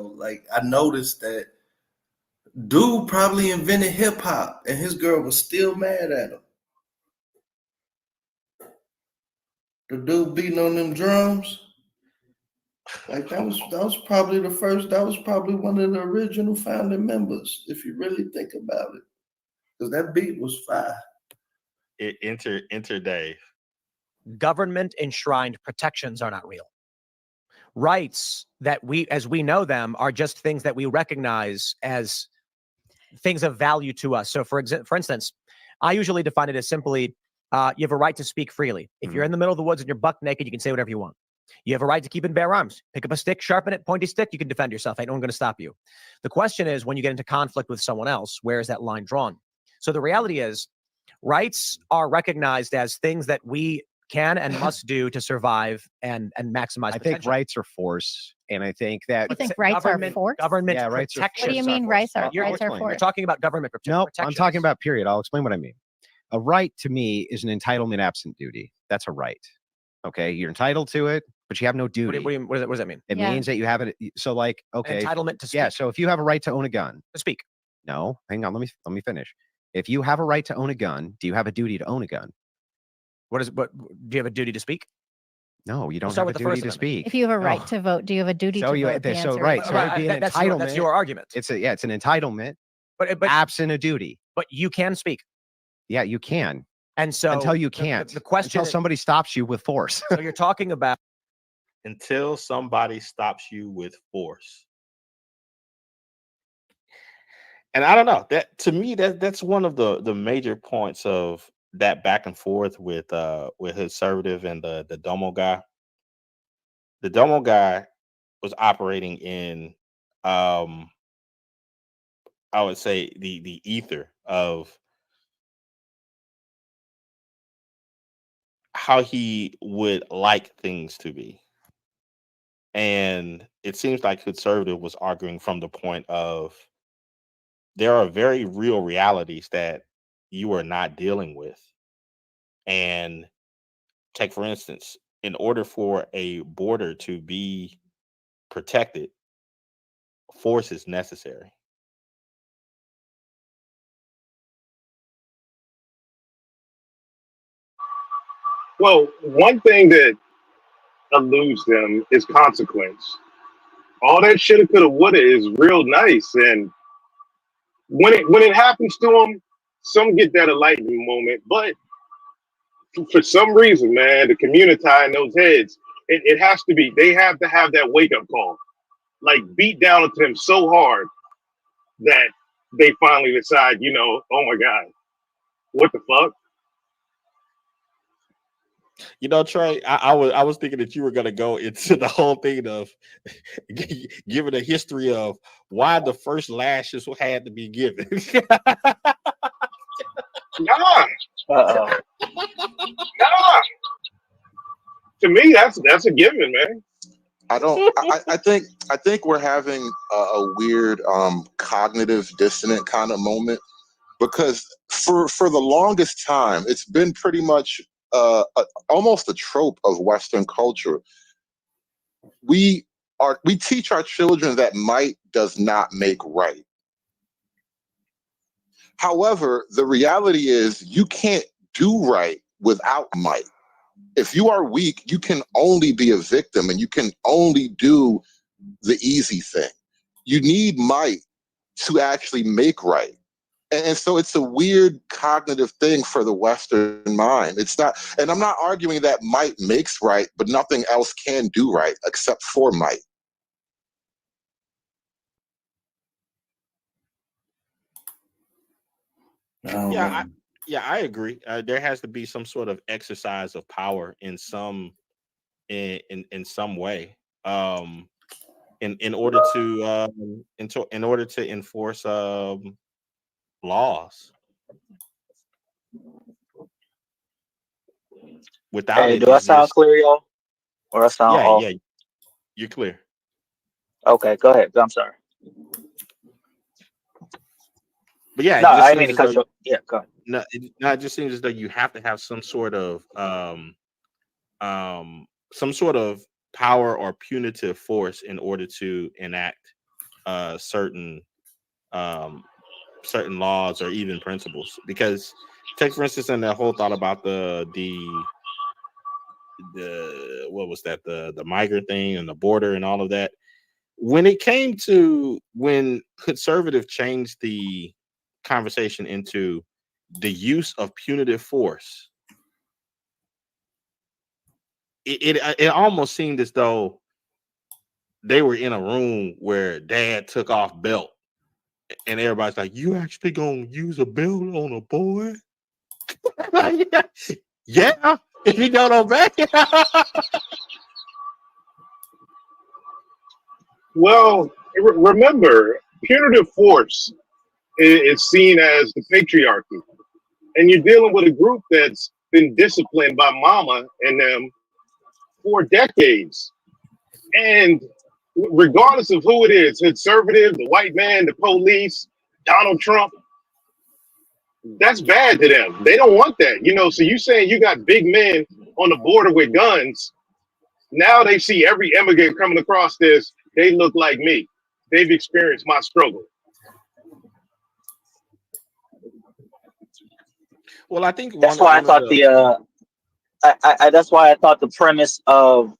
Like I noticed that dude probably invented hip hop, and his girl was still mad at him. The dude beating on them drums, like that was probably the first. That was probably one of the original founding members, if you really think about it, because that beat was fire. Enter Dave. Government enshrined protections are not real. Rights that we, as we know them, are just things that we recognize as things of value to us. So, for instance, I usually define it as simply, you have a right to speak freely. If you're in the middle of the woods and you're buck naked, you can say whatever you want. You have a right to keep and bear arms. Pick up a stick, sharpen it, pointy stick, you can defend yourself. Ain't no one going to stop you. The question is, when you get into conflict with someone else, where is that line drawn? So the reality is, rights are recognized as things that we can and must do to survive and maximize I potential. think rights are force, and I think that You think rights are force? Government Yeah, rights are force. protections. What do you mean are rights force. are You're force? You're talking about government no, protections. I'm talking about period. I'll explain what I mean. A right to me is an entitlement absent duty. That's a right. Okay, you're entitled to it, but you have no duty. What does that mean? It Yeah. means that you have it. So, like, okay, Entitlement to speak. yeah. So if you have a right to own a gun, To speak. no, hang on, let me finish. If you have a right to own a gun, do you have a duty to own a gun? What do you have a duty to speak? No, you don't start have a with the duty First to Amendment. speak. If you have a right No. to vote, do you have a duty to vote? The answer is right. no. So it'd be an That's entitlement. your argument. It's an entitlement But absent a duty. but you can speak. Yeah, you can. And so Until you can't. The question Until somebody stops you with force. So you're talking about Until somebody stops you with force. And I don't know, that to me that's one of the major points of that back and forth with conservative and the Domo guy. The Domo guy was operating in I would say the ether of how he would like things to be. And it seems like conservative was arguing from the point of there are very real realities that you are not dealing with. And take, for instance, in order for a border to be protected, force is necessary. Well, one thing that eludes them is consequence. All that shoulda, coulda, woulda is real nice, and when it happens to them, some get that enlightenment moment. But for some reason, man, the community in those heads, it has to be. They have to have that wake up call, like beat down into them so hard that they finally decide, oh my God, what the fuck? You know, Trey, I was thinking that you were going to go into the whole thing of giving a history of why the first lashes had to be given. Nah, Uh-oh. nah. To me, that's a given, man. I think we're having a weird cognitive dissonant kind of moment, because for the longest time it's been pretty much almost a trope of Western culture. We teach our children that might does not make right. However, the reality is you can't do right without might. If you are weak, you can only be a victim, and you can only do the easy thing. You need might to actually make right. And so it's a weird cognitive thing for the Western mind. It's not, and I'm not arguing that might makes right, but nothing else can do right except for might. I agree. There has to be some sort of exercise of power in some way, in order to enforce laws. Without Hey, it, do I it's sound just clear, y'all? Or I sound off? yeah. You're clear. Okay, go ahead. I'm sorry. But yeah, it No, just I didn't mean seems to as though cut you. Yeah, go ahead. it just seems as though you have to have some sort of power or punitive force in order to enact certain certain laws or even principles. Because take for instance in that whole thought about the what was that, the migrant thing and the border and all of that. When it came to when conservative changed the conversation into the use of punitive force, it almost seemed as though they were in a room where dad took off belt and everybody's like, you actually gonna use a belt on a boy? Yeah, if you don't obey. Well, remember, punitive force is seen as the patriarchy, and you're dealing with a group that's been disciplined by mama and them for decades. And regardless of who it is, conservative, the white man, the police, Donald Trump, that's bad to them. They don't want that. So you saying you got big men on the border with guns. Now they see every immigrant coming across this, they look like me. They've experienced my struggle. Well, I think that's why I thought that's why I thought the premise of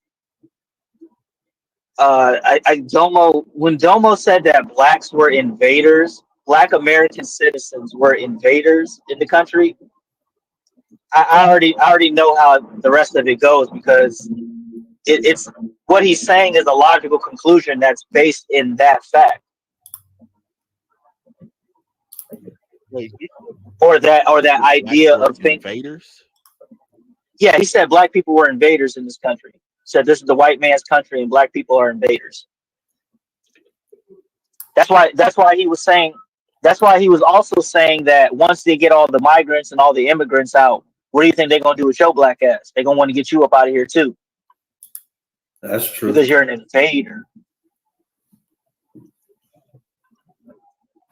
when Domo said that blacks were invaders, Black American citizens were invaders in the country. I already know how the rest of it goes, because it's what he's saying is a logical conclusion that's based in that fact. Or that idea of thinking invaders. Yeah, he said black people were invaders in this country. He said this is the white man's country and black people are invaders. That's why he was saying. That's why he was also saying that once they get all the migrants and all the immigrants out, what do you think they're gonna do with your black ass? They're gonna want to get you up out of here too. That's true. Because you're an invader.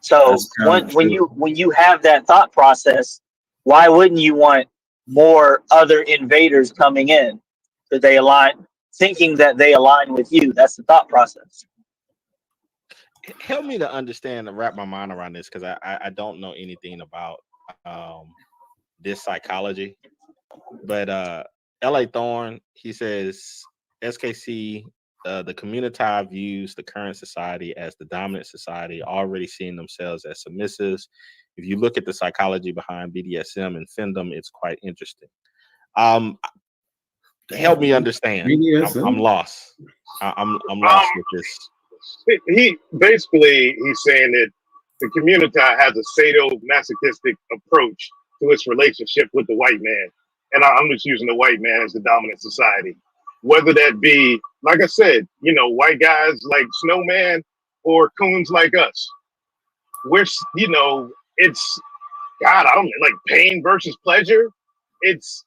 So when you have that thought process, why wouldn't you want more other invaders coming in? Because they thinking that they align with you. That's the thought process. Help me to understand and wrap my mind around this, because I don't know anything about this psychology. But L.A. Thorne, he says SKC, the community views the current society as the dominant society, already seeing themselves as submissives. If you look at the psychology behind BDSM and Findom, it's quite interesting. Help me understand. I'm lost. I'm lost with this. He's saying that the community has a sadomasochistic approach to its relationship with the white man. And I'm just using the white man as the dominant society. Whether that be, like I said, white guys like Snowman or coons like us. It's, God, I don't know, like pain versus pleasure. It's,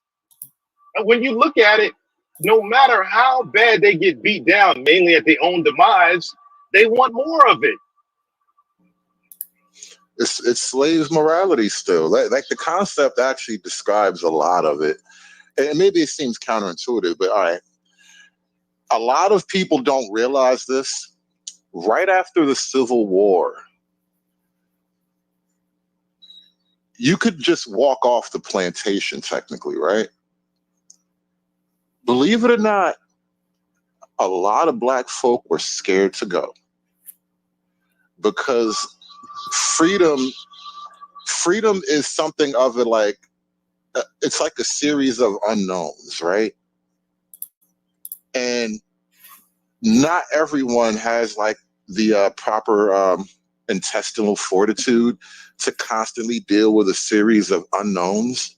when you look at it, no matter how bad they get beat down, mainly at their own demise, they want more of it. It's slaves morality still. Like the concept actually describes a lot of it. And maybe it seems counterintuitive, but all right. A lot of people don't realize this. Right after the Civil War, you could just walk off the plantation technically, right? Believe it or not, a lot of black folk were scared to go because freedom is something of it, like it's like a series of unknowns, right? And not everyone has like the proper intestinal fortitude to constantly deal with a series of unknowns.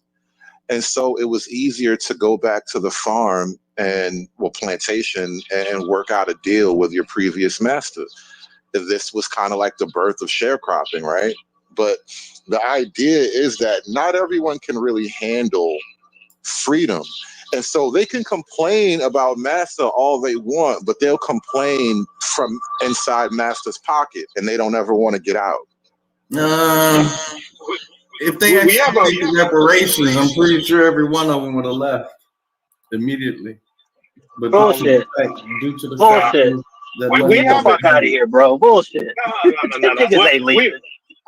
And so it was easier to go back to the farm and plantation and work out a deal with your previous master. This was kind of like the birth of sharecropping, right? But the idea is that not everyone can really handle freedom. And so they can complain about master all they want, but they'll complain from inside master's pocket and they don't ever want to get out. If they actually did reparations, I'm pretty sure every one of them would have left immediately. But bullshit. Due to the bullshit. that We money Get the was fuck out of here, bro. Bullshit. No. Niggas ain't leaving.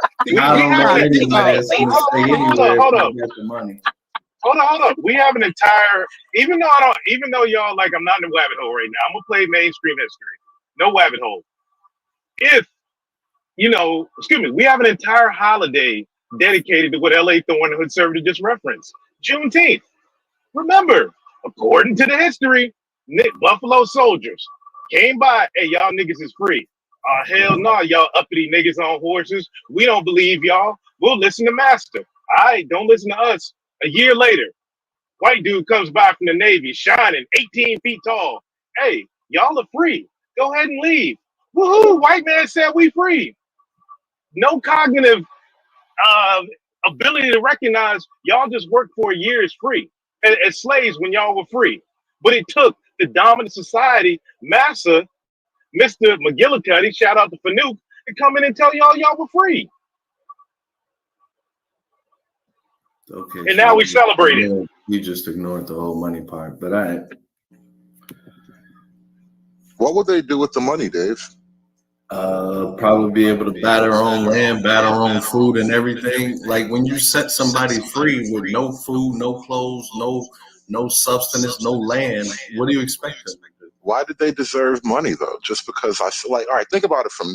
I don't know have any man Hold would stay anywhere if hold they up. got the money. Hold on. We have an entire, even though y'all like I'm not in the rabbit hole right now, I'm gonna play mainstream history. No rabbit hole. If we have an entire holiday dedicated to what LA Thorne Hood Server just referenced. Juneteenth. Remember, according to the history, Buffalo soldiers came by, hey, y'all niggas is free. Hell no, y'all uppity niggas on horses. We don't believe y'all. We'll listen to Master. All right, don't listen to us. A year later, white dude comes by from the Navy, shining, 18 feet tall. Hey, y'all are free. Go ahead and leave. Woohoo, white man said we free. No cognitive ability to recognize y'all just worked for a year is free as slaves when y'all were free. But it took the dominant society, Massa, Mr. McGillicuddy, shout out to Fanuc, to come in and tell y'all were free. Okay. And now we celebrate it. You just ignored the whole money part, but What would they do with the money, Dave? probably be able to buy their own land, buy their own food and everything. Like when you set somebody free with no food, no clothes, no substance, no land, what do you expect them to do? Why did they deserve money though? Just because I feel like, all right, think about it from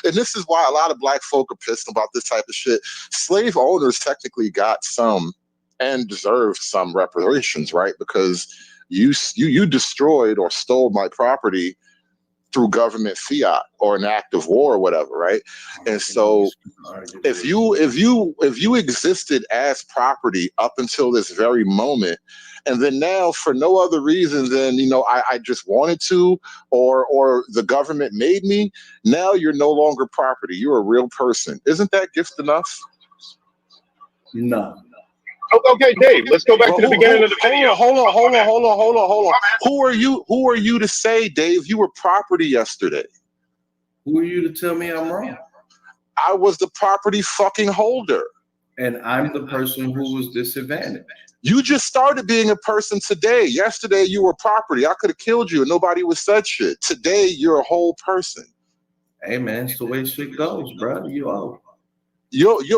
and this is why a lot of black folk are pissed about this type of shit. Slave owners technically got some and deserved some reparations, right? Because you destroyed or stole my property through government fiat or an act of war or whatever, right? And so if you existed as property up until this very moment, and then now for no other reason than I just wanted to, or the government made me, now you're no longer property. You're a real person. Isn't that gift enough? No. Okay, Dave, let's go back to the beginning of the video. Hold on. Who are you to say, Dave, you were property yesterday? Who are you to tell me I'm wrong? I was the property fucking holder. And I'm the person who was disadvantaged. You just started being a person today. Yesterday, you were property. I could have killed you and nobody would said shit. Today, you're a whole person. Hey, man, it's the way shit goes, bro. You owe.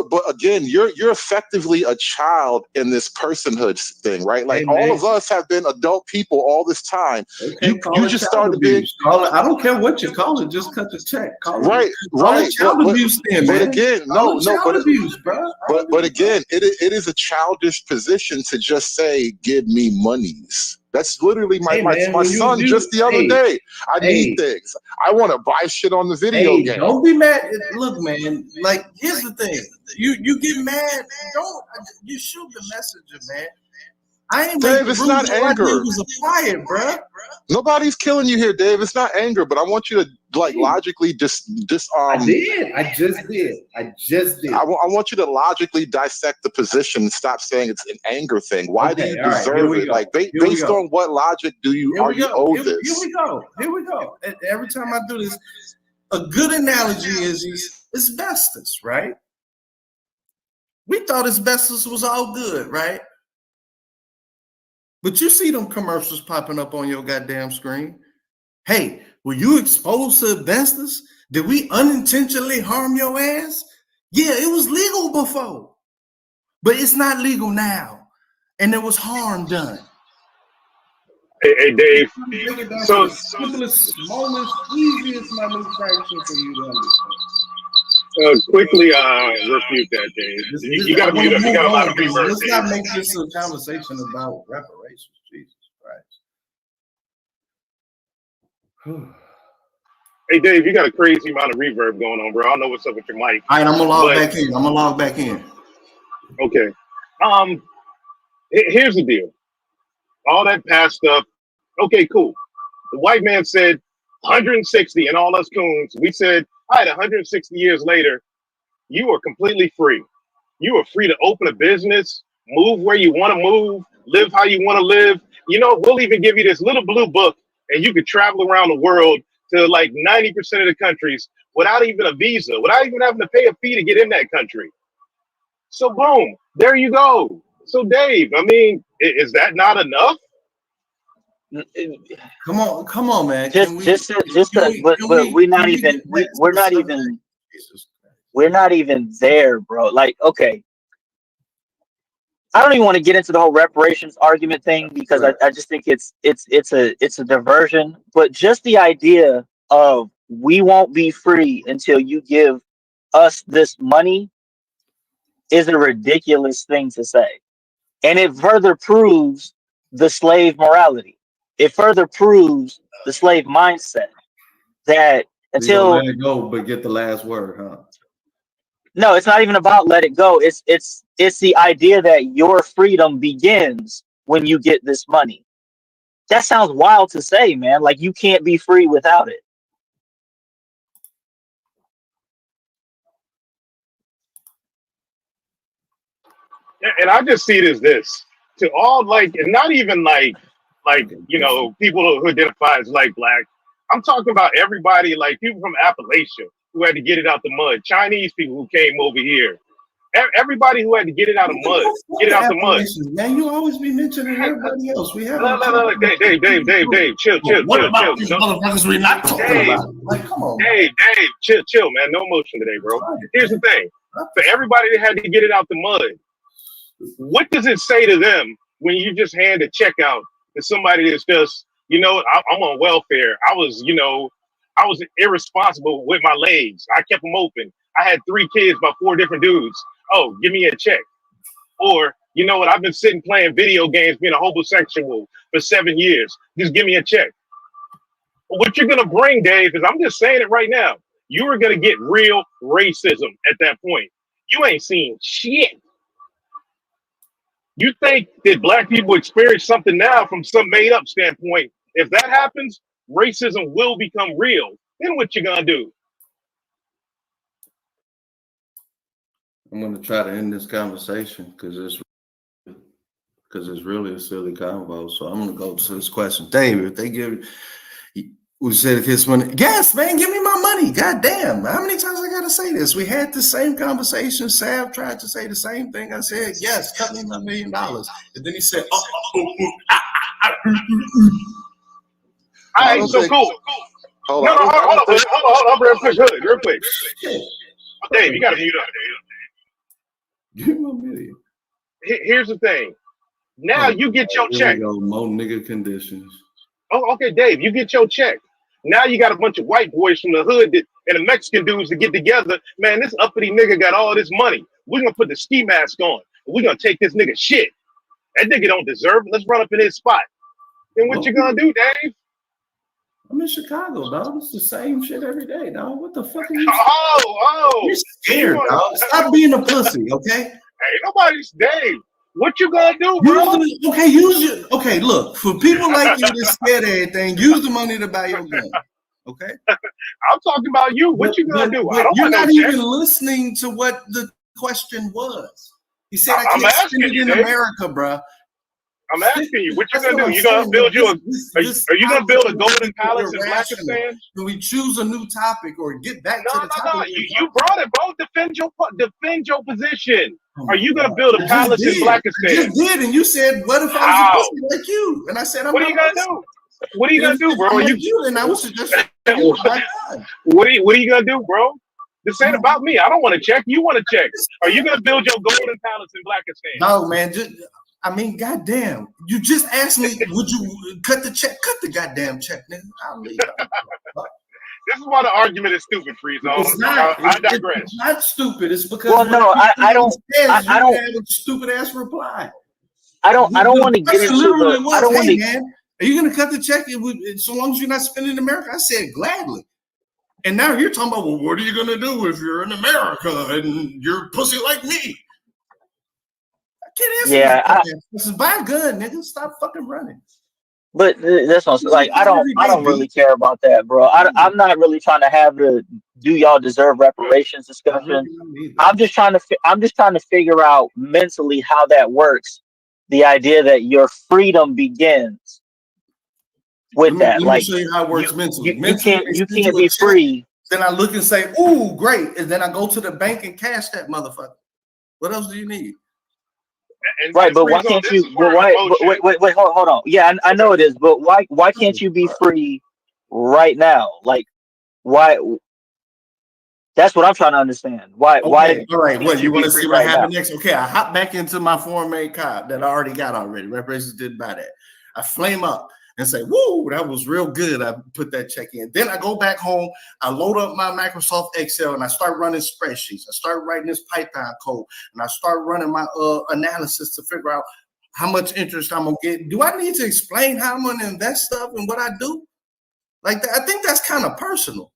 But again, you're effectively a child in this personhood thing, right? Like all of us have been adult people all this time. Okay, you just started being. I don't care what you call it. Just cut the check. Call it child abuse, then, man. But again, abuse, bro. But again, it is a childish position to just say, "Give me monies." That's literally my son just the other day. I need things. I want to buy shit on the video game. Don't be mad. Look, man. Like, here's the thing. You get mad. You shoot the messenger, man. I ain't Dave, it's not anger. It was a fire, bro. Nobody's killing you here, Dave. It's not anger, but I want you to logically I did. I just did. I want you to logically dissect the position and stop saying it's an anger thing. Why do you deserve it? Like based on what logic do you owe this? Here we go. And every time I do this, a good analogy is asbestos, right? We thought asbestos was all good, right? But you see them commercials popping up on your goddamn screen. Hey, were you exposed to asbestos? Did we unintentionally harm your ass? Yeah, it was legal before, but it's not legal now. And there was harm done. Hey, Dave. So, simplest, smallest, easiest minute fraction for you to understand. Quickly refute that, Dave. You got to mute up. You got a lot of reverb. Let's not make this a conversation about reparations. Jesus Christ. Hey, Dave, you got a crazy amount of reverb going on, bro. I don't know what's up with your mic. All right, I'm gonna log back in. Okay. Here's the deal. All that past stuff. Okay, cool. The white man said 160, and all us coons, we said, all right, 160 years later, you are completely free. You are free to open a business, move where you want to move, live how you want to live. You know, we'll even give you this little blue book, and you could travel around the world to like 90% of the countries without even a visa, without even having to pay a fee to get in that country. So boom, there you go. So Dave, I mean, is that not enough? Come on, man. But we're not even we're not even there, bro. Like, okay, I don't even want to get into the whole reparations argument thing because Right. I just think it's a diversion. But just the idea of we won't be free until you give us this money is a ridiculous thing to say. And it further proves the slave morality. It further proves the slave mindset that So until let it go, but get the last word, huh? no, it's not even about let it go. It's the idea that your freedom begins when you get this money. That sounds wild to say, man. Like you can't be free without it. And I just see it as this to all, like, and not even like you know, people who identify as like black. I'm talking about everybody, like people from Appalachia who had to get it out the mud, Chinese people who came over here, everybody who had to get it out of mud, get it out the mud. Man, you always be mentioning everybody else. We have Dave, chill. What about these motherfuckers we not talking about? Like, come on, Dave, chill, man. No motion today, bro. Here's the thing: for everybody that had to get it out the mud, what does it say to them when you just hand a check out to somebody that's just, you know, I'm on welfare. I was irresponsible with my legs. I kept them open. I had 3 kids by 4 different dudes. Oh, give me a check. Or, you know what? I've been sitting playing video games, being a homosexual for 7 years. Just give me a check. What you're going to bring, Dave, is I'm just saying it right now. You are going to get real racism at that point. You ain't seen shit. You think that black people experience something now from some made up standpoint. If that happens, racism will become real. Then what you gonna do? I'm gonna try to end this conversation because it's really a silly convo. So I'm gonna go to this question. David, if they give we said if his money, yes, man, give me my money. God damn. How many times I gotta say this? We had the same conversation. Sav tried to say the same thing. I said, yes, cut me my $1 million. And then he said, All right, so cool. Hold No, on. hold on, real quick. Dave, you gotta mute up, Dave. give me my $1 million. Here's the thing. Now you get your check. More nigga conditions. Oh, okay, Dave, you get your check. Now you got a bunch of white boys from the hood and the Mexican dudes to get together. Man, this uppity nigga got all this money. We're gonna put the ski mask on. We're gonna take this nigga shit. That nigga don't deserve it. Let's run up in his spot. Then what you gonna do, Dave? I'm in Chicago, dog. It's the same shit every day, dog. What the fuck are you? You're scared, dog. Stop being a pussy, okay? Hey, nobody's Dave. What you gonna do, bro? Okay, look, for people like you that scared of everything, use the money to buy your gun. Okay? I'm talking about you. What you gonna do? I don't you're want not no even check. listening to what the question was. He said, I I'm can't asking spend it you, in Dave. America, bro. I'm asking you, what you That's gonna what do? I'm You gonna saying, build you a? this Are you gonna build a golden topic palace in irrational. Blackistan? Can we choose a new topic or get back to the topic? No. You brought it, bro. Defend your position. Oh Are you gonna God. build a palace in I Blackistan? just did, and you said, "What if I was a pussy like you?" And I said, "I'm What are you gonna do? What are you gonna do, bro? I'm like you, and I was suggesting you. What are you gonna do, bro? This ain't about me. I don't want to check. You want to check. Are you gonna build your golden palace in Blackistan? No, man. Goddamn. You just asked me, would you cut the check? Cut the goddamn check, nigga. I'll leave. This is why the argument is stupid, Freeze. It's not. I digress. It's not stupid. It's because I don't have a stupid ass reply. I don't want to get into literally the. Was, I don't want to. Man, are you gonna cut the check? So long as you're not spending in America, I said gladly. And now you're talking about, well, what are you gonna do if you're in America and you're pussy like me? This is buy a gun, nigga. Stop fucking running. But that's what I'm like. I don't really care about that, bro. I'm not really trying to have the do y'all deserve reparations discussion. I'm just trying to figure out mentally how that works. The idea that your freedom begins with that. Let me show you how it works mentally. You can't be free. Then I look and say, "Ooh, great!" And then I go to the bank and cash that motherfucker. What else do you need? Right, but why can't you? But why? Wait, hold on. Yeah, I know it is, but why can't you be free right now? Like, why? That's what I'm trying to understand. Why? Okay, all right. Can't What you want be to see free what right now? happened next? Okay, I hop back into my foreign made car that I already got already. Reparations didn't buy that. I flame up and say, "Woo, that was real good." I put that check in. Then I go back home. I load up my Microsoft Excel and I start running spreadsheets. I start writing this Python code and I start running my analysis to figure out how much interest I'm gonna get. Do I need to explain how I'm gonna invest stuff and what I do? Like that, I think that's kind of personal.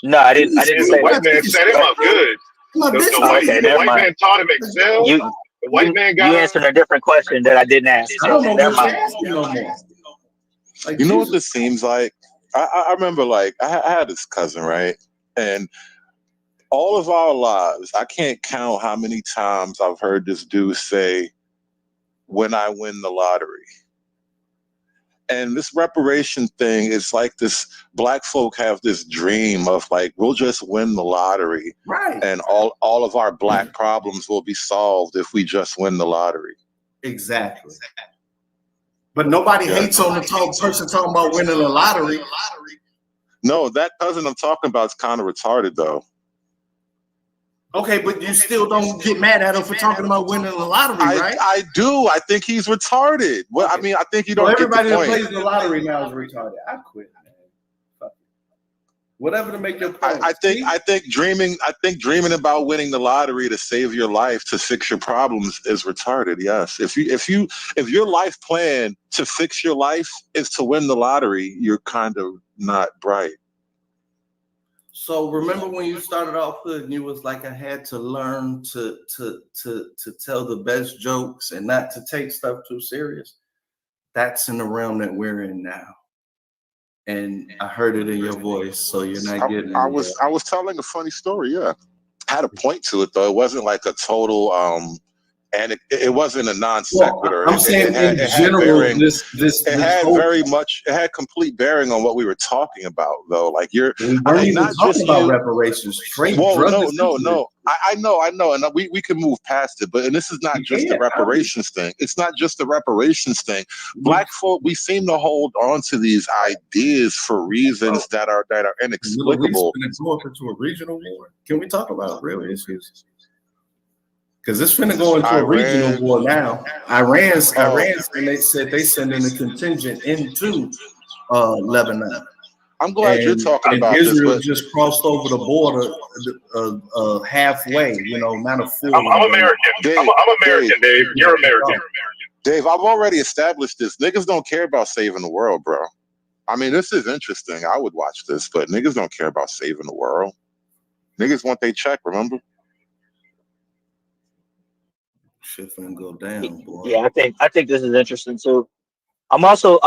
No, I didn't say the white man set him up good. The white man taught him Excel. The white man got you answered a different question that I didn't ask. I don't know what you're asking no more. Like, you know what this seems like? I remember, like, I had this cousin, right? And all of our lives, I can't count how many times I've heard this dude say, "When I win the lottery." And this reparation thing is like this, black folk have this dream of like, we'll just win the lottery. Right. And all of our black problems will be solved if we just win the lottery. Exactly. But nobody hates on the person talking about winning the lottery. No, that cousin I'm talking about is kind of retarded though. Okay, but you still don't get mad at him for talking about winning the lottery, right? I do. I think he's retarded. Well, I mean, I think you don't get the point. Everybody that plays the lottery now is retarded. I quit, man. Fuck it. Whatever to make your point. I think dreaming about winning the lottery to save your life, to fix your problems is retarded. Yes. If your life plan to fix your life is to win the lottery, you're kind of not bright. So remember when you started off hood and you was like, I had to learn to tell the best jokes and not to take stuff too serious? That's in the realm that we're in now. And I heard it in your voice, so you're not getting I was telling a funny story, yeah. I had a point to it though. It wasn't like a total and it wasn't a non sequitur. Well, I'm saying in general, it had complete bearing on what we were talking about, though. Like we're not even talking about reparations. No. I know, and we can move past it. And this is not just the reparations thing. It's not just the reparations thing. Black folk, we seem to hold on to these ideas for reasons that are inexplicable. Go into a regional war. Can we talk about real issues? Because it's finna go into a regional war now. Iran, and they said they sending a contingent into Lebanon. I'm glad you're talking about Israel this. Just crossed over the border halfway. Not a full. I'm American. I'm American, Dave. You're American. Dave, I've already established this. Niggas don't care about saving the world, bro. I mean, this is interesting. I would watch this, but niggas don't care about saving the world. Niggas want their check, remember? Shit finna go down, boy. Yeah, I think this is interesting too. I'm also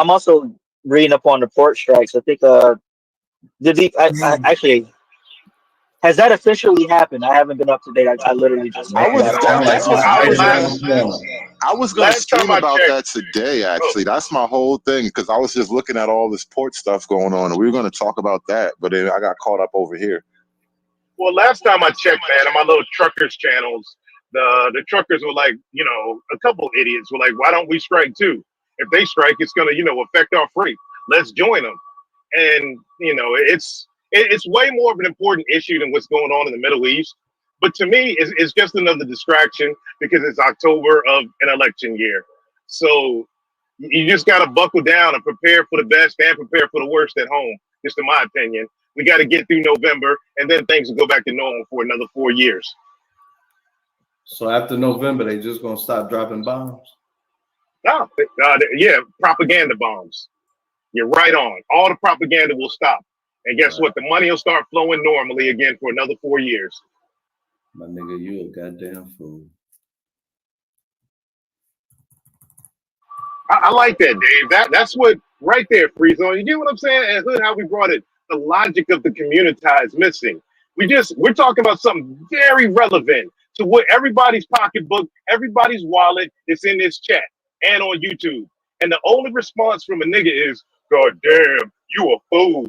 reading up on the port strikes. I think actually, has that officially happened? I haven't been up to date. I literally just I was going to stream about that today, actually. That's my whole thing, because I was just looking at all this port stuff going on, and we were going to talk about that, but then I got caught up over here. Well, last time I checked, man, on my little truckers channels, the truckers were like, a couple idiots were like, why don't we strike too? If they strike, it's going to, affect our freight. Let's join them. And, it's way more of an important issue than what's going on in the Middle East. But to me, it's just another distraction because it's October of an election year. So you just got to buckle down and prepare for the best and prepare for the worst at home, just in my opinion. We got to get through November, and then things will go back to normal for another 4 years. So after November, they just gonna stop dropping bombs? No, propaganda bombs. You're right on. All the propaganda will stop. And guess what? The money will start flowing normally again for another 4 years. My nigga, you a goddamn fool. I like that, Dave. That's what right there, Free Zone. You get what I'm saying? And Hood, how we brought it. The logic of the community is missing. We're talking about something very relevant to what everybody's pocketbook, everybody's wallet is in this chat and on YouTube. And the only response from a nigga is, God damn, you a fool.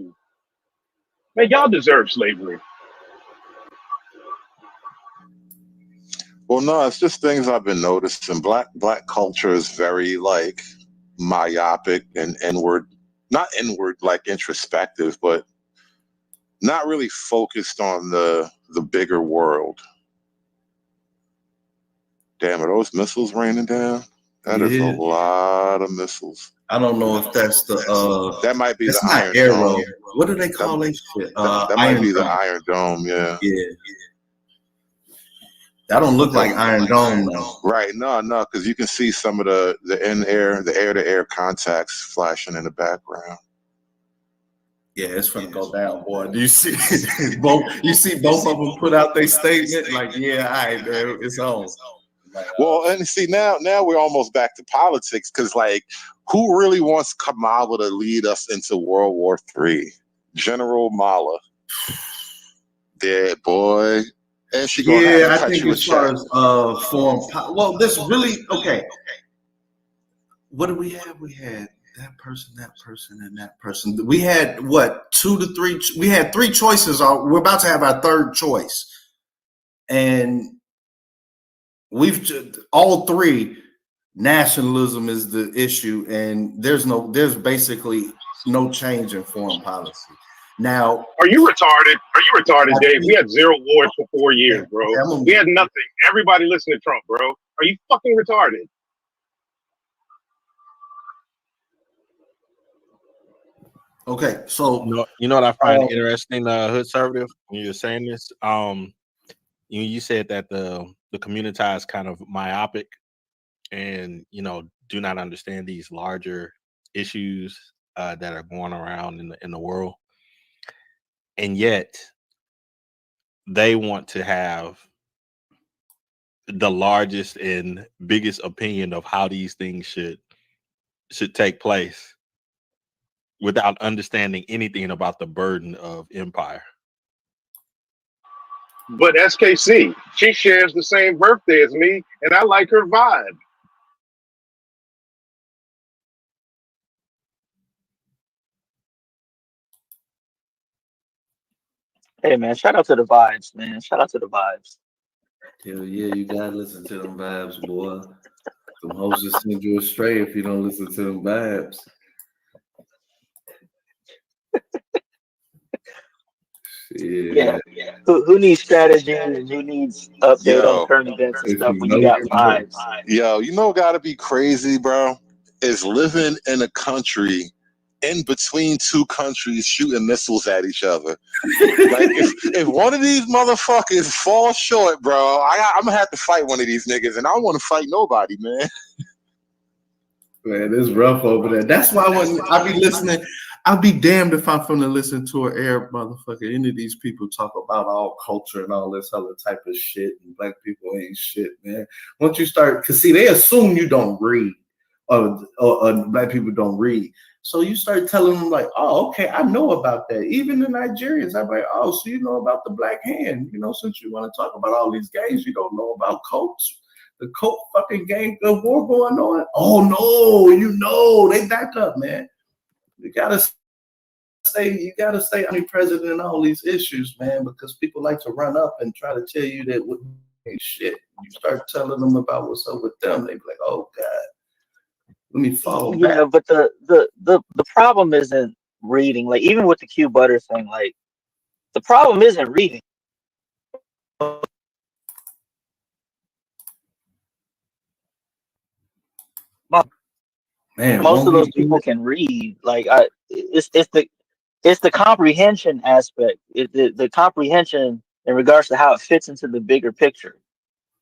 Man, y'all deserve slavery. Well, no, it's just things I've been noticing. Black culture is very like myopic and inward, not inward like introspective, but not really focused on the bigger world. Damn, are those missiles raining down? That is a lot of missiles. I don't know if that's the that might be the not Iron Arrow. Dome. What do they call that shit? That might be the Iron Dome, yeah. Yeah. That don't look like Iron Dome though. Right, no, because you can see some of the air-to-air contacts flashing in the background. Yeah, it's gonna go down, boy. Do you see both? You see both of them put out their statement like, "Yeah, all right, man, it's on." Well, and see now we're almost back to politics because, like, who really wants Kamala to lead us into World War III? General Mala, dead boy, and she gonna have to I cut think you a as far check. as well, this really okay. What do we have? We had that person, and that person. We had what, 2 to 3? We had 3 choices. We're about to have our 3rd choice, and we've all 3. Nationalism is the issue, and there's basically no change in foreign policy. Now, are you retarded? Dave? We had 0 wars for 4 years, bro. We had nothing. Everybody listen to Trump, bro. Are you fucking retarded? okay, so you know what I find interesting, Hood Conservative, when you're saying this, you said that the community is kind of myopic and do not understand these larger issues that are going around in the world, and yet they want to have the largest and biggest opinion of how these things should take place without understanding anything about the burden of empire. But SKC, she shares the same birthday as me, and I like her vibe. Hey man, shout out to the vibes, man. Shout out to the vibes. Hell yeah, you gotta listen to them vibes, boy. Them hoes just send you astray if you don't listen to them vibes. Yeah. Who needs strategy and who needs update on current events and stuff when you got vibes? Yo, you know, gotta be crazy, bro. Is living in a country in between 2 countries shooting missiles at each other. Like if one of these motherfuckers falls short, bro, I'm gonna have to fight one of these niggas, and I don't want to fight nobody, man. Man, it's rough over there. That's why when I be listening, I'll be damned if I'm finna listen to an Arab motherfucker. Any of these people talk about all culture and all this other type of shit, and black people ain't shit, man. Once you start, cause see, they assume you don't read, or black people don't read. So you start telling them like, oh, okay, I know about that. Even the Nigerians, I'm like, oh, so you know about the Black Hand? Since you want to talk about all these gangs, you don't know about Colts. The Colt fucking gang of war going on. Oh no, they back up, man. You gotta stay omnipresent in all these issues, man, because people like to run up and try to tell you that what ain't shit. You start telling them about what's up with them, they be like, oh God. Let me follow back. Yeah, but the problem isn't reading. Like even with the Q Butter thing, like the problem isn't reading. Man, most of those people can read. Like it's the comprehension aspect. The comprehension in regards to how it fits into the bigger picture.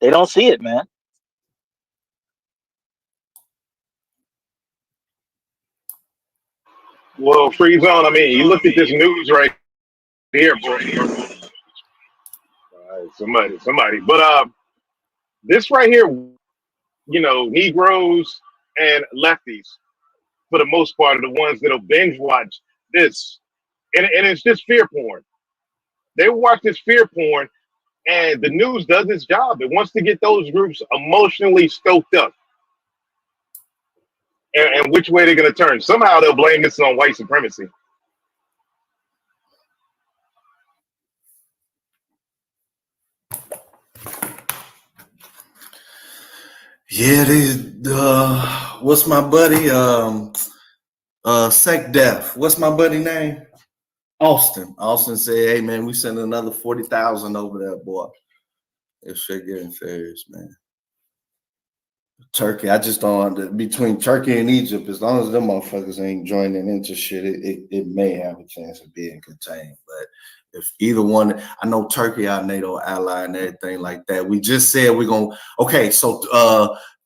They don't see it, man. Well, freeze on. I mean, you look at this news right here, boy. Somebody. But this right here, Negroes and lefties, for the most part, are the ones that'll binge watch this, and it's just fear porn. They watch this fear porn, and the news does its job. It wants to get those groups emotionally stoked up. And which way they're going to turn. Somehow they'll blame this on white supremacy. Yeah, what's my buddy? Sec Def. What's my buddy name? Austin. Austin said, "Hey man, we send another 40,000 over there, boy. This shit getting serious, man." Turkey, I just don't. Between Turkey and Egypt, as long as them motherfuckers ain't joining into shit, it may have a chance of being contained. But if either one, I know Turkey, our NATO ally, and everything like that. We just said we're gonna. Okay, so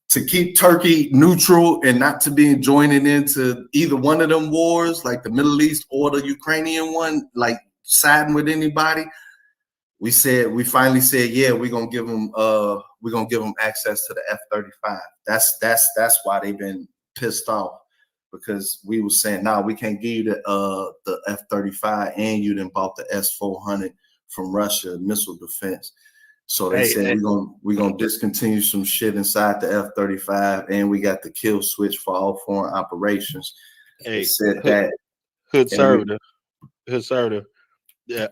to keep Turkey neutral and not to be joining into either one of them wars, like the Middle East or the Ukrainian one, like siding with anybody. We finally said, yeah, we're gonna give them access to the F-35. That's why they've been pissed off, because we were saying, no, we can't give you the F-35 and you done bought the S-400 from Russia, missile defense. So they said we're gonna discontinue some shit inside the F-35, and we got the kill switch for all foreign operations. They said that. Conservative. Yeah.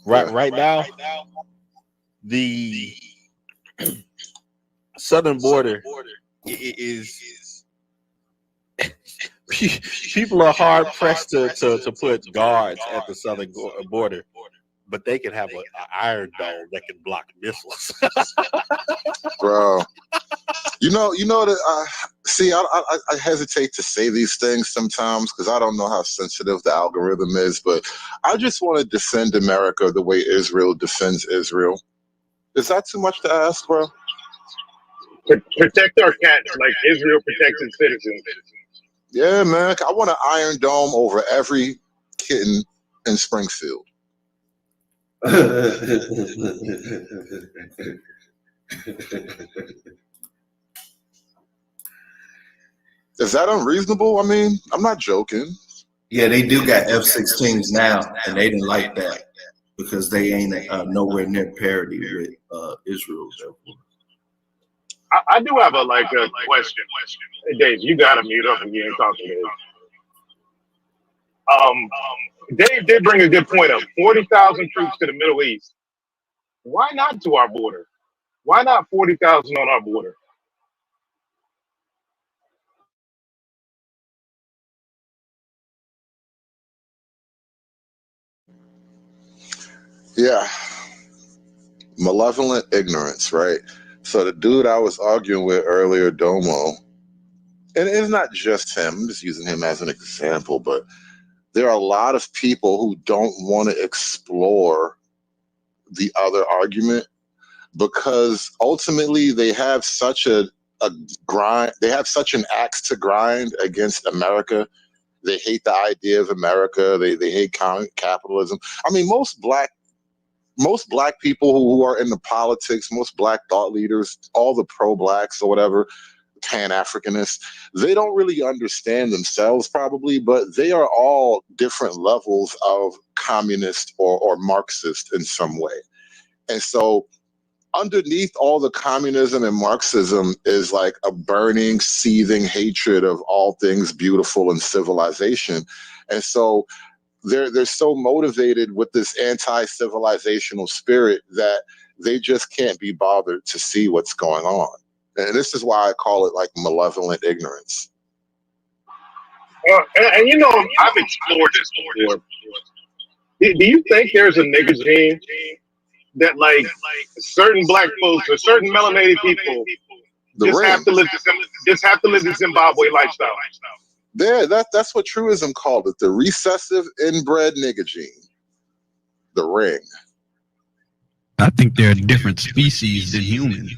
Right now, the southern border is people are hard pressed to put guards at the southern border, but they can have an iron dome that can block missiles. Bro, you know that. See, I hesitate to say these things sometimes because I don't know how sensitive the algorithm is, but I just want to defend America the way Israel defends Israel. Is that too much to ask, bro? Protect our cats like Israel protects its citizens. Yeah, man. I want an iron dome over every kitten in Springfield. Is that unreasonable? I mean, I'm not joking. Yeah, they do got F-16s now, and they didn't like that because they ain't nowhere near parity with Israel. I do have a question. Hey, Dave, you gotta mute up again and talk to Dave. Dave did bring a good point up. 40,000 troops to the Middle East. Why not to our border? Why not 40,000 on our border? Yeah. Malevolent ignorance, right? So the dude I was arguing with earlier, Domo, and it's not just him, I'm just using him as an example, but there are a lot of people who don't want to explore the other argument because ultimately they have such a grind, they have such an axe to grind against America. They hate the idea of America. They hate capitalism. I mean, most black people who are in the politics, most black thought leaders, all the pro-blacks or whatever, Pan-Africanists, they don't really understand themselves probably, but they are all different levels of communist or Marxist in some way. And so underneath all the communism and Marxism is like a burning, seething hatred of all things beautiful and civilization. And so they're so motivated with this anti-civilizational spirit that they just can't be bothered to see what's going on. And this is why I call it like malevolent ignorance. And you know, I've explored this before. Do you think there's a nigga gene that like certain black folks or certain melanated people just have to live the Zimbabwe lifestyle? Yeah, that's what truism called it, the recessive inbred nigga gene. The ring. I think they're a different species than human.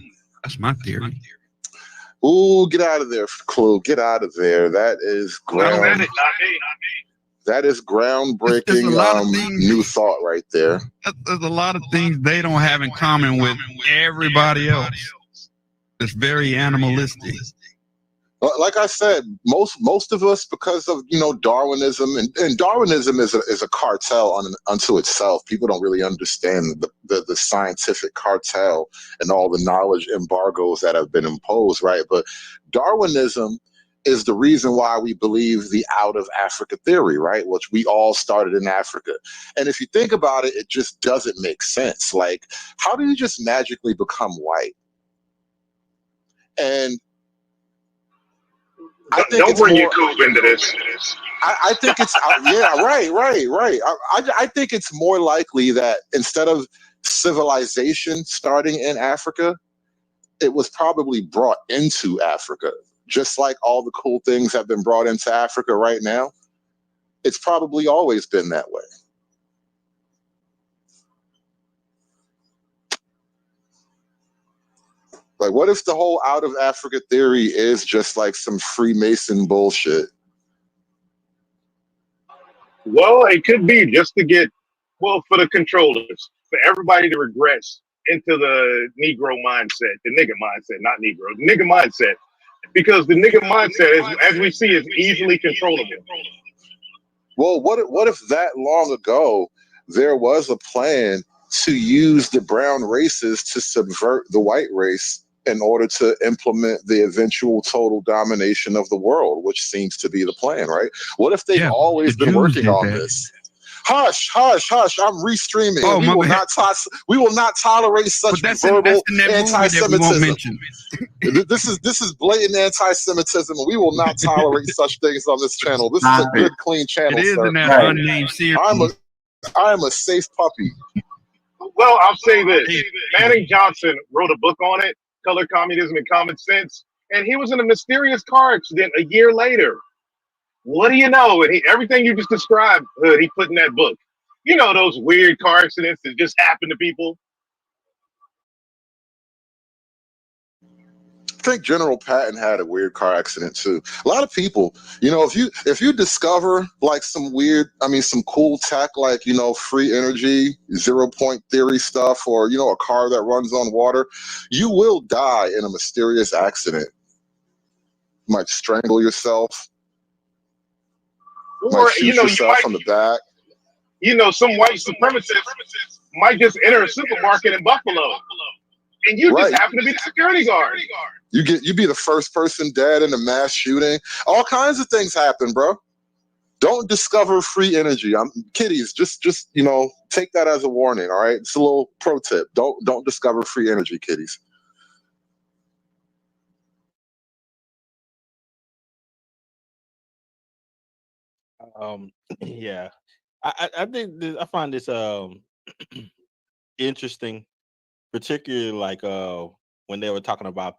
That's my theory. Ooh, get out of there, Clue. Get out of there. That is that is groundbreaking new thought right there. There's a lot of things they don't have in common with everybody else. It's very animalistic. Like I said, most of us, because of Darwinism, and Darwinism is a cartel unto itself. People don't really understand the scientific cartel and all the knowledge embargoes that have been imposed, right? But Darwinism is the reason why we believe the out of Africa theory, right? Which we all started in Africa. And if you think about it, it just doesn't make sense. Like, how do you just magically become white? And don't bring your coupe into this. I think it's yeah, right. I think it's more likely that instead of civilization starting in Africa, it was probably brought into Africa, just like all the cool things have been brought into Africa right now. It's probably always been that way. Like, what if the whole out of Africa theory is just like some Freemason bullshit? Well, it could be just to get, well, for the controllers, for everybody to regress into the Negro mindset, the nigga mindset, not Negro, the nigga mindset. Because the nigga mindset, as we see, is easily controllable. Well, what if that long ago there was a plan to use the brown races to subvert the white race in order to implement the eventual total domination of the world, which seems to be the plan, right? What if they've always been working on this? Hush! I'm restreaming. Oh, We will not tolerate such verbal anti-Semitism. This is blatant anti-Semitism, and we will not tolerate such things on this channel. This is a good, clean channel, it is sir. in that unnamed series. I am a safe puppy. Well, I'll say this. Manning Johnson wrote a book on it, Color Communism and Common Sense, and he was in a mysterious car accident a year later. What do you know? And everything you just described, he put in that book. You know, those weird car accidents that just happen to people. I think General Patton had a weird car accident too. A lot of people, you know, if you discover like some cool tech, like, you know, free energy, 0 point theory stuff, or, you know, a car that runs on water, you will die in a mysterious accident. You might strangle yourself. Or, might shoot yourself from the back. You know, some white supremacists might just enter a supermarket in Buffalo, and you just happen to be the security guard. You be the first person dead in a mass shooting. All kinds of things happen, bro. Don't discover free energy. Kiddies, just you know, take that as a warning. All right, it's a little pro tip. Don't discover free energy, kiddies. Yeah, I think I find this interesting, particularly like when they were talking about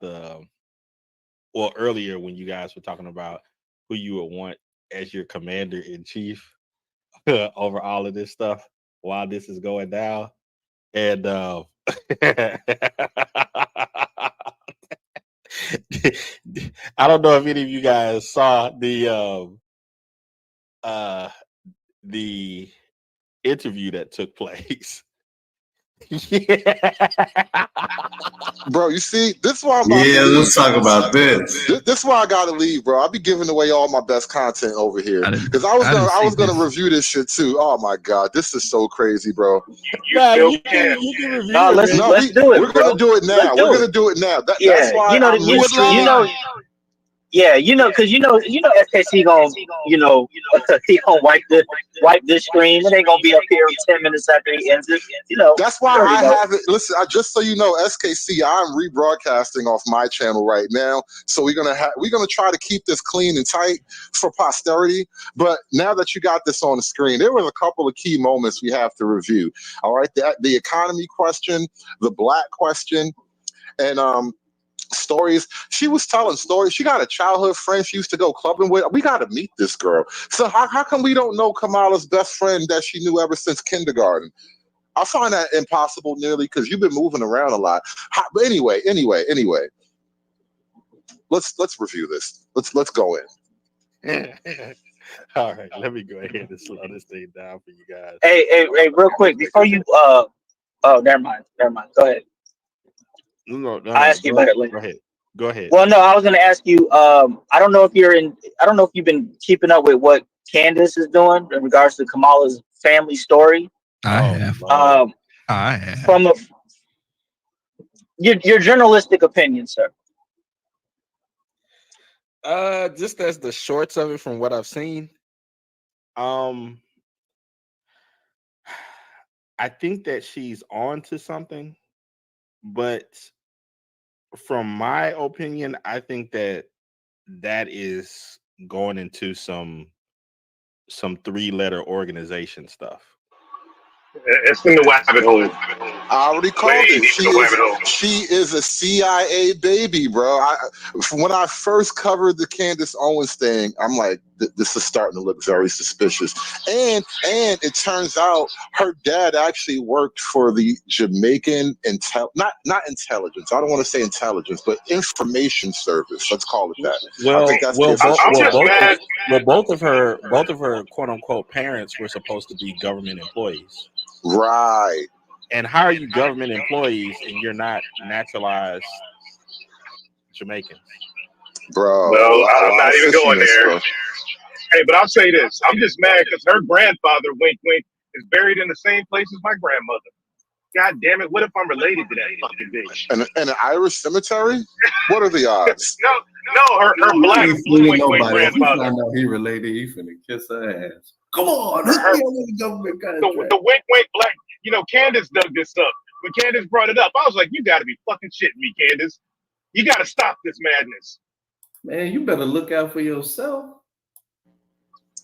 earlier when you guys were talking about who you would want as your commander in chief over all of this stuff while this is going down, and I don't know if any of you guys saw the interview that took place. Bro, you see, this is why I'm about to leave. Let's talk about this. This is why I gotta leave, bro. I'll be giving away all my best content over here because I was gonna review this shit too. Oh my god, this is so crazy, bro. You can review let's do it. We're gonna do it now. We're gonna do it now. That's why I'm restreaming. Yeah, you know, because you know, SKC gonna, he gonna wipe this stream. It ain't gonna be up here 10 minutes after he ends it. You know, that's why I have it. Listen, just so you know, SKC, I'm rebroadcasting off my channel right now. So we're gonna try to keep this clean and tight for posterity. But now that you got this on the screen, there was a couple of key moments we have to review. All right, the economy question, the black question, and stories. She was telling stories. She got a childhood friend she used to go clubbing with. We got to meet this girl. So how come we don't know Kamala's best friend that she knew ever since kindergarten? I find that impossible nearly because you've been moving around a lot. But anyway, let's review this. Let's go in. All right, let me go ahead and slow this thing down for you guys. Hey, real quick before you never mind. Go ahead. No, I'll ask you about it later. Go ahead. Well, no, I was going to ask you. I don't know if you've been keeping up with what Candace is doing in regards to Kamala's family story. I have. I have. From your journalistic opinion, sir. Just as the shorts of it from what I've seen, I think that she's on to something, but from my opinion, I think that is going into some 3-letter organization stuff. It's in the rabbit hole. I already called it. She is a CIA baby, bro. When I first covered the Candace Owens thing, I'm like, this is starting to look very suspicious. And it turns out her dad actually worked for the Jamaican not intelligence. I don't want to say intelligence, but information service. Let's call it that. Both of her quote unquote parents were supposed to be government employees. Right. And how are you government employees and you're not naturalized Jamaicans? Bro. Well, I'm not even going there. Bro. Hey, but I'll say this. I'm just mad because her grandfather, wink, wink, is buried in the same place as my grandmother. God damn it. What if I'm related to that fucking bitch? And an Irish cemetery? What are the odds? No, her black wink, wink grandfather. I know he related. He finna kiss her ass. Come on. The wink, wink black. You know, Candace dug this up. When Candace brought it up, I was like, you got to be fucking shitting me, Candace. You got to stop this madness. Man, you better look out for yourself.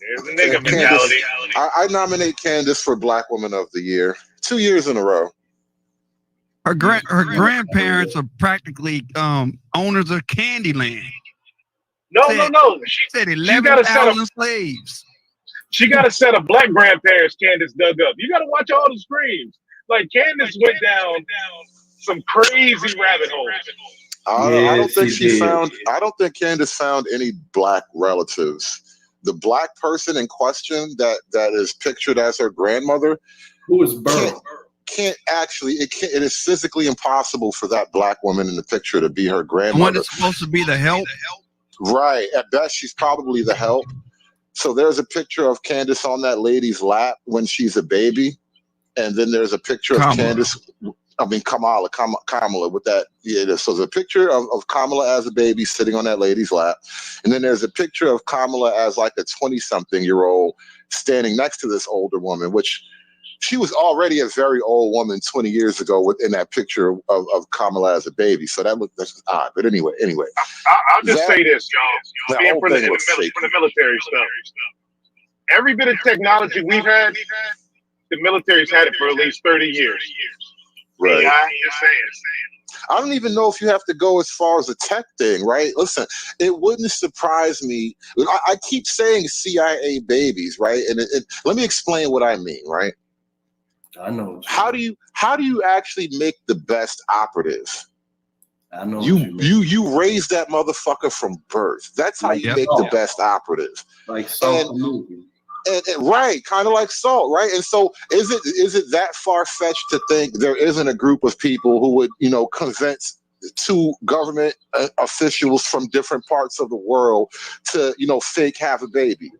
There's a nigga mentality. I nominate Candace for Black Woman of the Year 2 years in a row. Her grandparents are practically owners of Candyland. No. She said 11,000 slaves. She got a set of black grandparents Candace dug up. You got to watch all the screams. Like, Candace went down some crazy rabbit holes. I don't think I don't think Candace found any black relatives. The black person in question that is pictured as her grandmother, who is Burl, can't actually. It is physically impossible for that black woman in the picture to be her grandmother. The one that's supposed to be the help. Right. At best, she's probably the help. So there's a picture of Candace on that lady's lap when she's a baby, and then there's a picture of Candace. Kamala with that. Yeah, so there's a picture of Kamala as a baby sitting on that lady's lap. And then there's a picture of Kamala as like a 20-something-year-old standing next to this older woman, which she was already a very old woman 20 years ago in that picture of Kamala as a baby. So that's odd. But anyway. I'll just say this, y'all. Being from the military stuff. Every bit of technology we've had, the military's had it for at least 30 years. Right. Just saying. I don't even know if you have to go as far as a tech thing, right? Listen, it wouldn't surprise me. I keep saying CIA babies, right? And let me explain what I mean, right? I know. How do you actually make the best operative? I know. You raise that motherfucker from birth. That's how you make the best operative. Like Salt movie. And right, kind of like Salt, right? And so is it that far-fetched to think there isn't a group of people who would, convince two government officials from different parts of the world to, fake have a baby?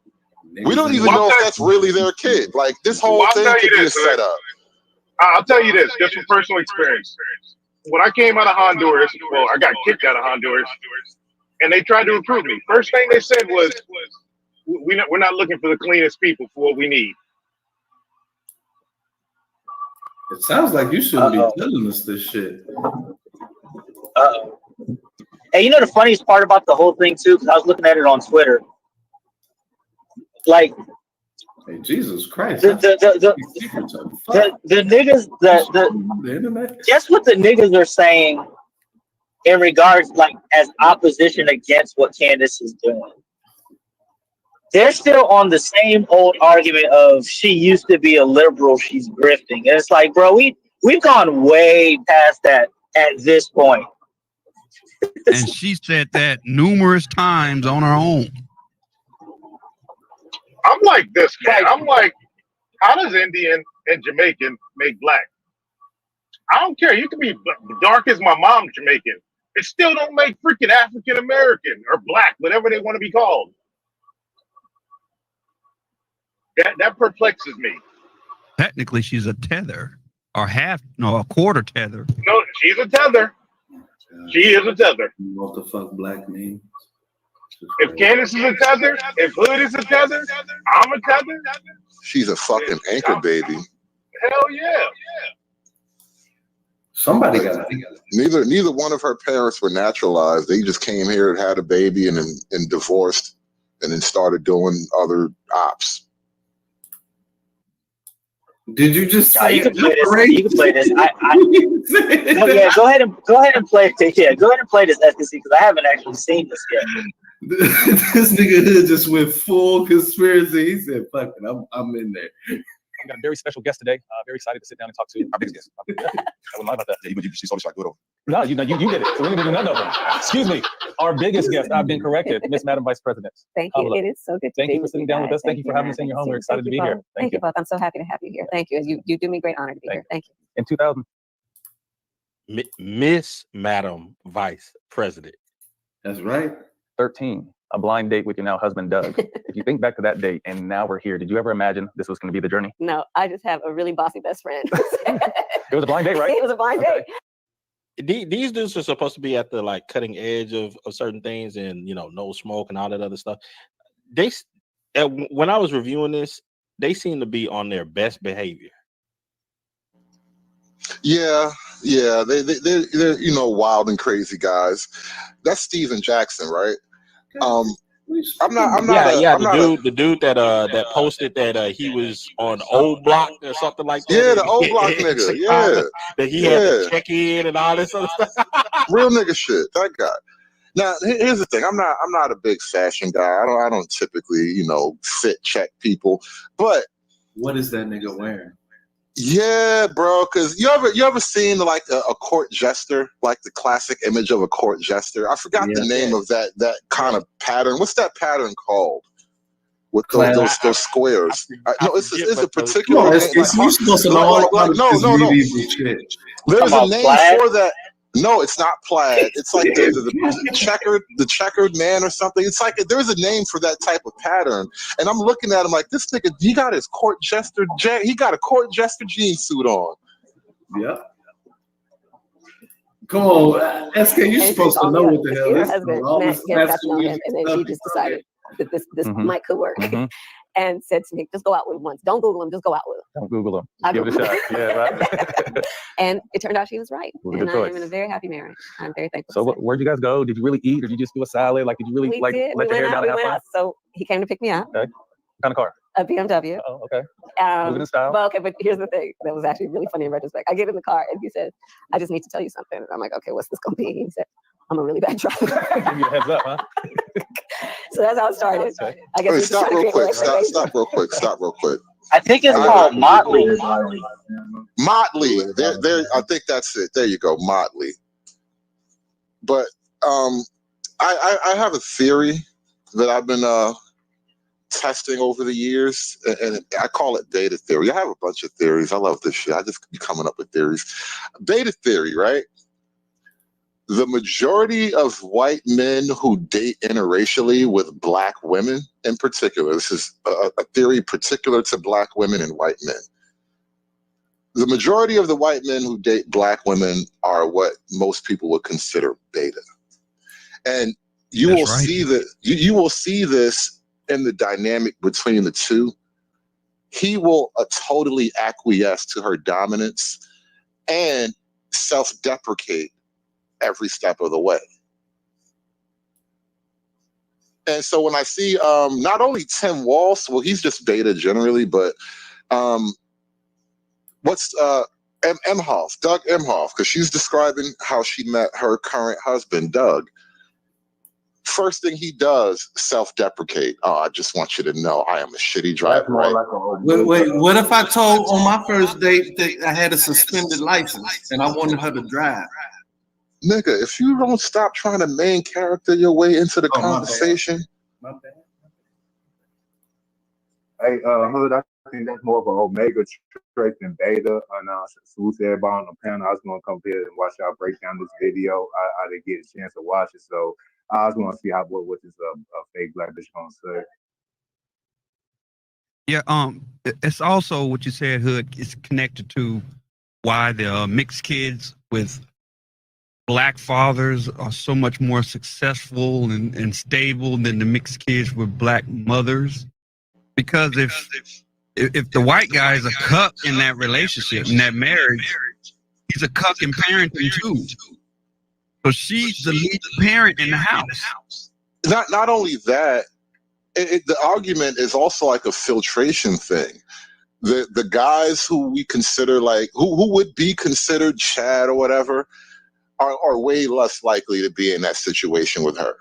We don't even know if that's really their kid. Like, this whole thing could be a setup. I'll tell you this, just from personal experience. When I came out of Honduras, I got kicked out of Honduras, and they tried to recruit me. First thing they said was, we're not looking for the cleanest people for what we need. It sounds like you shouldn't be telling us this shit. Hey, the funniest part about the whole thing too, because I was looking at it on Twitter. Like, hey, Jesus Christ! The niggas, the internet. Guess what the niggas are saying in regards, like, as opposition against what Candace is doing. They're still on the same old argument of she used to be a liberal, she's grifting. And it's like, bro, we've gone way past that at this point. And she said that numerous times on her own. I'm like this, man. I'm like, how does Indian and Jamaican make black? I don't care. You can be dark as my mom Jamaican. It still don't make freaking African American or black, whatever they want to be called. That perplexes me. Technically, she's a tether or a quarter tether. No, she's a tether. She is a tether. What the fuck black means? If Candace is a tether, if Hood is a tether, I'm a tether. She's a fucking anchor baby. Hell yeah. Somebody got it. Neither one of her parents were naturalized. They just came here and had a baby and divorced, and then started doing other ops. Did you just say you can play this? You can play this. No, yeah, go ahead and play it. Yeah, go ahead and play this SKC because I haven't actually seen this yet. This nigga Hood just went full conspiracy. He said, "Fuck it, I'm in there." I've got a very special guest today. Very excited to sit down and talk to our biggest guest. I wouldn't lie about that. Yeah, you told me so I could do it. No, you did it. So we didn't do none of them. Excuse me. Our biggest guest. I've been corrected. Miss Madam Vice President. Thank you. It is so good to Thank be you for sitting down with us. Thank you for having us in your home. We're excited to be here. Thank you both. I'm so happy to have you here. Thank you. You do me great honor to be here. Thank you. In 2000. Miss Madam Vice President. That's right. 13. A blind date with your now husband, Doug. If you think back to that date and now we're here, did you ever imagine this was going to be the journey? No, I just have a really bossy best friend. It was a blind date, right? It was a blind date. These dudes are supposed to be at the like cutting edge of certain things, and no smoke and all that other stuff. When I was reviewing this, they seem to be on their best behavior. Yeah, they're wild and crazy guys. That's Steven Jackson, right? I'm not. The dude that posted that he was on Old Block or something like that. Yeah, the Old Block nigga. Yeah, that he had to check in and all this other stuff. Real nigga shit. That guy. Now, here's the thing. I'm not a big fashion guy. I don't typically, fit check people. But what is that nigga wearing? Yeah, bro. Because you ever seen like a court jester, like the classic image of a court jester? I forgot the name of that kind of pattern. What's that pattern called? With those squares? No, it's a particular. No, you're supposed to know all about no. There's a name for that. No, it's not plaid. It's like the checkered man or something. It's like there's a name for that type of pattern. And I'm looking at him like, this nigga, he got his court jester. He got a court jester jean suit on. Yeah. Come on, SK, you're supposed to know what the hell this is. And then he just decided that this might could work. And said to me, just go out with him once. Don't Google him, just go out with him. Don't Google him. Give it a shot. Yeah, right. And it turned out she was right. And I am in a very happy marriage. I'm very thankful. So where'd you guys go? Did you really eat, or did you just do a salad? Like, did you really let your hair down and have fun? So he came to pick me up. Okay. What kind of car? A BMW. Oh, okay. Moving in style. But here's the thing that was actually really funny in retrospect. I get in the car and he says, I just need to tell you something. And I'm like, okay, what's this gonna be? He said, I'm a really bad driver. Give you a heads up, huh? So that's how it started. Okay. I guess stop real quick. Stop real quick. I think it's called Motley. Motley. There. I think that's it. There you go, Motley. But I have a theory that I've been testing over the years, and I call it beta theory. I have a bunch of theories. I love this shit. I just be coming up with theories. Beta theory, right? The majority of white men who date interracially with black women in particular, this is a theory particular to black women and white men. The majority of the white men who date black women are what most people would consider beta. And you will see that you will see this in the dynamic between the two. He will totally acquiesce to her dominance and self-deprecate every step of the way. And so when I see not only Tim Walsh, well, he's just beta generally, but what's Emhoff, Doug Emhoff, because she's describing how she met her current husband, Doug. First thing he does, self-deprecate. Oh, I just want you to know I am a shitty driver, right? Wait, what if I told on my first date that I had a suspended license and I wanted her to drive? Nigga, if you don't stop trying to main character your way into the conversation. My bad. Hey, Hood, I think that's more of an omega trait than beta. And salute to everybody on the panel. I was going to come here and watch y'all break down this video. I didn't get a chance to watch it, so I was going to see what this fake black bitch going to say. Yeah, it's also what you said, Hood. It's connected to why the mixed kids with black fathers are so much more successful and stable than the mixed kids with black mothers. Because if the white guy is a cup in that relationship, in that marriage, he's a cuck and parenting too. So she's the lead parent in the house. Not only that, the argument is also like a filtration thing. The guys who we consider like who would be considered Chad or whatever are way less likely to be in that situation with her.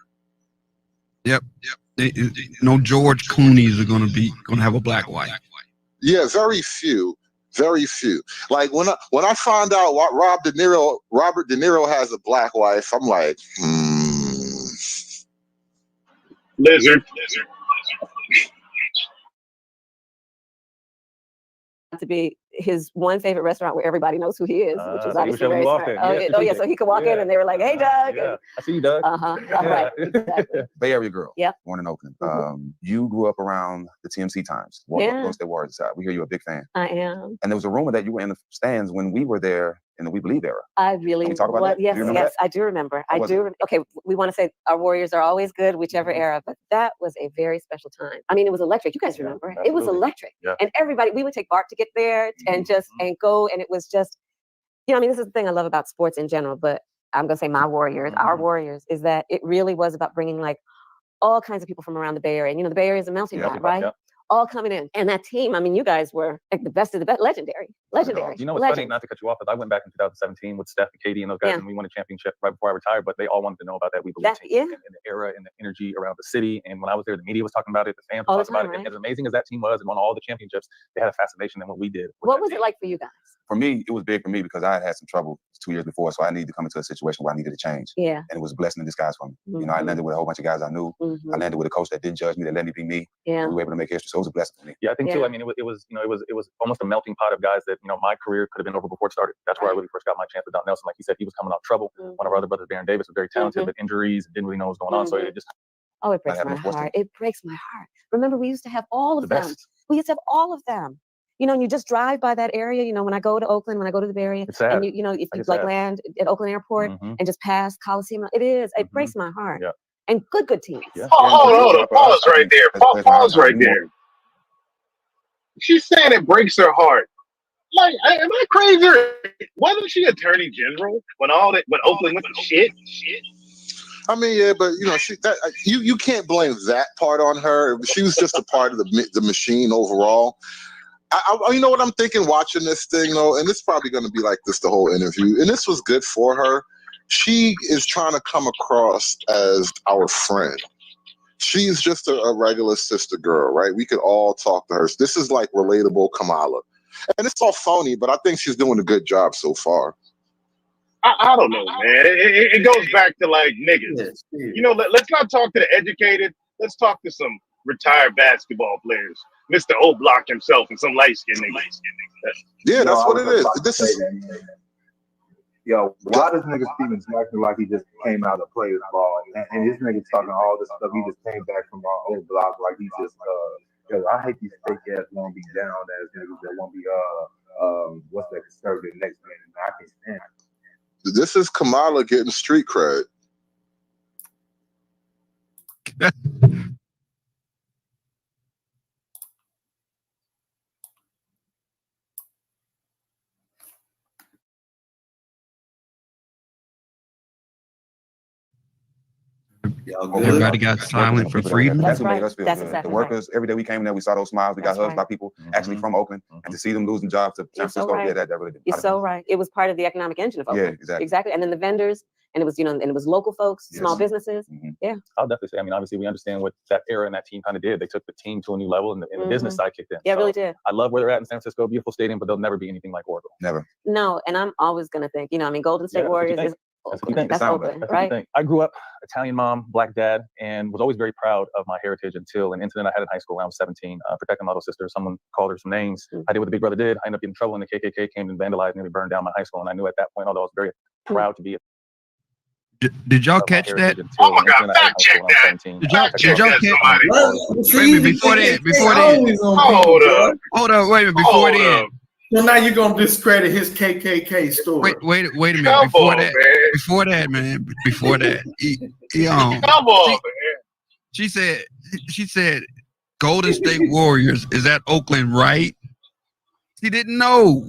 Yep. No George Clooney's are gonna have a black wife. Yeah, very few. Like when I find out what Robert De Niro has a black wife, I'm like, Lizard. To be his one favorite restaurant where everybody knows who he is, which is so obviously very smart. Yeah, so he could walk in and they were like, "Hey, Doug." Yeah. I see you, Doug. Right, exactly. Bay Area girl. Yeah. Born in Oakland. You grew up around the TMC times. Golden State Warriors. We hear you're a big fan. I am. And there was a rumor that you were in the stands when we were there in the We Believe era. I really Can we talk about that? Yes, Do you remember yes, that? I do remember. How was it? Okay, we want to say our Warriors are always good, whichever era, but that was a very special time. I mean, it was electric. You guys remember? It was electric. Yeah. And everybody, we would take Bart to get there and just and go, and it was just, I mean, this is the thing I love about sports in general, but I'm gonna say my Warriors, our Warriors, is that it really was about bringing like all kinds of people from around the Bay Area. And the Bay Area is a melting pot, right? Yeah. All coming in, and that team. I mean, you guys were like the best of the best, legendary. You know what's funny? Not to cut you off, but I went back in 2017 with Steph and Katie and those guys, and we won a championship right before I retired. But they all wanted to know about that We Believe team and the era and the energy around the city. And when I was there, the media was talking about it, the fans were talking about it. And as amazing as that team was and won all the championships, they had a fascination in what we did. What was it like for you guys? For me, it was big for me because I had some trouble 2 years before, so I needed to come into a situation where I needed to change. Yeah. And it was a blessing in disguise for me. I landed with a whole bunch of guys I knew. I landed with a coach that didn't judge me, that let me be me. Yeah. We were able to make history, so it was a blessing for me. Yeah, I think too. I mean, it was almost a melting pot of guys that my career could have been over before it started. That's where I really first got my chance with Don Nelson. Like he said, he was coming out of trouble. One of our other brothers, Baron Davis, was very talented, but injuries, didn't really know what was going on. So it just it breaks my heart. It breaks my heart. Remember, we used to have all of them. Best. We used to have all of them. And you just drive by that area, when I go to Oakland, when I go to the Bay Area, and if you like land at Oakland Airport and just pass Coliseum, it breaks my heart. Yeah. And good teams. Yeah. Hold on. Pause right there. Pause right there. She's saying it breaks her heart. Like, am I crazy? Wasn't she attorney general when Oakland went to shit? I mean, yeah, but you can't blame that part on her. She was just a part of the machine overall. You know what I'm thinking watching this thing though, and it's probably going to be like this the whole interview, and this was good for her. She is trying to come across as our friend. She's just a regular sister girl, right? We could all talk to her. This is like relatable Kamala. And it's all phony, but I think she's doing a good job so far. I don't know, man. It goes back to like niggas. Let's not talk to the educated. Let's talk to some retired basketball players. Mr. O-Block himself and some light-skinned niggas. Yeah, that's what it is. This is... Yo, why does nigga Steven Jackson like he just came out to play his ball? And this nigga talking all this stuff. He just came back from our old block like he just, I hate these fake ass won't be down as niggas that won't be, what's that conservative next man? I can't stand it. This is Kamala getting street cred. Everybody got silent for freedom. That's what made us feel That's good. exactly The workers, every day we came in there, we saw those smiles. We got hugs by people actually from Oakland. And to see them losing jobs to San Francisco, right. that really did. You're so right. It was part of the economic engine of Oakland. Yeah, exactly. And then the vendors, and it was, and it was local folks, small businesses. Yeah. I'll definitely say, I mean, obviously we understand what that era and that team kind of did. They took the team to a new level and the business side kicked in. Yeah, it really did. I love where they're at in San Francisco, beautiful stadium, but they'll never be anything like Oracle. Never. No, and I'm always going to think, Golden State Warriors is That's Oakland, right? I grew up Italian mom, black dad, and was always very proud of my heritage until an incident I had in high school when I was 17, protecting my little sister. Someone called her some names. I did what the big brother did. I ended up getting in trouble, and the KKK came and vandalized and burned down my high school. And I knew at that point, although I was very proud to be a Did y'all catch that? Oh my God! Fact check that. Did y'all catch? Wait a minute, before that. Hold up, wait a minute, before that. So now you're gonna discredit his KKK story. Wait a minute. Before that, man. Come on, man. She said, Golden State Warriors is at Oakland, right? She didn't know.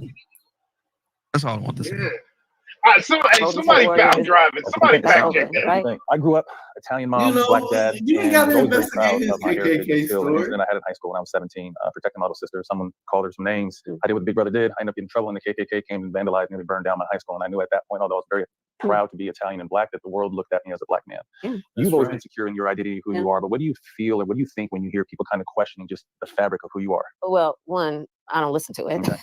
That's all I want to say. Somebody found driving. Somebody fact check that. Right? I grew up Italian mom, black dad, you and got was to always very proud investigate his of my heritage. KKK Still, an story. incident I had in high school when I was 17, protecting my little sister. Someone called her some names. I did what Big Brother did. I ended up getting in trouble, and the KKK came and vandalized, nearly burned down my high school. And I knew at that point, although I was very proud to be Italian and black, that the world looked at me as a black man. You've always been secure in your identity, who you are, but what do you feel, or what do you think when you hear people kind of questioning just the fabric of who you are? Well, one, I don't listen to it. Okay.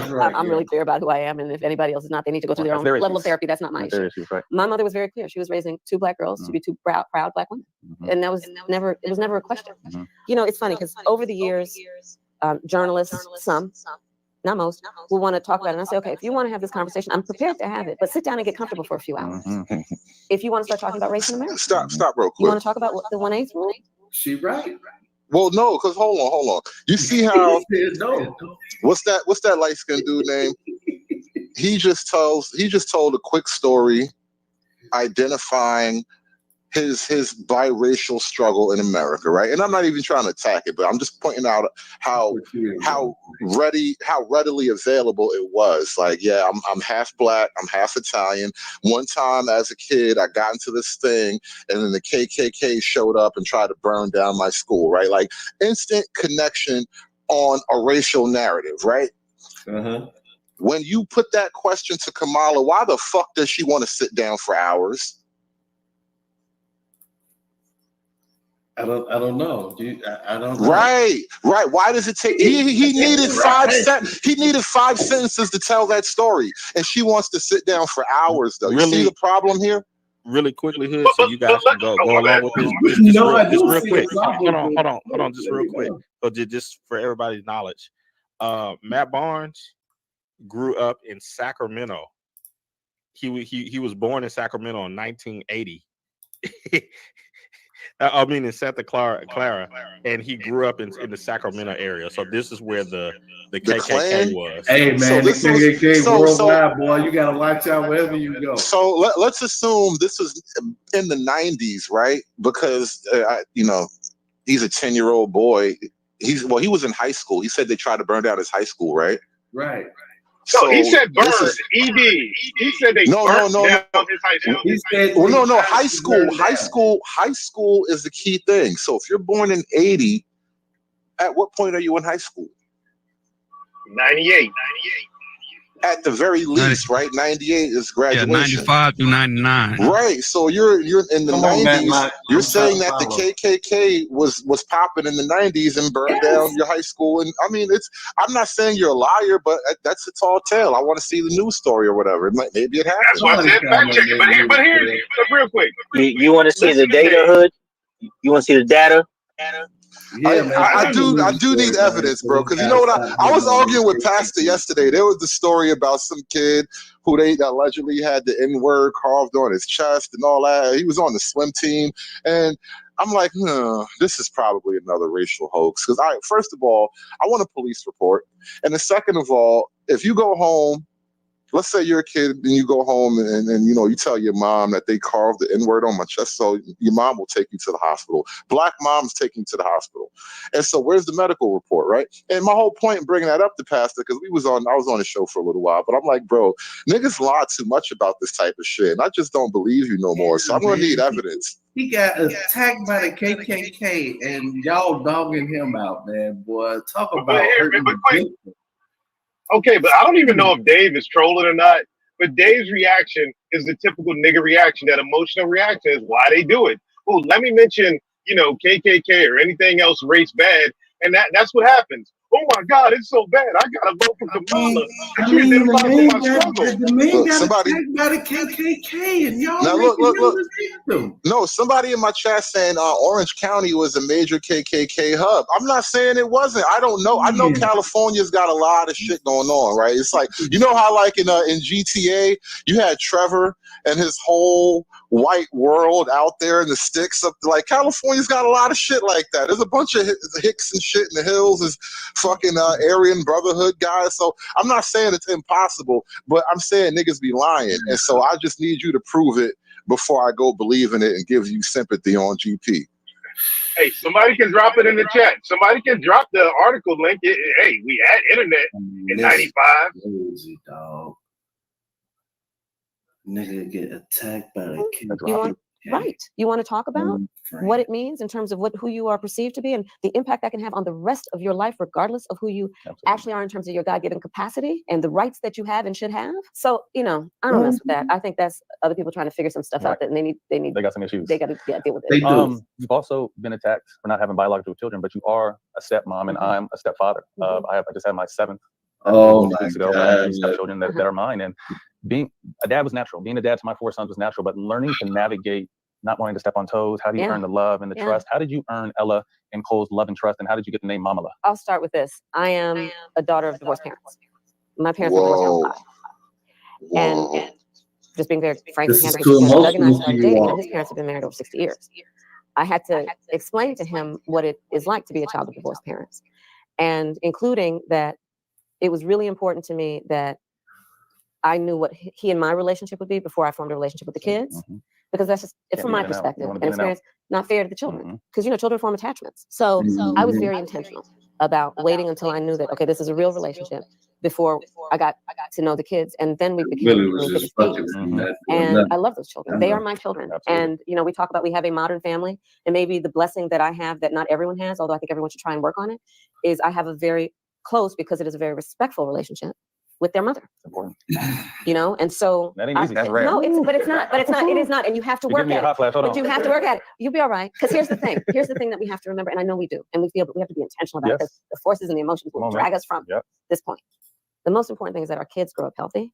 Right, I'm really clear about who I am, and if anybody else is not, they need to go through their own level of therapy. That's not my issue. Right. My mother was very clear. She was raising two black girls to be two proud black women, and that was never. It was never a question. You know, it's funny because over the years, journalists, some, not most, will want to talk about it. And I say, okay, if you want to have this conversation, I'm prepared to have it, but sit down and get comfortable for a few hours. If you want to start talking about race in America, Stop real quick. You want to talk about what the 1/8 rule? She right. Well, no, because hold on. You see how what's that light skinned dude name? He just told a quick story identifying his biracial struggle in America, right? And I'm not even trying to attack it, but I'm just pointing out how readily available it was. Like, yeah, I'm half black, I'm half Italian. One time as a kid, I got into this thing, and then the KKK showed up and tried to burn down my school, right? Like instant connection on a racial narrative, right? When you put that question to Kamala, why the fuck does she want to sit down for hours? I don't know. I don't know. Right. Why does it take? He needed he needed 5 sentences to tell that story, and she wants to sit down for hours. Though, you see the problem here? Really quickly, Hood, so you guys can go along with this. Just real quick. Hold on, just real quick. So just for everybody's knowledge, Matt Barnes grew up in Sacramento. He was born in Sacramento in 1980. I mean in Santa Clara, and he grew up in the Sacramento area. So this is where the KKK was. Hey man, so the KKK worldwide, boy. You gotta watch out wherever you go. So let's assume this was in the 90s, right? Because he's a 10-year-old boy. He was in high school. He said they tried to burn down his high school, right? Right. So he said burn. ED. He said they burned down his high school. He said, well, no. High school is the key thing. So if you're born in 80, at what point are you in high school? 98. At the very least, right? 98 is graduation. Yeah, 95 through 99. Right. So you're in the 90s. You're saying that the KKK was popping in the 90s and burned down your high school. And I mean, I'm not saying you're a liar, but that's a tall tale. I want to see the news story or whatever. Maybe it happened. That's why I said fact check it. But here's real quick. You want to see the data, Hood? You want to see the data? Yeah, I do need evidence, bro. Because you know what? I was arguing with Pastor yesterday. There was the story about some kid who they allegedly had the N-word carved on his chest and all that. He was on the swim team. And I'm like, this is probably another racial hoax. Because first of all, I want a police report. And then second of all, if you go home, let's say you're a kid and you go home and you tell your mom that they carved the N-word on my chest, so your mom will take you to the hospital. Black moms take you to the hospital. And so where's the medical report, right? And my whole point in bringing that up to Pastor, because I was on the show for a little while, but I'm like, bro, niggas lie too much about this type of shit. And I just don't believe you no more. So I'm going to need evidence. He got attacked by the KKK and y'all dogging him out, man, boy. Talk about Okay, but I don't even know if Dave is trolling or not. But Dave's reaction is the typical nigga reaction. That emotional reaction is why they do it. Oh, let me mention, KKK or anything else race bad, and that's what happens. Oh my God, it's so bad. I gotta vote for Kamala. The man got attacked by the KKK, and y'all look. No, somebody in my chat saying Orange County was a major KKK hub. I'm not saying it wasn't. I don't know. I know California's got a lot of shit going on, right? It's like, you know how like in GTA you had Trevor and his whole white world out there in the sticks of like California's got a lot of shit like that. There's a bunch of hicks and shit in the hills. Is fucking Aryan Brotherhood guys. So I'm not saying it's impossible, but I'm saying niggas be lying. And so I just need you to prove it before I go believe in it and give you sympathy on GP. Hey, somebody can drop it in the chat. Somebody can drop the article link. Hey, we had internet in 95. Nigga get attacked by the kid. Right. You want to talk about what it means in terms of who you are perceived to be and the impact that can have on the rest of your life, regardless of who you actually are in terms of your God-given capacity and the rights that you have and should have. So, I don't mess with that. I think that's other people trying to figure some stuff out that they got some issues. They got to deal with it. You've also been attacked for not having biological children, but you are a stepmom and I'm a stepfather. I just had my 7th. Oh my weeks ago. God. I have 3 stepchildren that are mine, and being a dad was natural. Being a dad to my 4 sons was natural, but learning to navigate not wanting to step on toes. How do you earn the love and the trust? How did you earn Ella and Cole's love and trust? And how did you get the name Mamala? I'll start with this. I am a daughter of divorced parents. My parents were divorced when I was 5. And just being very frank and candid, Doug and I started dating, and his parents have been married over 60 years. I had to explain to him what it is like to be a child of divorced parents, and including that it was really important to me that I knew what he and my relationship would be before I formed a relationship with the kids, because that's just, from my perspective and experience, not fair to the children, because children form attachments. So I was very intentional about waiting until I knew that, okay, this is a real relationship before I got to know the kids, and then we became and I love those children. They are my children. And we talk about we have a modern family, and maybe the blessing that I have that not everyone has, although I think everyone should try and work on it, is I have a very close, because it is a very respectful relationship with their mother. Important. And so that ain't easy. No, it is not, and you have to work at it. But you have to work at it. You'll be all right. Because here's the thing that we have to remember, and I know we do, and we feel, but we have to be intentional about it, because the forces and the emotions will drag us from this point. The most important thing is that our kids grow up healthy.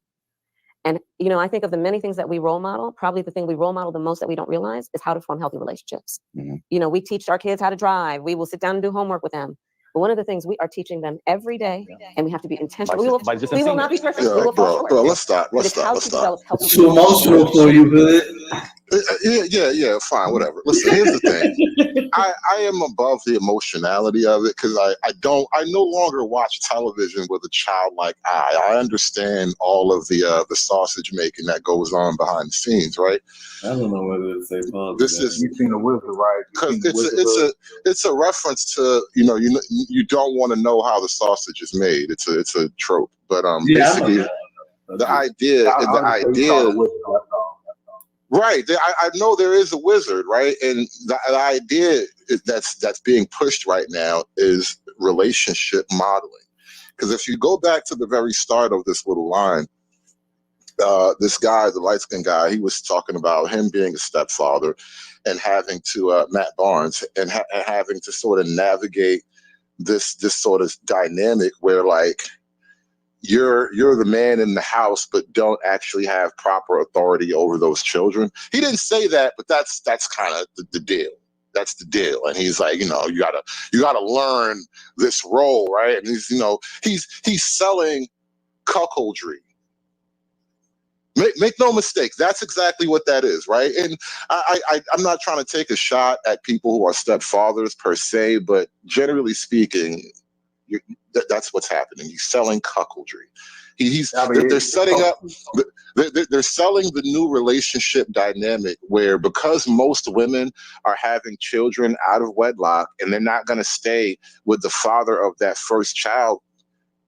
And, I think of the many things that we role model, probably the thing we role model the most that we don't realize is how to form healthy relationships. We teach our kids how to drive. We will sit down and do homework with them. But one of the things we are teaching them every day, and we have to be intentional. We will not be perfect. We will fall short. Bro, let's stop. It's too emotional for you, Hood. Yeah, fine, whatever. Listen, here's the thing. I am above the emotionality of it, because I no longer watch television with a childlike eye. I understand all of the sausage making that goes on behind the scenes, right? I don't know whether to say pause. This is, you've seen the wizard, right? Because it's a reference to you don't want to know how the sausage is made. It's a trope, but basically the idea. Right. I know there is a wizard, right? And the idea that's being pushed right now is relationship modeling. Because if you go back to the very start of this little line, this guy, the light-skinned guy, he was talking about him being a stepfather and having to, Matt Barnes, and having to sort of navigate this sort of dynamic where, like, you're the man in the house, but don't actually have proper authority over those children. He didn't say that, but that's kind of the deal. That's the deal. And he's like, you gotta learn this role, right? And he's selling cuckoldry. Make no mistake, that's exactly what that is, right? And I'm not trying to take a shot at people who are stepfathers per se, but generally speaking, that's what's happening. He's selling cuckoldry. They're setting up. They're selling the new relationship dynamic where, because most women are having children out of wedlock and they're not going to stay with the father of that first child,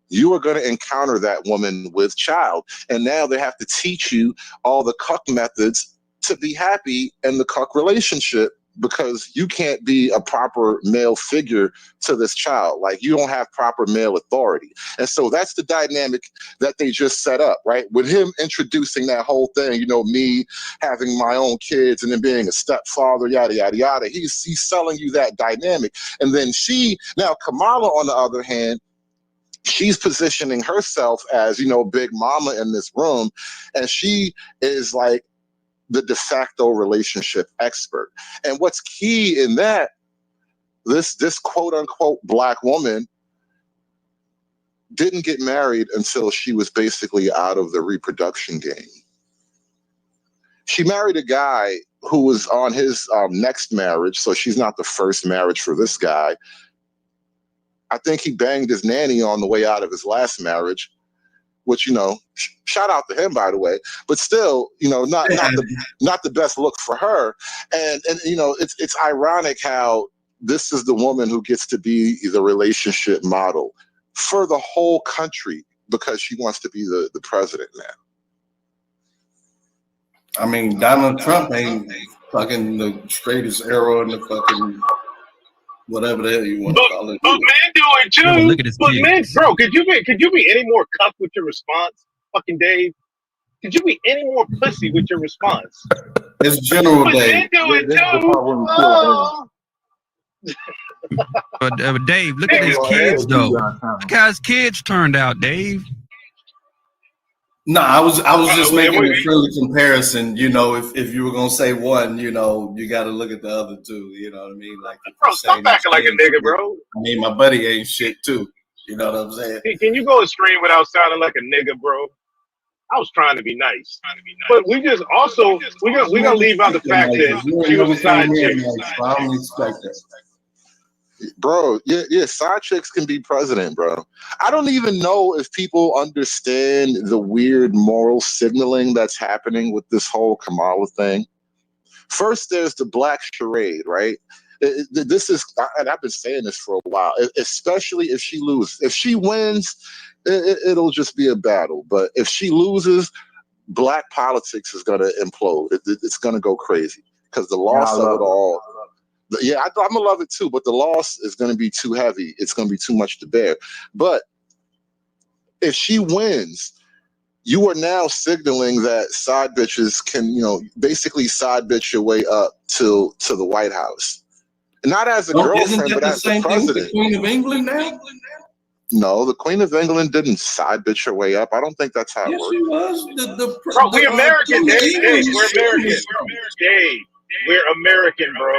you are going to encounter that woman with child, and now they have to teach you all the cuck methods to be happy in the cuck relationship, because you can't be a proper male figure to this child. Like, you don't have proper male authority. And so that's the dynamic that they just set up, right? With him introducing that whole thing, me having my own kids and then being a stepfather, yada, yada, yada. He's selling you that dynamic. And then Kamala, on the other hand, she's positioning herself as, big mama in this room. And she is like the de facto relationship expert. And what's key in that, this quote unquote Black woman didn't get married until she was basically out of the reproduction game. She married a guy who was on his next marriage, so she's not the first marriage for this guy. I think he banged his nanny on the way out of his last marriage, which, shout out to him, by the way, but still, not the best look for her. And it's ironic how this is the woman who gets to be the relationship model for the whole country, because she wants to be the president now. I mean, Donald Trump ain't fucking the straightest arrow in the fucking whatever the hell you want to call it. But men do it too. Yeah, but look at his But men, kids. bro, could you be any more cuffed with your response, fucking Dave? Could you be any more pussy with your response? It's General But Dave. men do it This is the too. part where we kill But Dave, look at his Nigga, kids man. though. Look how his kids turned out, Dave. No, I was just making a friendly comparison. You know, if you were gonna say one, you know, you got to look at the other two. You know what I mean? Like, bro, stop acting like a nigga, bro. I mean, my buddy ain't shit too. You know what I'm saying? Can you go a stream without sounding like a nigga, bro? I was trying to be nice, but we just also we gonna leave out the fact that she was a side chick. I don't expect that. Bro, yeah, side chicks can be president, bro. I don't even know if people understand the weird moral signaling that's happening with this whole Kamala thing. First, there's the black charade, right? This is, and I've been saying this for a while, especially if she loses. If she wins, it'll just be a battle. But if she loses, black politics is going to implode. It's going to go crazy because the loss of it all. Yeah, I'm gonna love it too, but the loss is gonna be too heavy. It's gonna be too much to bear. But if she wins, you are now signaling that side bitches can, basically side bitch your way up to the White House. Not as a girlfriend, but as the president. The Queen of England now? No, the Queen of England didn't side bitch her way up. I don't think that's how it works. She was. Bro, we American, Dave. We're American. Dave, we're American, bro.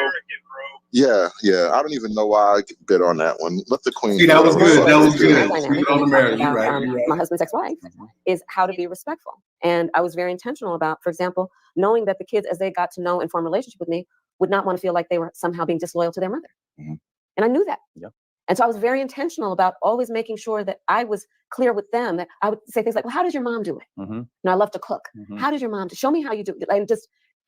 Yeah. I don't even know why I bid on that one. Let the Queen. See, that was good. That was good. My husband's ex-wife is how to be respectful. And I was very intentional about, for example, knowing that the kids, as they got to know and form a relationship with me, would not want to feel like they were somehow being disloyal to their mother. Mm-hmm. And I knew that. Yeah. And so I was very intentional about always making sure that I was clear with them, that I would say things like, well, how does your mom do it? Mm-hmm. And I love to cook. Mm-hmm. How does your mom do? Show me how you do it.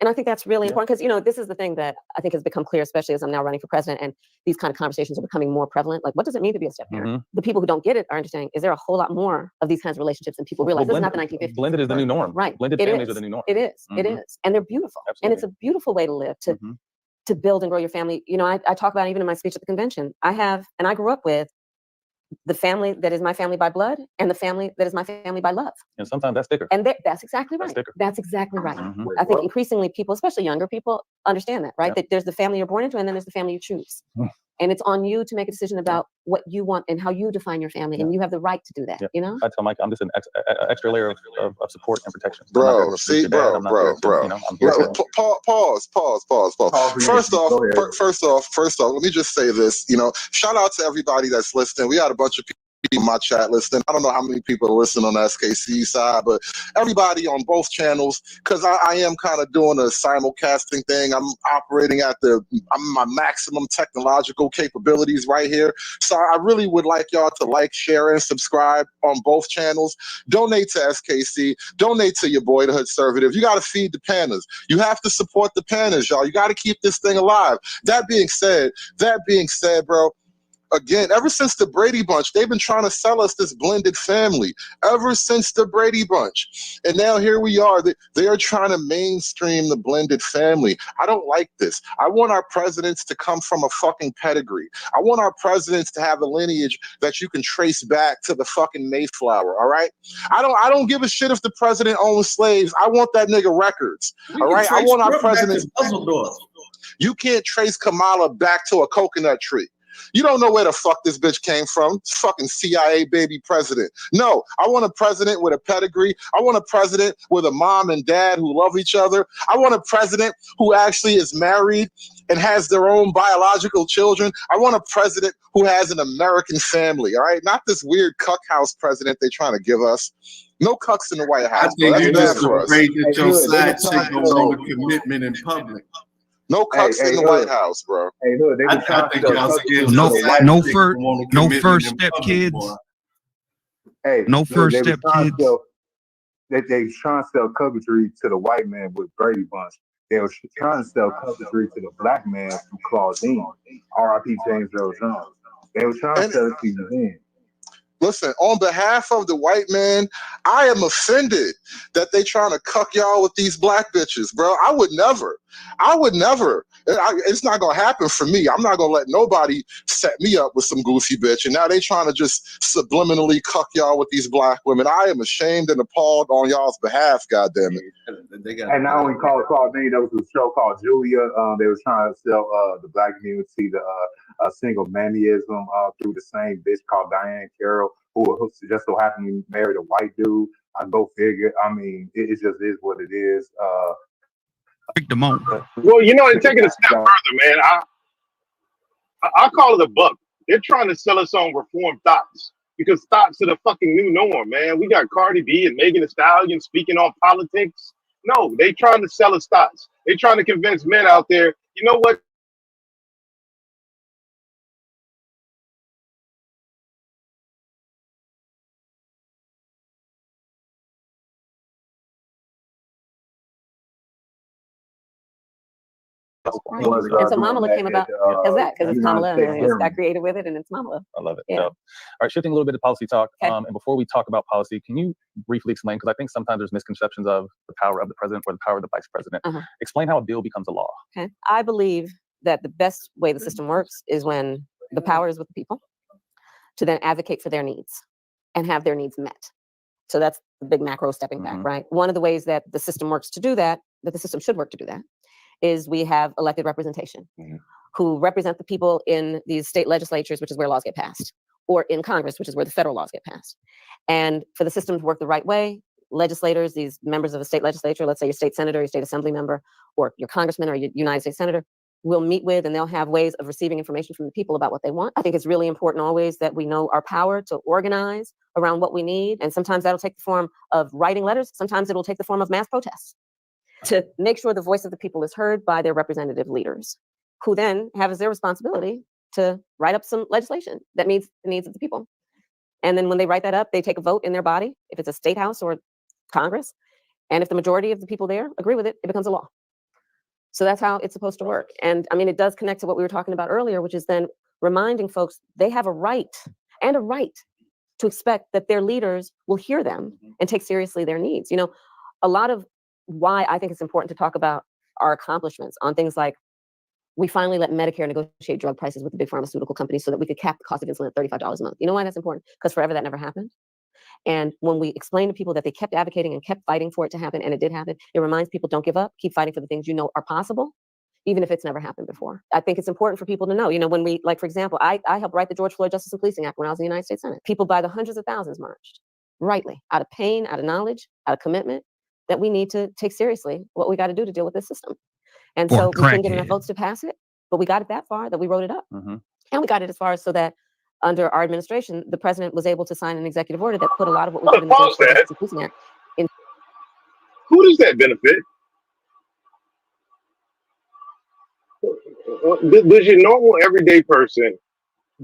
And I think that's really important because, this is the thing that I think has become clear, especially as I'm now running for president and these kind of conversations are becoming more prevalent. Like, what does it mean to be a step parent? Mm-hmm. The people who don't get it are understanding, is there a whole lot more of these kinds of relationships than people realize? This is not the 1950s. Blended is the new norm. Right. Blended families are the new norm. It is. Mm-hmm. It is. And they're beautiful. Absolutely. And it's a beautiful way to live, to build and grow your family. I talk about even in my speech at the convention, I grew up with the family that is my family by blood and the family that is my family by love. And sometimes that's thicker. And that's exactly right. That's exactly right. Mm-hmm. I think increasingly people, especially younger people, understand that, right? That there's the family you're born into and then there's the family you choose. And it's on you to make a decision about what you want and how you define your family. And you have the right to do that, I tell Mike, I'm just an extra layer of support and protection. Bro, Pause. First off, let me just say this. Shout out to everybody that's listening. We had a bunch of people in my chat listening. I don't know how many people are listening on the SKC side, but everybody on both channels, because I am kind of doing a simulcasting thing. I'm operating at my maximum technological capabilities right here. So I really would like y'all to like, share, and subscribe on both channels. Donate to SKC. Donate to your boy, the Hood Conservative. You got to feed the pandas. You have to support the pandas, y'all. You got to keep this thing alive. That being said, bro, again, ever since the Brady Bunch, they've been trying to sell us this blended family. Ever since the Brady Bunch. And now here we are. They are trying to mainstream the blended family. I don't like this. I want our presidents to come from a fucking pedigree. I want our presidents to have a lineage that you can trace back to the fucking Mayflower, all right? I don't give a shit if the president owns slaves. I want that nigga records, all right? I want our presidents. You can't trace Kamala back to a coconut tree. You don't know where the fuck this bitch came from. It's fucking CIA baby president. No, I want a president with a pedigree. I want a president with a mom and dad who love each other. I want a president who actually is married and has their own biological children. I want a president who has an American family, all right? Not this weird cuck house president they're trying to give us. No cucks in the White House. I think you're just afraid that your side chick don't want a commitment in public. No cucks in the White House, bro. Hey, look, they no first step kids. Hey, no first step kids. They trying to sell coverage to the white man with Brady Bunch. They were trying to sell coverage to the black man through Claudine, R.I.P. James Earl Jones. They were trying to sell it to you then. Listen, on behalf of the white man, I am offended that they trying to cuck y'all with these black bitches, bro. I would never. It's not going to happen for me. I'm not going to let nobody set me up with some goofy bitch. And now they trying to just subliminally cuck y'all with these black women. I am ashamed and appalled on y'all's behalf, goddammit. And not only called me, there was a show called Julia. They were trying to sell the black community the single mammyism through the same bitch called Diane Carroll, who just so happened to marry a white dude. I go figure. I mean, it just is what it is. Well, you know, and taking a step further, man, I call it a buck. They're trying to sell us on reform thoughts because thoughts are the fucking new norm, man. We got Cardi B and Megan Thee Stallion speaking on politics. No, they trying to sell us thoughts. They trying to convince men out there, you know what? Right. And so Mamala came about because it's Kamala and got creative with it, and it's Mamala. I love it. Yeah. So, all right, shifting a little bit to policy talk. And before we talk about policy, can you briefly explain, because I think sometimes there's misconceptions of the power of the president or the power of the vice president. Explain how a bill becomes a law. Okay. I believe that the best way the system works is when the power is with the people to then advocate for their needs and have their needs met. So that's the big macro stepping back, right? One of the ways that the system works to do that the system should work to do that, is we have elected representation who represent the people in these state legislatures, which is where laws get passed, or in Congress, which is where the federal laws get passed. And for the system to work the right way, legislators, these members of the state legislature, let's say your state senator, your state assembly member, or your congressman or your United States senator, will meet with and they'll have ways of receiving information from the people about what they want. I think it's really important always that we know our power to organize around what we need. And sometimes that'll take the form of writing letters. Sometimes it'll take the form of mass protests to make sure the voice of the people is heard by their representative leaders, who then have as their responsibility to write up some legislation that meets the needs of the people. And then when they write that up, they take a vote in their body, if it's a state house or Congress. And if the majority of the people there agree with it, it becomes a law. So that's how it's supposed to work. And I mean, it does connect to what we were talking about earlier, which is then reminding folks they have a right to expect that their leaders will hear them and take seriously their needs. You know, a lot of why I think it's important to talk about our accomplishments on things like we finally let Medicare negotiate drug prices with the big pharmaceutical companies so that we could cap the cost of insulin at $35 a month. You know why that's important? Because forever that never happened. And when we explain to people that they kept advocating and kept fighting for it to happen, and it did happen, it reminds people, don't give up, keep fighting for the things you know are possible, even if it's never happened before. I think it's important for people to know, you know, when we, like, for example, I helped write the George Floyd Justice and Policing Act when I was in the United States Senate. People by the hundreds of thousands marched, rightly, out of pain, out of knowledge, out of commitment, that we need to take seriously what we got to do to deal with this system. And so we couldn't get enough votes to pass it, but we got it that far that we wrote it up. And we got it as far as so that under our administration, the president was able to sign an executive order that put a lot of what we did in the George Floyd Justice and Policing Act in. Who does that benefit? Does your normal everyday person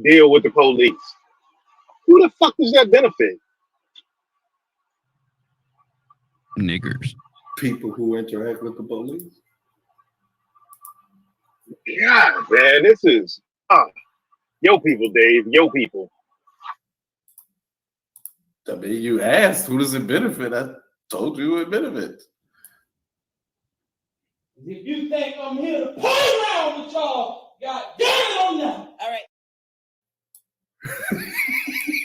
deal with the police? Who the fuck does that benefit? Niggers. People who interact with the police. God, man, this is yo people, Dave. Yo people. I mean, you asked, who does it benefit? I told you it benefits. If you think I'm here to play around with y'all, God damn it, I'm not. All right.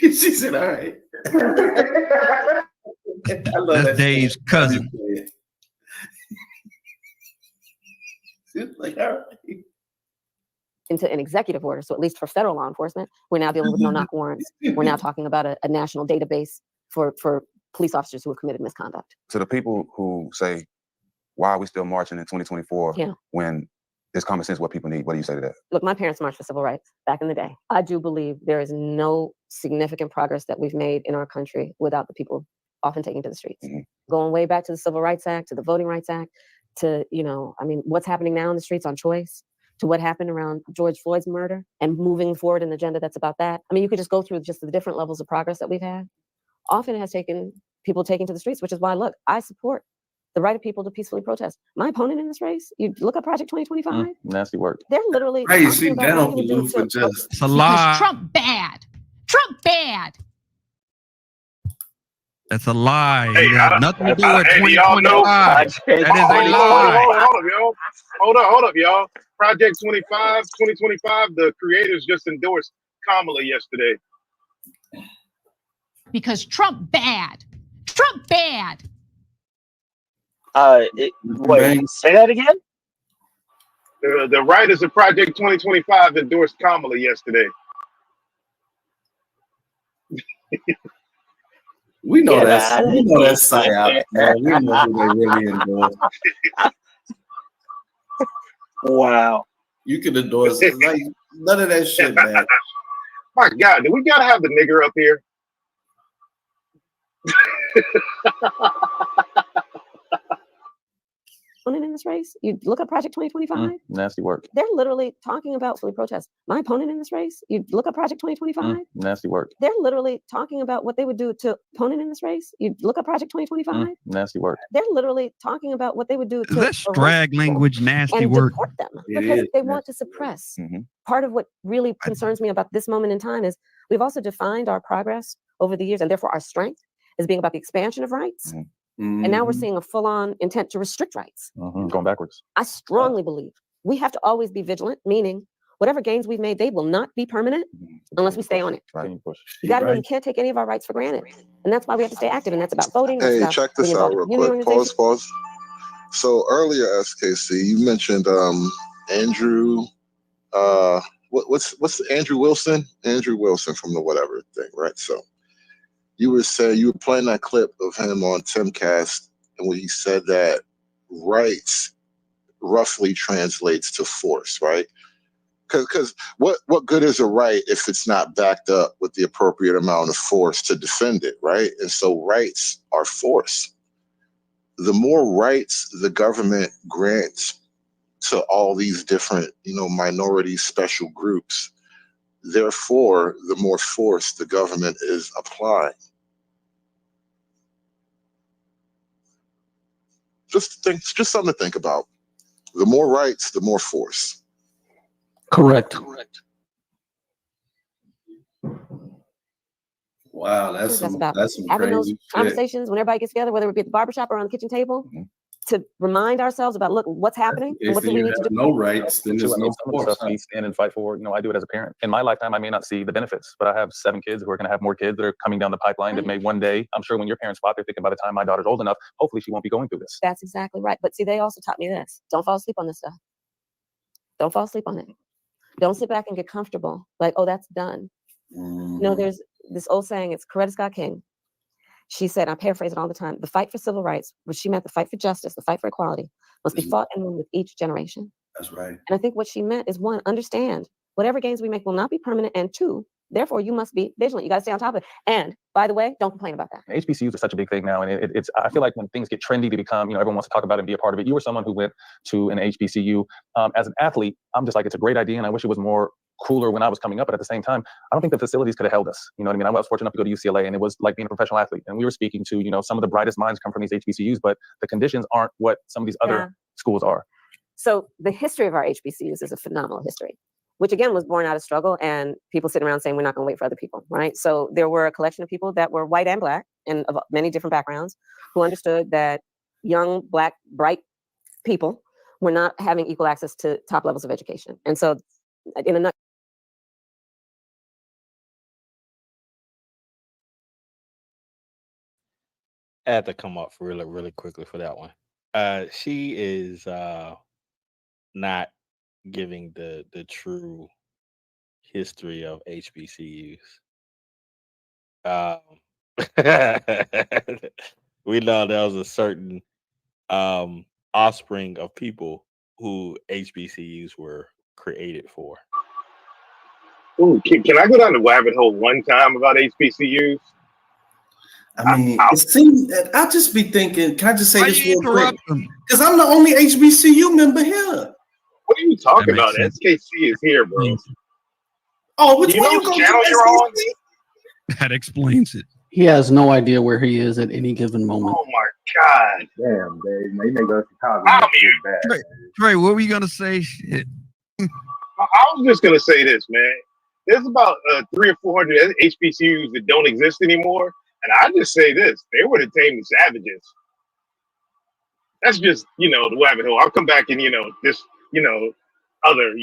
She said, all right. I love That's Dave's cousin. She's like, all right. Into an executive order. So at least for federal law enforcement, we're now dealing with no-knock warrants. We're now talking about a national database for police officers who have committed misconduct. To the people who say, why are we still marching in 2024 when it's common sense what people need? What do you say to that? Look, my parents marched for civil rights back in the day. I do believe there is no significant progress that we've made in our country without the people often taking to the streets. Going way back to the Civil Rights Act, to the Voting Rights Act, to, you know, I mean, what's happening now in the streets on choice, to what happened around George Floyd's murder and moving forward an agenda that's about that. I mean, you could just go through just the different levels of progress that we've had. Often it has taken people taking to the streets, which is why, look, I support the right of people to peacefully protest. My opponent in this race, you look up Project 2025. Nasty work. They're literally Hey, she down for Lou for just. It's a lie. Trump bad. Trump bad. That's a lie. Hey, It has nothing to do with hey, do y'all know? 2025. That is a lie. Hold up, y'all. Project 2025, the creators just endorsed Kamala yesterday. Because Trump bad. Trump bad. Wait, say that again? The writers of Project 2025 endorsed Kamala yesterday. We know that's that's psyop, man. We know who they really endorse. Wow. You can endorse it. Like none of that shit, man. My God, do we gotta have the nigger up here? In this race, you look up Project 2025. Nasty work. They're literally talking about fully protest. My opponent in this race, you look up Project 2025. Nasty work. They're literally talking about what they would do to opponent in this race. You look up Project 2025. Nasty work. They're literally talking about what they would do to That's drag language, nasty and work. deport them because they want to suppress. Part of what really concerns me about this moment in time is we've also defined our progress over the years and therefore our strength as being about the expansion of rights. And now we're seeing a full-on intent to restrict rights. Going backwards. I strongly believe we have to always be vigilant, meaning whatever gains we've made, they will not be permanent unless we stay on it. You got to know you can't take any of our rights for granted. And that's why we have to stay active. And that's about voting. Hey, that's check this out real quick. Pause. So earlier, SKC, you mentioned Andrew. What's Andrew Wilson? Andrew Wilson from the whatever thing, right? So you were playing that clip of him on Timcast, and when he said that rights roughly translates to force, right? Because what good is a right if it's not backed up with the appropriate amount of force to defend it, right? And so rights are force. The more rights the government grants to all these different, minority special groups, therefore, the more force the government is applying. Just something to think about. The more rights, the more force. Correct. Wow, that's some having those crazy conversations when everybody gets together, whether it be at the barbershop or on the kitchen table, to remind ourselves about, look, what's happening and what do we need to do. No rights, then there's no some of the stuff we stand and fight for. I do it as a parent. In my lifetime, I may not see the benefits, but I have 7 kids who are going to have more kids that are coming down the pipeline that may one day, I'm sure when your parents fought, they're thinking by the time my daughter's old enough, hopefully she won't be going through this. That's exactly right. But see, they also taught me this. Don't fall asleep on this stuff. Don't fall asleep on it. Don't sit back and get comfortable. Like, oh, that's done. There's this old saying, it's Coretta Scott King. She said, I paraphrase it all the time, the fight for civil rights, which she meant the fight for justice, the fight for equality, must be fought and won with each generation. That's right. And I think what she meant is, 1, understand whatever gains we make will not be permanent, and 2, therefore you must be vigilant. You got to stay on top of it. And by the way, don't complain about that. HBCUs are such a big thing now, and it's. I feel like when things get trendy to become, everyone wants to talk about it and be a part of it. You were someone who went to an HBCU. As an athlete, I'm just like, it's a great idea, and I wish it was more cooler when I was coming up, but at the same time, I don't think the facilities could have held us. You know what I mean? I was fortunate enough to go to UCLA, and it was like being a professional athlete. And we were speaking to, some of the brightest minds come from these HBCUs, but the conditions aren't what some of these other schools are. So the history of our HBCUs is a phenomenal history, which again was born out of struggle and people sitting around saying we're not going to wait for other people, right? So there were a collection of people that were white and black and of many different backgrounds who understood that young, black, bright people were not having equal access to top levels of education. And so in a nutshell, I had to come up really, really quickly for that one. She is not giving the true history of HBCUs. We know there was a certain offspring of people who HBCUs were created for. Ooh, can I go down the rabbit hole one time about HBCUs? I mean, it seems that I'll just be thinking, can I just say this real quick? Because I'm the only HBCU member here. What are you talking about? SKC is here, bro. Oh, which you one know you go channel to? You're on? That explains it. He has no idea where he is at any given moment. Oh my God. Damn, babe. They may go to Chicago. Trey, what were you going to say? Shit. I was just going to say this, man. There's about 300 or 400 HBCUs that don't exist anymore. And I just say this: they were to tame the savages. That's just the rabbit hole. I'll come back and this other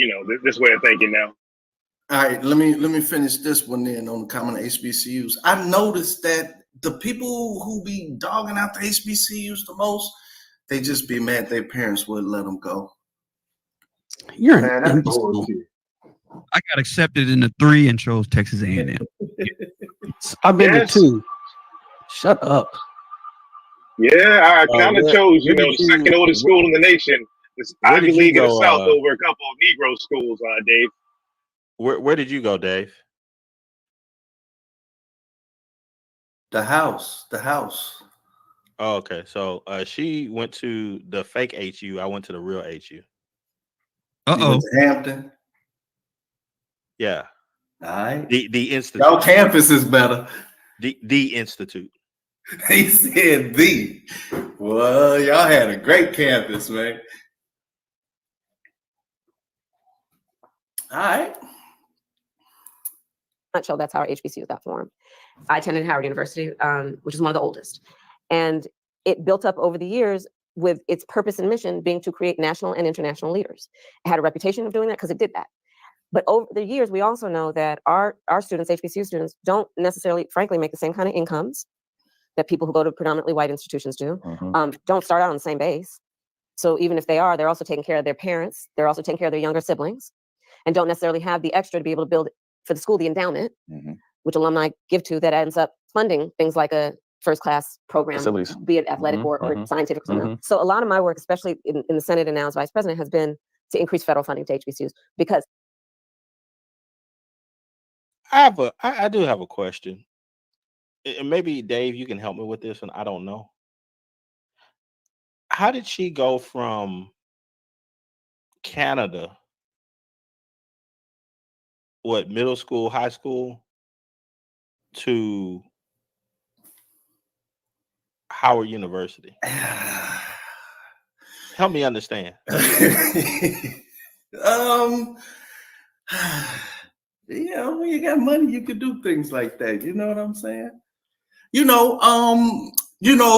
this way of thinking now. All right, let me finish this one then on the common HBCUs. I noticed that the people who be dogging out the HBCUs the most, they just be mad their parents wouldn't let them go. You're Man, an that's imbecile. bullshit. I got accepted in the 3 and chose Texas A&M. I've been to Yes. 2. Shut up. Yeah, I kind of chose where the did you- second oldest school in the nation, this where Ivy did you League of the go, South, over a couple of Negro schools. Dave. Where did you go, Dave? The house. Oh, okay. So she went to the fake HU. I went to the real HU. You Uh-oh. went to Hampton. Yeah. All right. The institute. Y'all campus is better. The institute. He said the. Well, y'all had a great campus, man. All right. Nutshell, that's how our HBCUs got formed. I attended Howard University, which is one of the oldest. And it built up over the years with its purpose and mission being to create national and international leaders. It had a reputation of doing that because it did that. But over the years, we also know that our students, HBCU students, don't necessarily, frankly, make the same kind of incomes that people who go to predominantly white institutions do. Don't start out on the same base. So even if they are, they're also taking care of their parents. They're also taking care of their younger siblings and don't necessarily have the extra to be able to build for the school, the endowment, which alumni give to, that ends up funding things like a first class program, Facilities. be it athletic or scientific. So a lot of my work, especially in the Senate and now as vice president, has been to increase federal funding to HBCUs because I do have a question. And maybe Dave, you can help me with this one. I don't know. How did she go from Canada, middle school, high school, to Howard University? Help me understand. When you got money, you could do things like that. You know what I'm saying?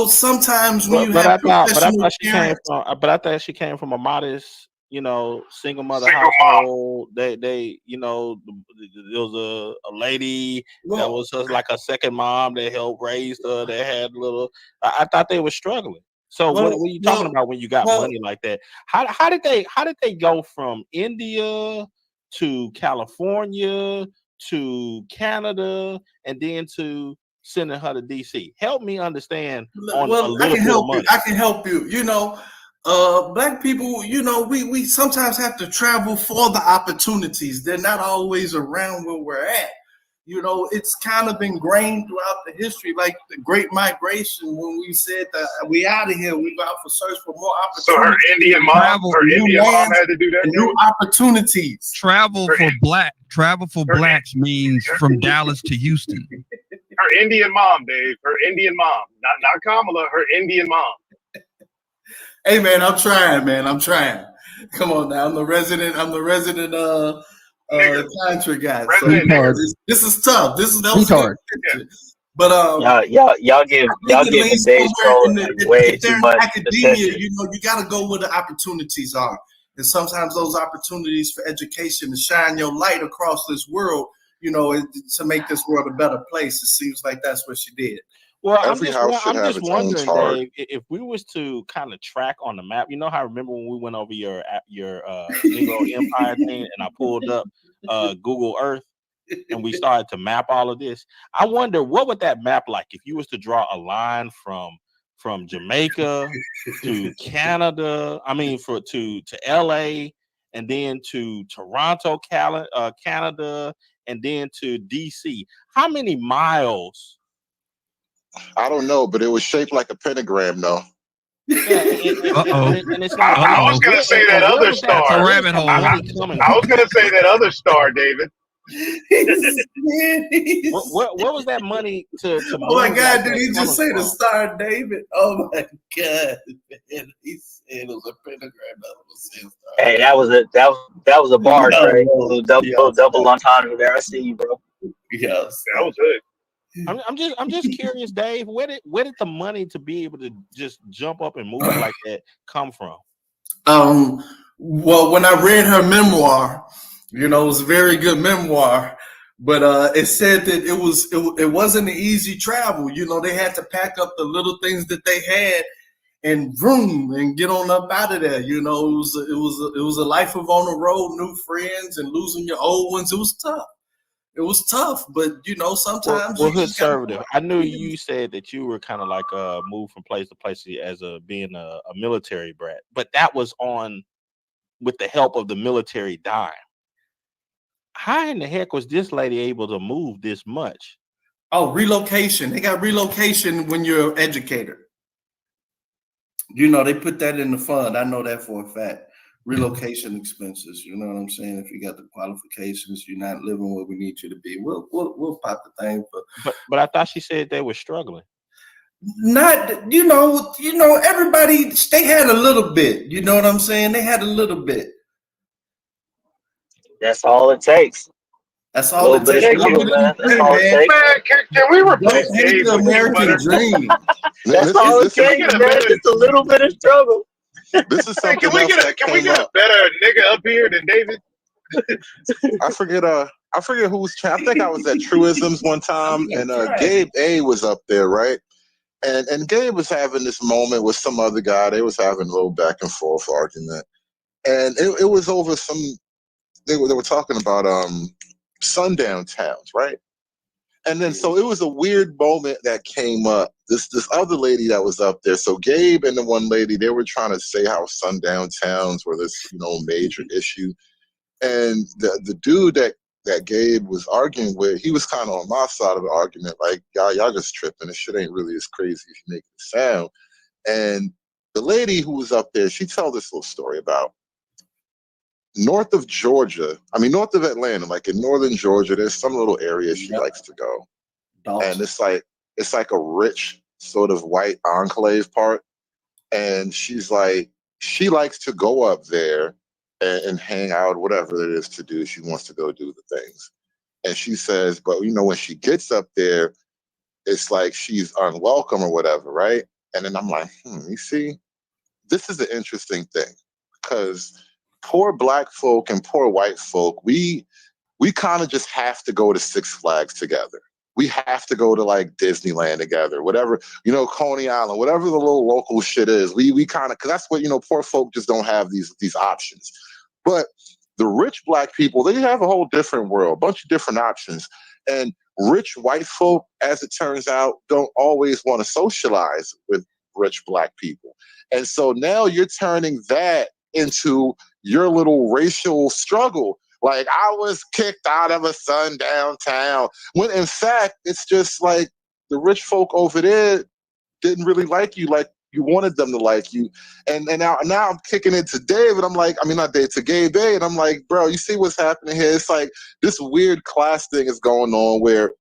Sometimes when But I parents, thought she came from a modest, single mother Single household. They there was a lady that was just like a second mom that helped raise her. That had little. I thought they were struggling. So what are you talking about when you got money like that? How did they go from India to California to Canada and then to sending her to DC? Help me understand on a little bit of money. I can help you. Black people, we sometimes have to travel for the opportunities. They're not always around where we're at. It's kind of ingrained throughout the history, like the Great Migration, when we said that we out of here, we go out for search for more opportunities. So her Indian mom had to do that. New opportunities. Travel for blacks means from Dallas to Houston. Her Indian mom, Dave. Her Indian mom, not Kamala. Her Indian mom. Hey man, I'm trying. Come on now, I'm the resident country guy. So this is tough. This is hard. But y'all give Dave Stroll way too much academia. You got to go where the opportunities are, and sometimes those opportunities for education to shine your light across this world, to make this world a better place. It seems like that's what she did. Well, I'm just wondering, Dave, if we was to kind of track on the map, how I remember when we went over your Negro Empire thing, and I pulled up Google Earth, and we started to map all of this. I wonder what would that map like if you was to draw a line from Jamaica to Canada. I mean, to LA, and then to Toronto, Canada, and then to DC. How many miles? I don't know, but it was shaped like a pentagram, though. And it's like, I was going to say that other star. That's a rabbit hole. I was going to say that other star, David. what was that money to oh my God, did he just say the star, David? Oh my God, man. He said it was a pentagram. Hey, that was a bar, Trey. Double entendre there. I see you, bro. Yes, that was good. I'm just curious, Dave. Where did the money to be able to just jump up and move like that come from? Well, when I read her memoir, it was a very good memoir, but it said that it wasn't an easy travel. They had to pack up the little things that they had and vroom and get on up out of there. It was a life of on the road, new friends and losing your old ones. It was tough. It was tough, but sometimes well, you just gotta conservative. I knew you said that you were kind of like moved from place to place as being a military brat, but that was on with the help of the military dime. How in the heck was this lady able to move this much? Oh, relocation. They got relocation when you're an educator. They put that in the fund. I know that for a fact. Relocation expenses. You know what I'm saying? If you got the qualifications, you're not living where we need you to be. We'll pop the thing for. But I thought she said they were struggling. Not everybody. They had a little bit. You know what I'm saying? They had a little bit. That's all it takes. That's all it takes. That's all it takes. Man, can we replace Don't hate Dave the with peanut American butter? dream. That's all it takes, man. Just a little bit of struggle. This is something Can we get a better nigga up here than David? I forget who's. I think I was at Truisms one time, and Gabe A was up there, right? And Gabe was having this moment with some other guy. They was having a little back and forth argument, and it was over some. They were talking about sundown towns, right? And then so it was a weird moment that came up. This other lady that was up there. So Gabe and the one lady, they were trying to say how sundown towns were this major issue. And the dude that Gabe was arguing with, he was kind of on my side of the argument, like, y'all just tripping. This shit ain't really as crazy as you make it sound. And the lady who was up there, she told this little story about north of Atlanta, like in northern Georgia, there's some little area she likes to go. And it's like a rich sort of white enclave part. And she's like, she likes to go up there and hang out, whatever it is to do. She wants to go do the things. And she says, but when she gets up there, it's like she's unwelcome or whatever, right? And then I'm like, you see, this is an interesting thing, because poor black folk and poor white folk, we kind of just have to go to Six Flags together. We have to go to like Disneyland together, whatever, Coney Island, whatever the little local shit is. We kind of, because that's what, poor folk just don't have these options. But the rich black people, they have a whole different world, a bunch of different options. And rich white folk, as it turns out, don't always want to socialize with rich black people. And so now you're turning that into your little racial struggle. Like, I was kicked out of a sundown town, when in fact, it's just like the rich folk over there didn't really like you like you wanted them to like you. And now I'm kicking it to Dave, and I'm like, not Dave, to Gabe A, and I'm like, bro, you see what's happening here? It's like this weird class thing is going on where,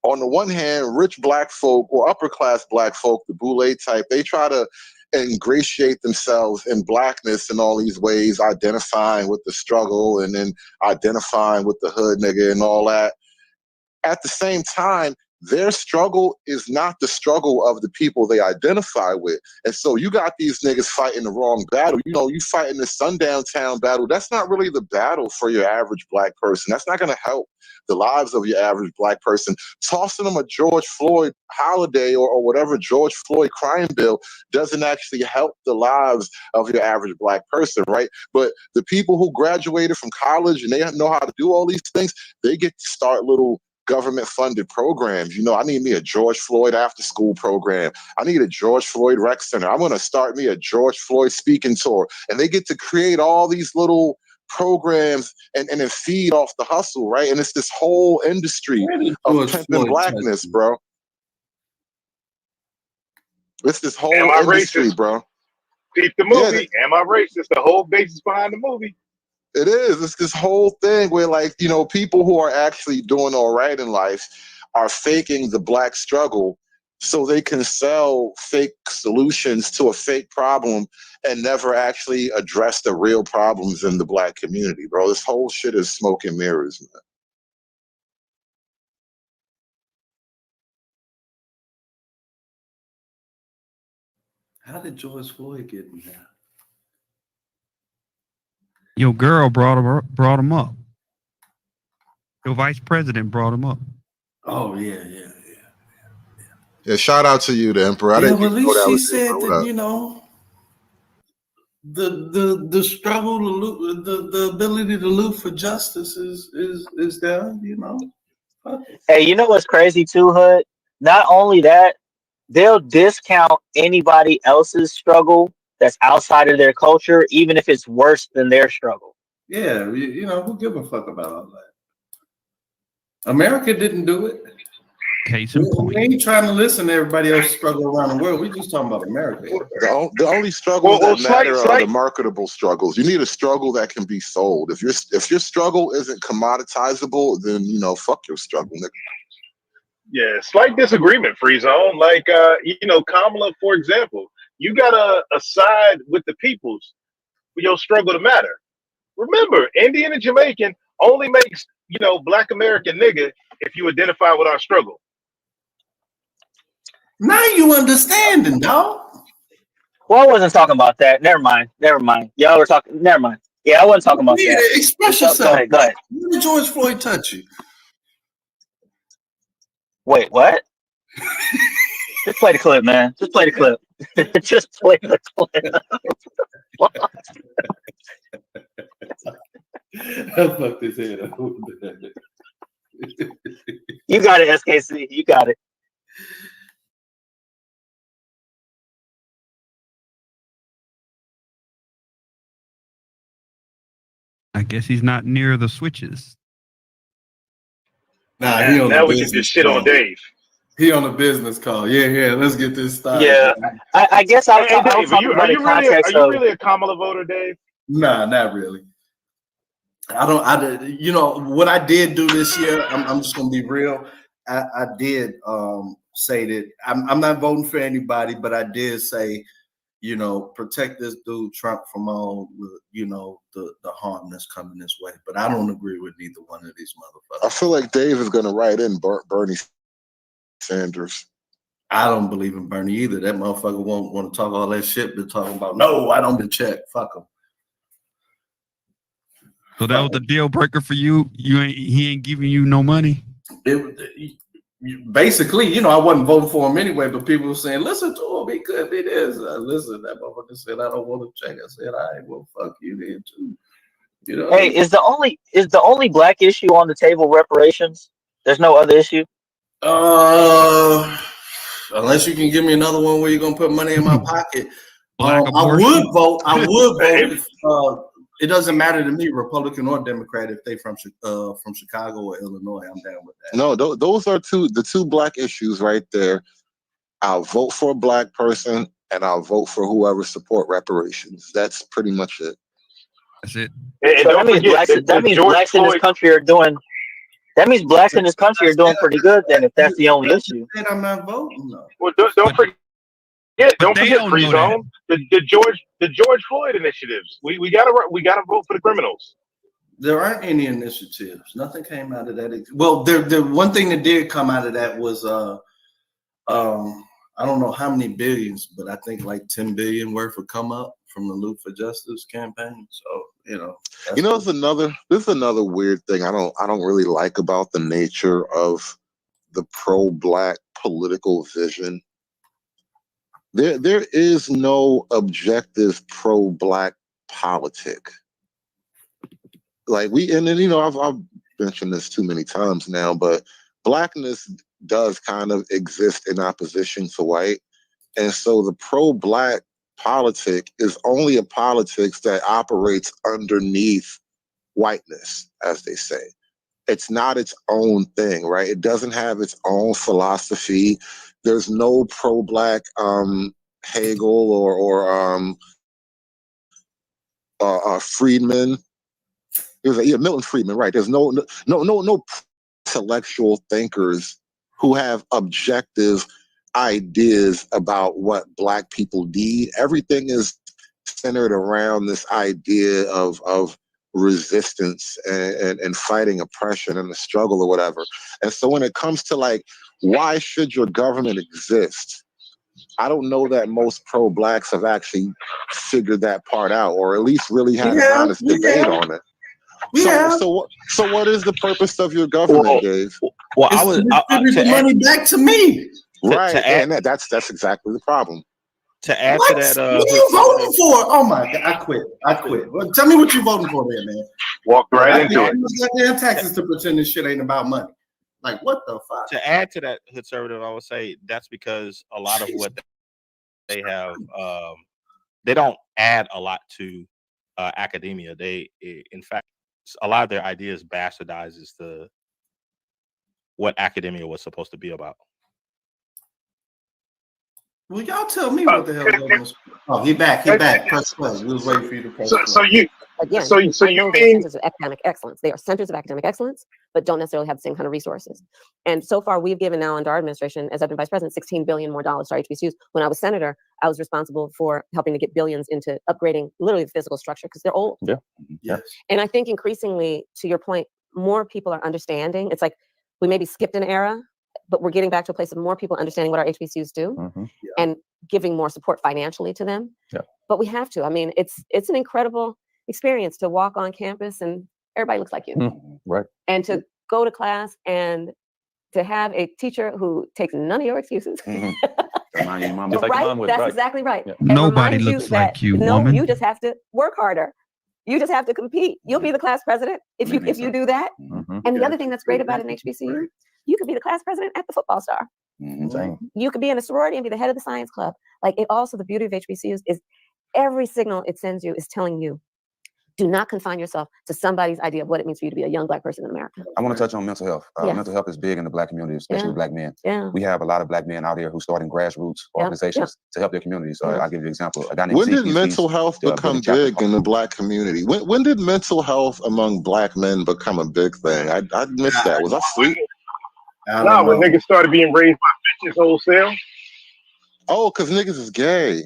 on the one hand, rich black folk or upper class black folk, the boule type, they try to ingratiate themselves in blackness in all these ways, identifying with the struggle and then identifying with the hood nigga and all that. At the same time, their struggle is not the struggle of the people they identify with. And so you got these niggas fighting the wrong battle. You fighting the sundown town battle. That's not really the battle for your average black person. That's not going to help the lives of your average black person. Tossing them a George Floyd holiday or whatever George Floyd crime bill doesn't actually help the lives of your average black person, right? But the people who graduated from college and they know how to do all these things, they get to start little government-funded programs. I need me a George Floyd after-school program. I need a George Floyd rec center. I'm going to start me a George Floyd speaking tour. And they get to create all these little programs and then feed off the hustle, right? And it's this whole industry of pimping blackness, bro. It's this whole industry, bro. Peep the movie. Am I racist? The whole basis behind the movie. It is. It's this whole thing where, like, people who are actually doing all right in life are faking the black struggle so they can sell fake solutions to a fake problem and never actually address the real problems in the black community, bro. This whole shit is smoke and mirrors, man. How did George Floyd get in there? Your girl brought him up. Your vice president brought him up. Oh yeah. Yeah, shout out to you, the Emperor. I Yeah, didn't but at even know least that she was you, said bro. What that, up? you know, the struggle to the ability to loot for justice is there, you know. Fuck it. Hey, you know what's crazy too, Hood? Not only that, they'll discount anybody else's struggle that's outside of their culture, even if it's worse than their struggle. Yeah, you know, who give a fuck about all that? America didn't do it. Case in point. We ain't trying to listen to everybody else struggle around the world. We just talking about America. The only struggles that matter are the marketable struggles. You need a struggle that can be sold. If your struggle isn't commoditizable, then you know, fuck your struggle, nigga. Yeah, slight disagreement, Free Zone. Like, you know, Kamala, for example, you got a side with the peoples for your struggle to matter. Remember, Indian and Jamaican only makes, you know, Black American nigga if you identify with our struggle. Now you understanding, dog. Well, I wasn't talking about that. Never mind. Y'all were talking. Never mind. Yeah, I wasn't talking about Yeah, that. express Go yourself. ahead. Go ahead. When did George Floyd touch you? Wait, what? Just play the clip, man. Just play the clip. Just play the clip. I fucked his head up. You got it, SKC. You got it. I guess he's not near the switches. Nah, he on now a we can business just shit call. on Dave. He on a business call. Yeah. Let's get this started. Yeah, I guess I was Hey, Dave, talking about the context are you of. really a Kamala voter, Dave? Nah, not really. You know what I did do this year. I'm just gonna be real. I did say that I'm not voting for anybody, but I did say, you know, protect this dude Trump from all you know the harm that's coming this way. But I don't agree with neither one of these motherfuckers. I feel like Dave is gonna write in Bernie Sanders. I don't believe in Bernie either. That motherfucker won't want to talk all that shit, but talking about no, I don't check. Fuck him. So that was the deal breaker for you. He ain't giving you no money. Basically, you know, I wasn't voting for him anyway, but people were saying, listen to him, he could be this. Listen, that motherfucker said, I don't want to check. I said, all right, well, fuck you then too. You know. Hey, is the only black issue on the table reparations? There's no other issue. Unless you can give me another one where you're gonna put money in my pocket. I would vote. If, it doesn't matter to me, Republican or Democrat, if they from Chicago or Illinois. I'm down with that. No, those are the two black issues right there. I'll vote for a black person, and I'll vote for whoever support reparations. That's pretty much it. That's it. So that means blacks in this country are doing. That means blacks in this country are doing pretty good. Then, if that's the only issue. I'm not voting. No. Well, don't forget. Don't forget, Free Zone. The George Floyd initiatives. We gotta vote for the criminals. There aren't any initiatives. Nothing came out of that. Well, the one thing that did come out of that was I don't know how many billions, but I think like 10 billion worth of come up from the Loot for Justice campaign. So, you know. This is another weird thing I don't really like about the nature of the pro-black political vision. There is no objective pro-black politic. Like I've mentioned this too many times now, but blackness does kind of exist in opposition to white. And so the pro-black politic is only a politics that operates underneath whiteness, as they say. It's not its own thing, right? It doesn't have its own philosophy. There's no pro-black Hegel or Friedman. Milton Friedman, right? There's no intellectual thinkers who have objective ideas about what black people need. Everything is centered around this idea of resistance and fighting oppression and the struggle or whatever. And so when it comes to like, why should your government exist? I don't know that most pro-blacks have actually figured that part out, or at least really had an honest debate on it. So what is the purpose of your government, Dave? Well, I would distribute the money back to me. Right, and that's exactly the problem. To add What? to that, What are you voting for? Oh my God, I quit. Well, tell me what you're voting for there, man. Walked right into it. Goddamn taxes to pretend this shit ain't about money. Like, what the fuck? To add to that, conservative, I would say that's because a lot of what they have, they don't add a lot to academia. In fact, a lot of their ideas bastardizes what academia was supposed to be about. Well, y'all tell me what the hell was. Oh, he back. Press play. We was waiting for you to press play. So you mean centers of academic excellence? They are centers of academic excellence, but don't necessarily have the same kind of resources. And so far, we've given now under our administration, as I've been vice president, $16 billion more to our HBCUs. When I was senator, I was responsible for helping to get billions into upgrading literally the physical structure because they're old. Yeah. And I think increasingly, to your point, more people are understanding. It's like we maybe skipped an era, but we're getting back to a place of more people understanding what our HBCUs do and giving more support financially to them. Yeah. But we have to. I mean, it's an incredible experience to walk on campus and everybody looks like you. Right. And to go to class and to have a teacher who takes none of your excuses. Remind your mama. Right? That's exactly right. Yeah. And Nobody remind looks like you, no, woman. you just have to work harder. You just have to compete. You'll be the class president if you do that. And the other thing that's great about an HBCU, you could be the class president at the football star. You could be in a sorority and be the head of the science club. Like it also, the beauty of HBCUs is every signal it sends you is telling you, do not confine yourself to somebody's idea of what it means for you to be a young Black person in America. I want to touch on mental health. Mental health is big in the Black community, especially Black men. We have a lot of Black men out here who starting grassroots organizations to help their communities. So I'll give you an example. A guy named When did Zeke, mental health become big in the Black community? When did mental health among Black men become a big thing? I missed that. Was I asleep? No, when niggas started being raised by bitches wholesale. Oh, because niggas is gay.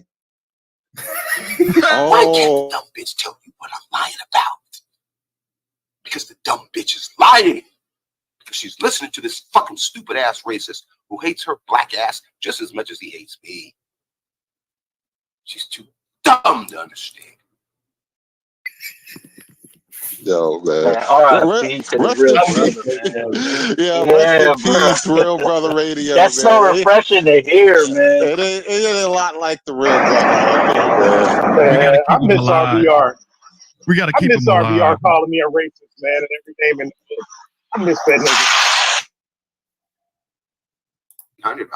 Why can't the dumb bitch tell you what I'm lying about? Because the dumb bitch is lying. Because she's listening to this fucking stupid ass racist who hates her Black ass just as much as he hates me. She's too dumb to understand. Yo, man. Rest in peace, Real Brother Radio. That's so refreshing to hear, man. It ain't a lot like the Real Brother. I miss RBR. We gotta keep I miss him RBR alive. calling me a racist, man, and everything. And I miss that nigga.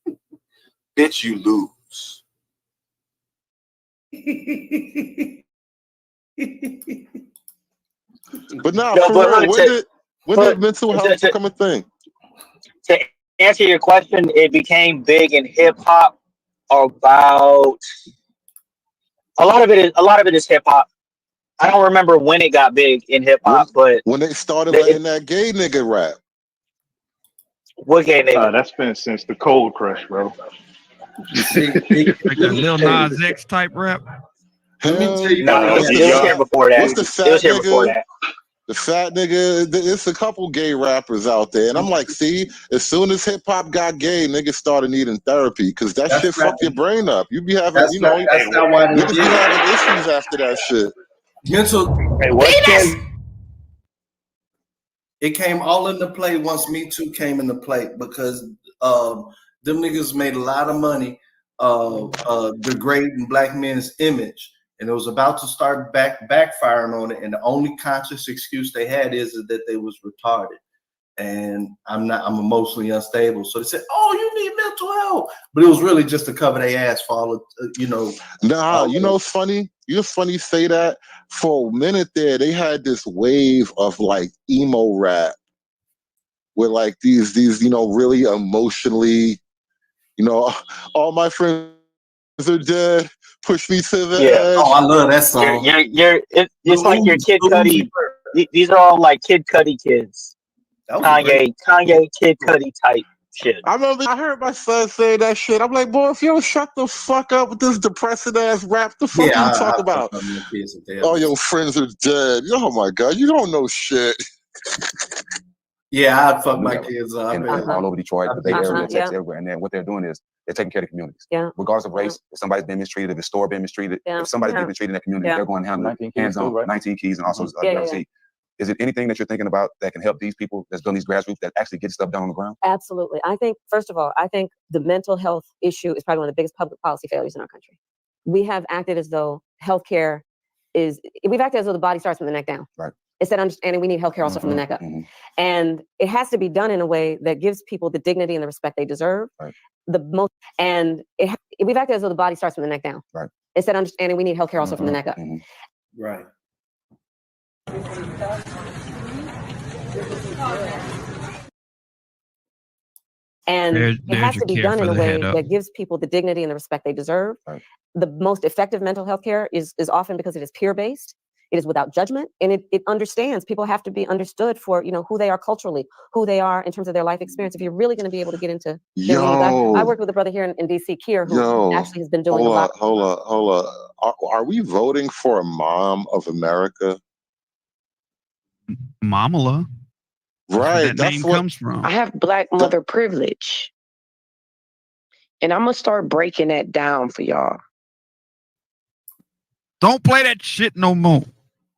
$100. Bitch, you lose. But now, when did mental health become a thing? To answer your question, it became big in hip hop about a lot of it is hip hop. I don't remember when it got big in hip hop, but when they started letting that gay nigga rap. What gay nigga? That's been since the Cold Crush, bro. Like that Lil Nas X type rap. Let me tell you, it was here before that. What's the fat nigga? The fat nigga. It's a couple gay rappers out there, and I'm like, see, as soon as hip hop got gay, niggas started needing therapy because that shit fucked your brain up. You be having, That's not why they niggas be having issues after that shit. Mental. It came all into play once Me Too came into play because them niggas made a lot of money degrading Black men's image. And it was about to start backfiring on it. And the only conscious excuse they had is that they was retarded. And I'm emotionally unstable. So they said, oh, you need mental health. But it was really just to cover their ass for all of, Nah, you know what's funny? It's funny you say that. For a minute there, they had this wave of like emo rap with like these really emotionally, all my friends are dead. Push me to the edge. Oh, I love that song. It's like your Kid Cudi. These are all like Kid Cudi kids. Kanye Kid Cudi type shit. I remember I heard my son say that shit. I'm like, boy, if you don't shut the fuck up with this depressing ass rap, the fuck you talk about? Oh, your friends are dead. Oh my God, you don't know shit. Yeah, I'd fuck my kids up. And all over Detroit, the Bay Area, Texas, everywhere. And then what they're doing is they're taking care of the communities. Yeah. Regardless of race, if somebody's been mistreated, if the store been mistreated, if somebody's been mistreated in that community, they're going to handle it hands-on, 19 keys and also Is it anything that you're thinking about that can help these people that's doing these grassroots that actually get stuff done on the ground? Absolutely. I think, first of all, the mental health issue is probably one of the biggest public policy failures in our country. We have acted as though healthcare we've acted as though the body starts from the neck down. Right. Instead of understanding we need healthcare also from the neck up. And it has to be done in a way that gives people the dignity and the respect they deserve. Right. We've acted as though the body starts from the neck down. Right. Instead of understanding we need healthcare also from the neck up. Right. And it has to be done in a way that that gives people the dignity and the respect they deserve. Right. The most effective mental health care is often because it is peer-based. It is without judgment, and it understands. People have to be understood for who they are culturally, who they are in terms of their life experience. If you're really going to be able to get into I worked with a brother here in DC, Kier, who actually has been doing a lot. Hold on. Are we voting for a mom of America? Mamala. Right. That's where that name comes from. I have Black mother privilege. And I'm going to start breaking that down for y'all. Don't play that shit no more.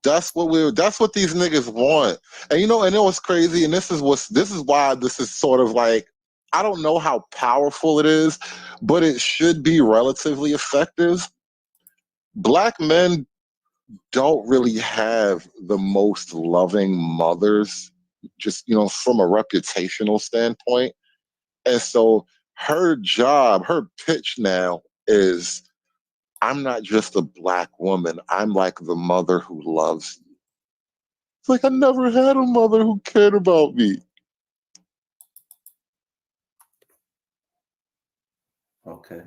That's what these niggas want. And you know what's crazy? And this is why this is sort of like, I don't know how powerful it is, but it should be relatively effective. Black men don't really have the most loving mothers, just from a reputational standpoint. And so her pitch now is, I'm not just a Black woman, I'm like the mother who loves you. It's like, I never had a mother who cared about me. Okay.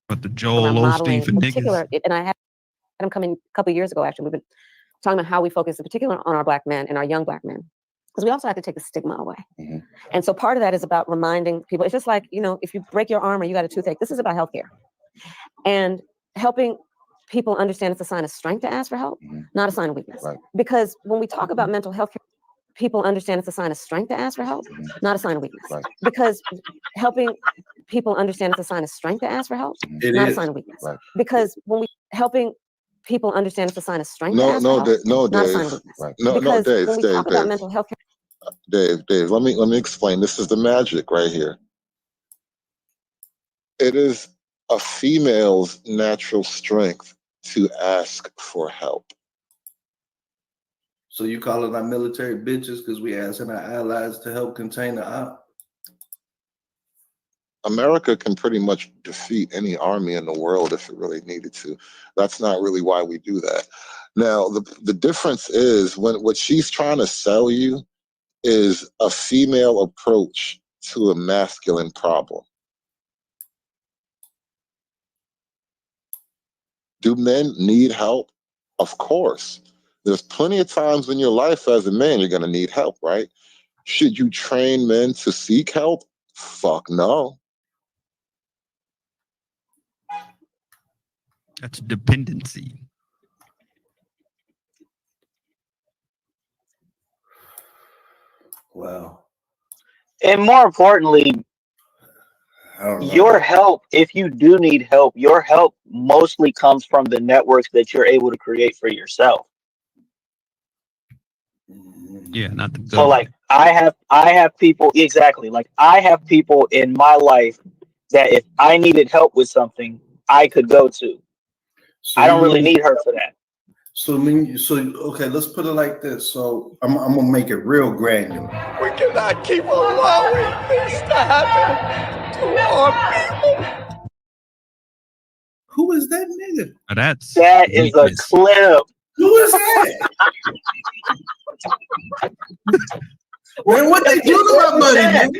But the Joel Osteen for niggas. And I had him come in a couple of years ago, actually. We've been talking about how we focus in particular on our Black men and our young Black men. Because we also have to take the stigma away. And so part of that is about reminding people, it's just like, if you break your arm or you got a toothache, this is about healthcare. And helping people understand it's a sign of strength to ask for help, not a sign of weakness. Right. Because when we talk about mental health care, people understand it's a sign of strength to ask for help, not a sign of weakness. Right. Because helping people understand it's a sign of strength to ask for help, It not is. a sign of weakness. Right. Because helping people understand it's a sign of strength to No, ask no, for help, no, not a sign Dave. of weakness. Right. No, Because Dave, when we talk about mental health care, Dave, let me explain. This is the magic right here. It is a female's natural strength to ask for help. So you calling our military bitches because we asking our allies to help contain the op? America can pretty much defeat any army in the world if it really needed to. That's not really why we do that. Now, the difference is what she's trying to sell you is a female approach to a masculine problem. Do men need help? Of course. There's plenty of times in your life as a man you're going to need help, right? Should you train men to seek help? Fuck no. That's dependency. Wow. And more importantly, your help, if you do need help, your help mostly comes from the networks that you're able to create for yourself. Yeah, not the government. So like I have people, exactly, like I have people in my life that if I needed help with something, I could go to. So I don't really need her for that. So okay, let's put it like this. So I'm gonna make it real granular. We cannot keep allowing this to happen to our people. Who is that nigga? That is a clip. Who is that? Man, what they do to my buddy, man?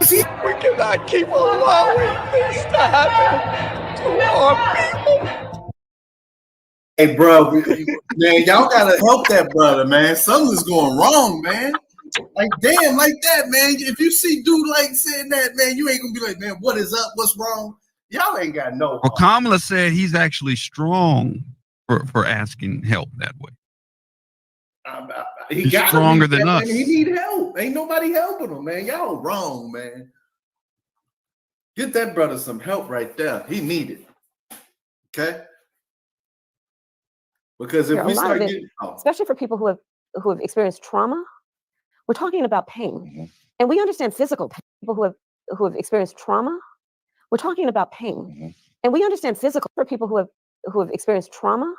We cannot keep allowing this to happen to our people. Hey, bro, man, y'all gotta help that brother, man. Something's going wrong, man. Like, damn, like that, man. If you see dude like saying that, man, you ain't gonna be like, man, what is up? What's wrong? Y'all ain't got no. Well, Kamala said he's actually strong for asking help that way. He He's got stronger than us. He need help. Ain't nobody helping him, man. Y'all wrong, man. Get that brother some help right there. He need it. Okay. Because if we start getting, especially for people who have experienced trauma, we're talking about pain, and we understand physical pain. People who have experienced trauma, we're talking about pain, and we understand physical. For people who have experienced trauma,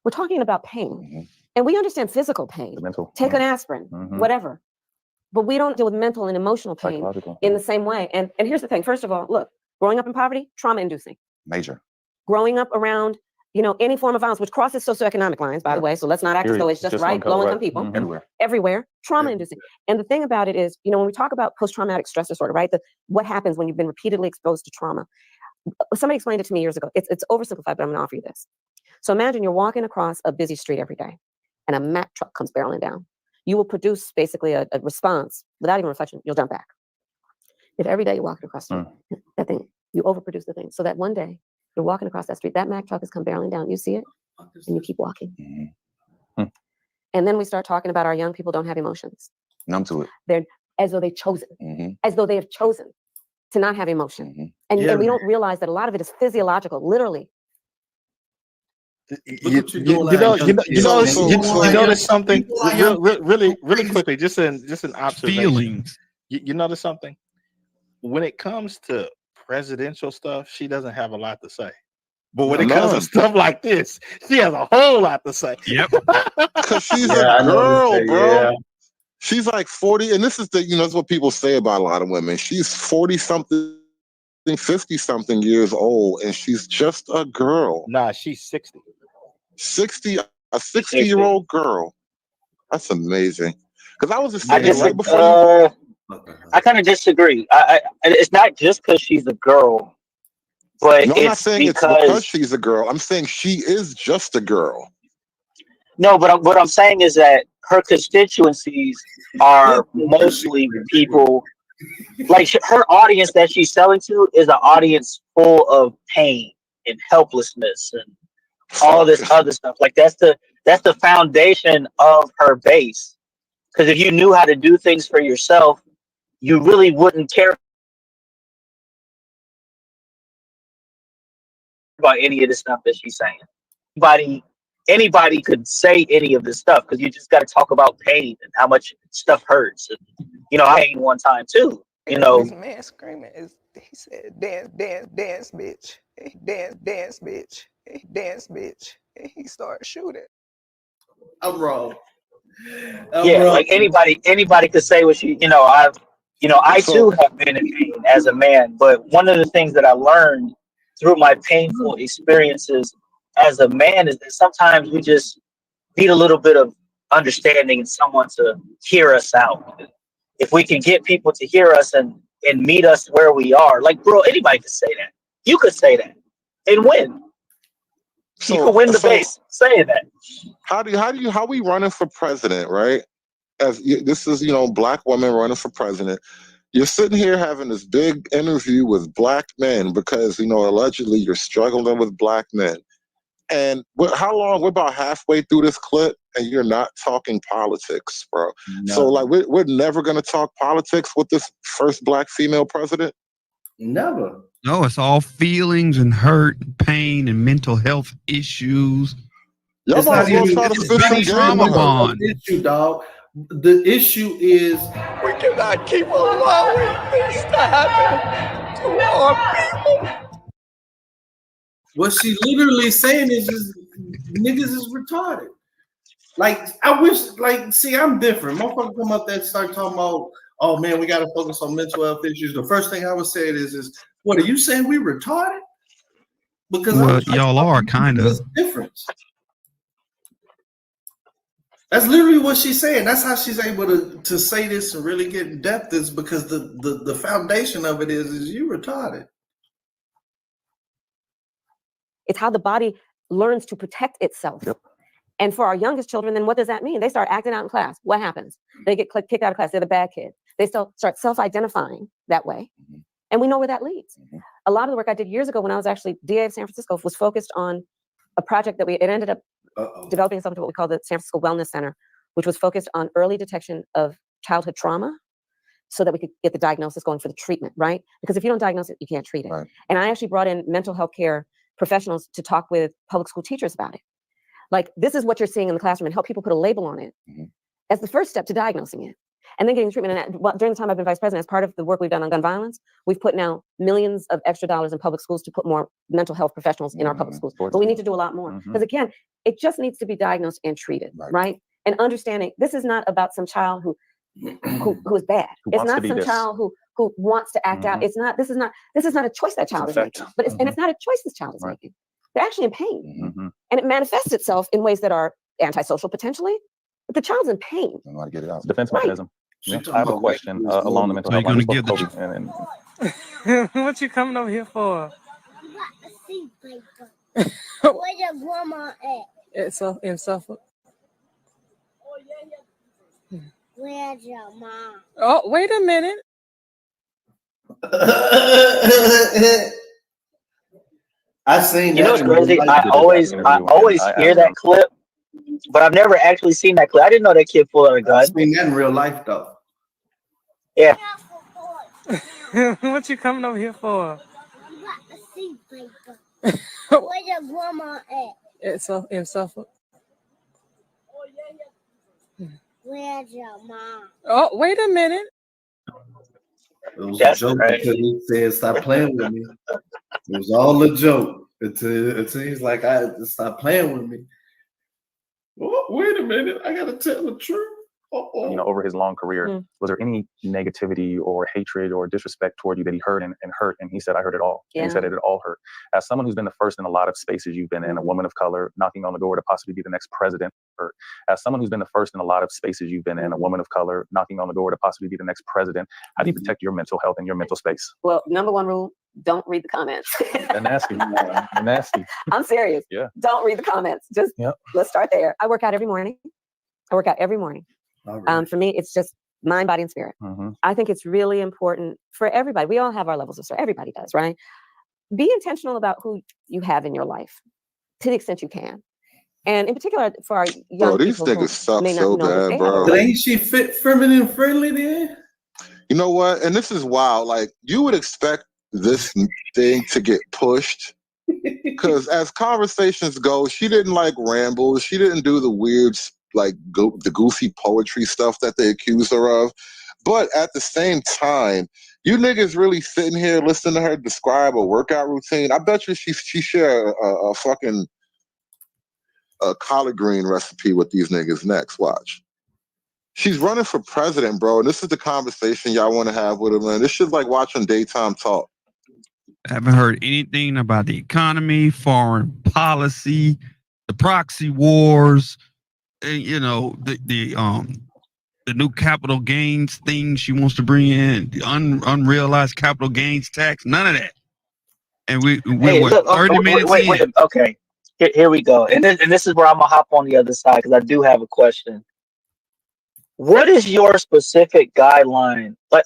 we're talking about pain, and we understand physical pain. Take an aspirin, whatever, but we don't deal with mental and emotional pain in the same way. And here's the thing: first of all, look, growing up in poverty, trauma-inducing. Major. Growing up around, any form of violence, which crosses socioeconomic lines, by the way. So let's not act as though it's just low-income people. Everywhere, trauma-inducing. And the thing about it is, when we talk about post-traumatic stress disorder, right? What happens when you've been repeatedly exposed to trauma? Somebody explained it to me years ago. It's oversimplified, but I'm going to offer you this. So imagine you're walking across a busy street every day, and a Mack truck comes barreling down. You will produce basically a response without even reflection. You'll jump back. If every day you're walking across the street, that thing, you overproduce the thing, so that one day you're walking across that street, that Mack truck has come barreling down. You see it, and you keep walking. And then we start talking about our young people don't have emotions. Numb to it. They're as though they've chosen, as though they have chosen to not have emotion. And we don't realize that a lot of it is physiological, literally. There's something really quickly, just an observation. Feelings. You notice something? When it comes to presidential stuff, she doesn't have a lot to say. But when it comes to stuff like this, she has a whole lot to say. Yep. Because she's a girl, bro. Yeah. She's like 40, and this is that's what people say about a lot of women. She's 40-something, 50-something years old, and she's just a girl. Nah, she's 60. 60, a 60-year-old girl. That's amazing. Because I was just saying right before I kind of disagree. It's not just because she's a girl, but I'm not saying it's because she's a girl. I'm saying she is just a girl. No, but what I'm saying is that her constituencies are mostly people. Like her audience that she's selling to is an audience full of pain and helplessness and all this other stuff. Like that's the foundation of her base. Because if you knew how to do things for yourself, you really wouldn't care about any of the stuff that she's saying. Anybody could say any of this stuff because you just got to talk about pain and how much stuff hurts. And, I pain one time too. This man screaming he said, dance, bitch. Dance, bitch. Dance, bitch. And he started shooting. I'm wrong. Like anybody could say what she, I too have been in pain as a man, but one of the things that I learned through my painful experiences as a man is that sometimes we just need a little bit of understanding and someone to hear us out. If we can get people to hear us and meet us where we are, like, bro, anybody could say that. You could say that and win. You could win the base saying that. How we running for president, right? This is, black women running for president. You're sitting here having this big interview with black men because, allegedly you're struggling with black men. And how long? We're about halfway through this clip and you're not talking politics, bro. No. So like we're never going to talk politics with this first black female president? Never. No, it's all feelings and hurt, and pain, and mental health issues. Y'all might as well try to spit some trauma bond. Issue, dog. The issue is we cannot keep allowing this to happen to our people. What she literally saying is niggas is retarded. Like, I wish, see, I'm different. Motherfuckers come up there and start talking about, oh man, we got to focus on mental health issues. The first thing I would say is what are you saying? We retarded? Because y'all are kind of different. That's literally what she's saying. That's how she's able to say this and really get in depth is because the foundation of it is you retarded. It's how the body learns to protect itself. Yep. And for our youngest children, then what does that mean? They start acting out in class. What happens? They get kicked out of class. They're the bad kid. They still start self-identifying that way. And we know where that leads. A lot of the work I did years ago when I was actually DA of San Francisco was focused on a project that it ended up developing something what we call the San Francisco Wellness Center, which was focused on early detection of childhood trauma so that we could get the diagnosis going for the treatment, right? Because if you don't diagnose it, you can't treat it. Right. And I actually brought in mental health care professionals to talk with public school teachers about it. Like, this is what you're seeing in the classroom, and help people put a label on it as the first step to diagnosing it. And then getting treatment. And during the time I've been vice president, as part of the work we've done on gun violence, we've put now millions of extra dollars in public schools to put more mental health professionals in our public schools. But we need to do a lot more. Because again, it just needs to be diagnosed and treated, right? And understanding this is not about some child who is bad. It's not some child who wants to act out. It's not. This is not a choice that child is making. But and it's not a choice this child is making. They're actually in pain, and it manifests itself in ways that are antisocial potentially. But the child's in pain. I know how to get it out. Defense mechanism. Yeah. I have a question along the mental health line. Give What you coming over here for? Where your grandma at? In Suffolk. Where's your mom? Oh, wait a minute. I seen You know what's crazy? I always hear that clip, but I've never actually seen that clip. I didn't know that kid pulled out a gun. I've seen that in real life though. Yeah. What you coming over here for? Where your grandma at? In Suffolk. Where's your mom? Oh, wait a minute. It was a joke until he said, "Stop playing with me." It was all a joke until he's like, "I stop playing with me." Oh, wait a minute, I gotta tell the truth. You know, over his long career, was there any negativity or hatred or disrespect toward you that he heard and hurt? And he said, I heard it all. And he said it all hurt. As someone who's been the first in a lot of spaces you've been in, a woman of color, knocking on the door to possibly be the next president, or as someone who's been the first in a lot of spaces you've been in, a woman of color, knocking on the door to possibly be the next president, how do you protect your mental health and your mental space? Well, number one rule, don't read the comments. They're nasty. They're nasty. I'm serious. Yeah. Don't read the comments. Just let's start there. I work out every morning. For me, it's just mind, body, and spirit. I think it's really important for everybody. We all have our levels of stress. Everybody does, right? Be intentional about who you have in your life to the extent you can. And in particular, for our young these people niggas suck may not so know that bad, they bro. But ain't she fit, feminine, friendly then? You know what? And this is wild. Like, you would expect this thing to get pushed. Because as conversations go, she didn't like ramble. She didn't do the weird, like the goofy poetry stuff that they accuse her of. But at the same time, you niggas really sitting here listening to her describe a workout routine. I bet you she share a fucking collard green recipe with these niggas next. Watch. She's running for president, bro. And this is the conversation y'all want to have with her, man. This shit's like watching daytime talk. I haven't heard anything about the economy, foreign policy, the proxy wars, you know, the new capital gains thing she wants to bring in, the unrealized capital gains tax, none of that. And we're 30 minutes in. Okay, here we go. And this is where I'm gonna hop on the other side because I do have a question. What is your specific guideline? Like,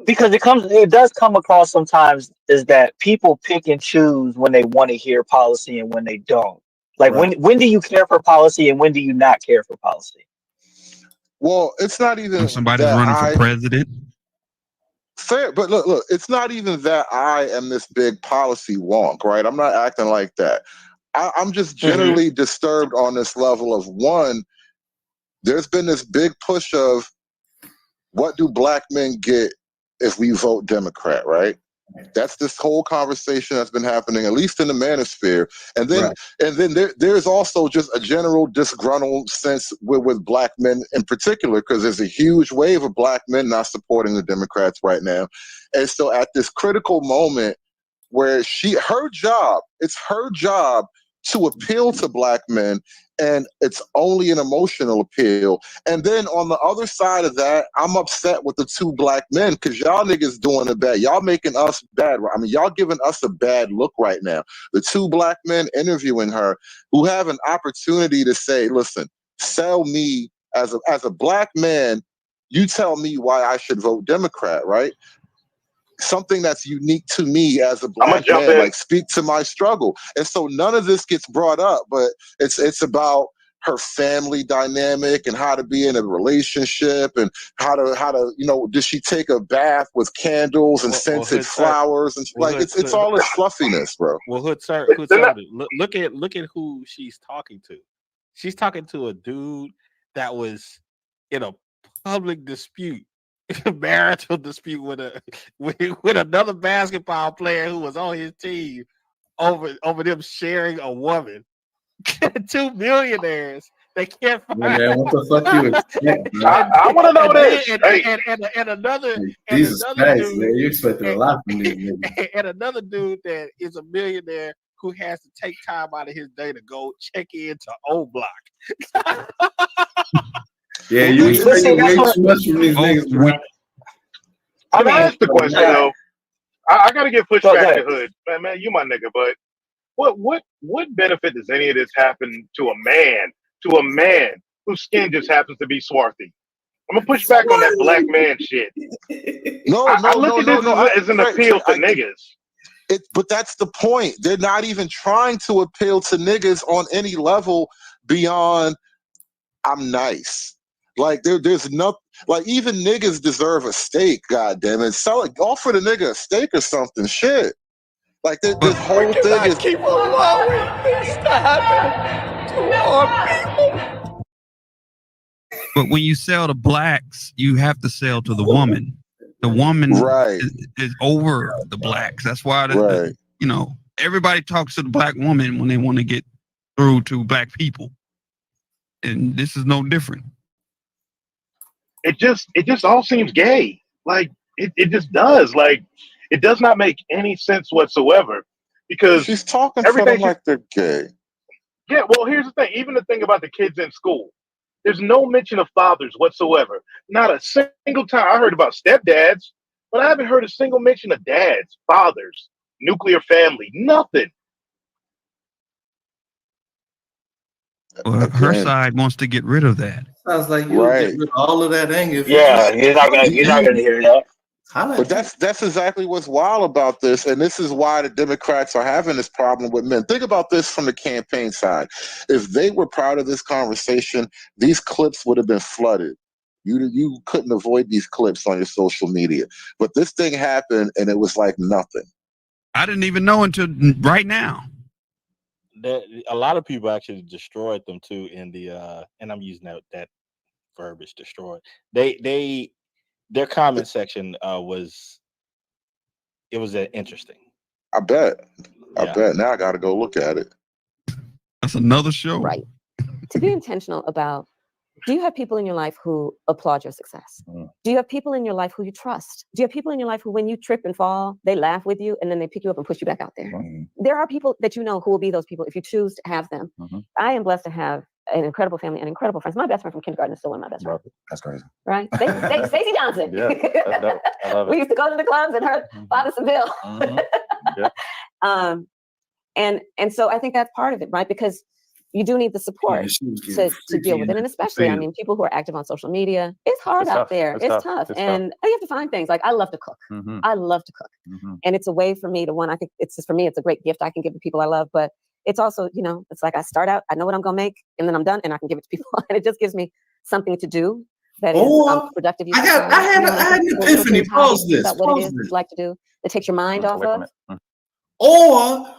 because it does come across sometimes is that people pick and choose when they want to hear policy and when they don't. Like, when do you care for policy and when do you not care for policy? Well, it's not even when somebody's running for president. Fair, but look, it's not even that I am this big policy wonk, right? I'm not acting like that. I'm just generally disturbed on this level of, one, there's been this big push of what do black men get if we vote Democrat, right? That's this whole conversation that's been happening, at least in the manosphere. And then there's also just a general disgruntled sense with black men in particular, because there's a huge wave of black men not supporting the Democrats right now. And so at this critical moment where it's her job to appeal to black men, and it's only an emotional appeal. And then on the other side of that, I'm upset with the two black men because y'all niggas doing it bad. Y'all making us bad. I mean, y'all giving us a bad look right now. The two black men interviewing her who have an opportunity to say, listen, sell me as a black man, you tell me why I should vote Democrat, right? something that's unique to me as a black man, like speak to my struggle. And so none of this gets brought up, but it's about her family dynamic and how to be in a relationship and how to does she take a bath with candles and scented flowers and it's all this fluffiness, bro. Well, Hood look at who she's talking to. She's talking to a dude that was in a public dispute, a marital dispute with another basketball player who was on his team over them sharing a woman. 2 millionaires. They can't find. Man, what the fuck you expect, bro? I want to know this. And another Jesus Christ, dude, man, you expected a lot from these niggas. And another dude that is a millionaire who has to take time out of his day to go check into O Block. Yeah, you expected way too much from these niggas, bro. I'm gonna ask the question though. I gotta get pushed back to Hood. Man, you my nigga, but what benefit does any of this happen to a man whose skin just happens to be swarthy? I'm gonna push back on that black man shit. I look at this as an appeal to niggas. But that's the point. They're not even trying to appeal to niggas on any level beyond I'm nice. Like there's no, like even niggas deserve a steak, goddamn it. Sell it, offer the nigga a steak or something. Shit. Like this whole thing is keep allowing this to happen to our people. But when you sell to blacks, you have to sell to the woman. The woman is over the blacks. That's why everybody talks to the black woman when they want to get through to black people. And this is no different. It just all seems gay. Like it just does. Like it does not make any sense whatsoever. Because she's talking to them like they're gay. Yeah, well, here's the thing. Even the thing about the kids in school, there's no mention of fathers whatsoever. Not a single time. I heard about stepdads, but I haven't heard a single mention of dads, fathers, nuclear family, nothing. Well, her side wants to get rid of that. Sounds like you get rid of all of that anger. Yeah, you're not gonna hear that. But that's exactly what's wild about this, and this is why the Democrats are having this problem with men. Think about this from the campaign side. If they were proud of this conversation, these clips would have been flooded. You couldn't avoid these clips on your social media. But this thing happened, and it was like nothing. I didn't even know until right now. A lot of people actually destroyed them too in the and I'm using that verbiage, destroyed. Their comment section was interesting. I bet. Now I got to go look at it. That's another show. Right. To be intentional about, do you have people in your life who applaud your success? Do you have people in your life who you trust? Do you have people in your life who, when you trip and fall, they laugh with you and then they pick you up and push you back out there? There are people that you know who will be those people if you choose to have them. I am blessed to have an incredible family and incredible friends. My best friend from kindergarten is still one of my best friends. That's crazy. Right? Stacey Johnson. Yeah, that's dope. I love it. We used to go to the clubs and her father Seville. And so I think that's part of it, right? Because you do need the support to deal with it. And especially, I mean, people who are active on social media, it's hard out there. It's tough. And you have to find things. Like I love to cook. I love to cook. And it's a way for me to I think it's just, for me, it's a great gift I can give to people I love. But it's also, it's like I start out, I know what I'm going to make, and then I'm done and I can give it to people. And it just gives me something to do that is productive. I had an epiphany. Pause this. What it is you like to do that takes your mind off of. Or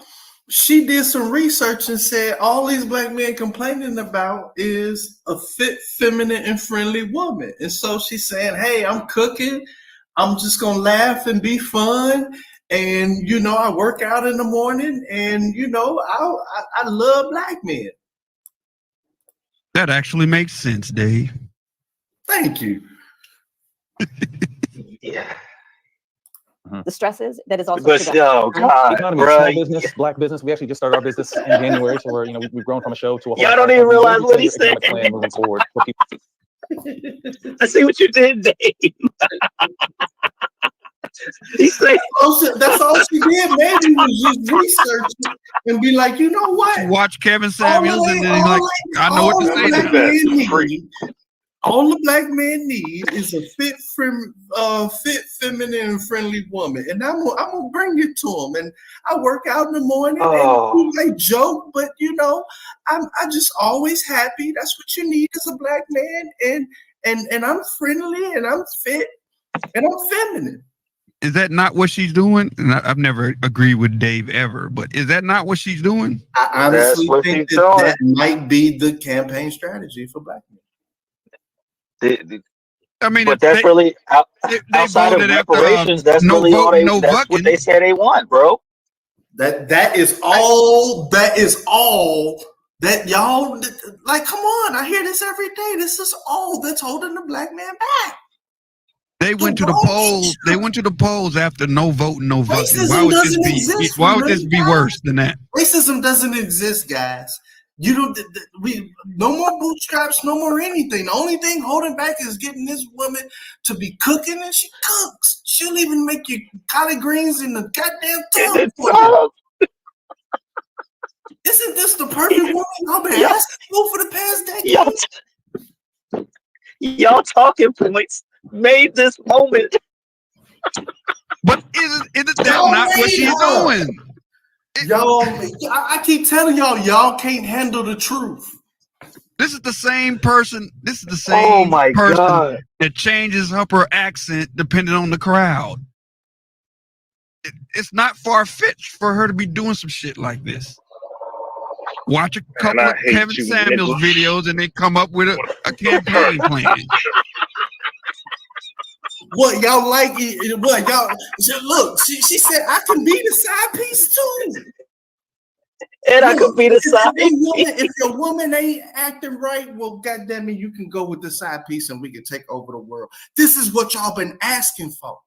she did some research and said all these black men complaining about is a fit, feminine, and friendly woman. And so she's saying, hey, I'm cooking. I'm just going to laugh and be fun. And, I work out in the morning and, I love black men. That actually makes sense, Dave. Thank you. Yeah. The stresses that is also small business, black business. We actually just started our business in January, so we're we've grown from a show to a whole. Y'all don't even realize what he said. Plan moving forward for people. I see what you did, Dave. He said, that's all she did. Maybe was just researching and be like, you know what? Watch Kevin Samuels and then he's like, I know what to say to that. All the black men need is a fit, feminine and friendly woman, and I'm gonna bring it to him. And I work out in the morning, Oh. and we joke, but I just always happy. That's what you need as a black man, and I'm friendly, and I'm fit, and I'm feminine. Is that not what she's doing? And I've never agreed with Dave ever, but is that not what she's doing? I honestly think that might be the campaign strategy for black men. I mean, but that's really outside of reparations. That's really all they. That's what they say they want, bro. That is all. That is all that y'all like. Come on, I hear this every day. This is all that's holding the black man back. They went to the polls. They went to the polls after no vote, no voting. Racism doesn't exist. Why would this be worse than that? Racism doesn't exist, guys. You don't. No more bootstraps, no more anything. The only thing holding back is getting this woman to be cooking, and she cooks. She'll even make you collard greens in the goddamn tub. Isn't this the perfect woman I've been asking for the past decade? Y'all talking points made this moment. But isn't that not what she's doing? Y'all, I keep telling y'all can't handle the truth. This is the same person. This is the same person that changes her accent depending on the crowd. It's not far-fetched for her to be doing some shit like this. Watch a couple of Kevin Samuels videos and they come up with a campaign plan. What y'all like it? What y'all look? She said I can be the side piece too, and I could be the side piece. If your woman ain't acting right, well, goddamn it, you can go with the side piece and we can take over the world. This is what y'all been asking for.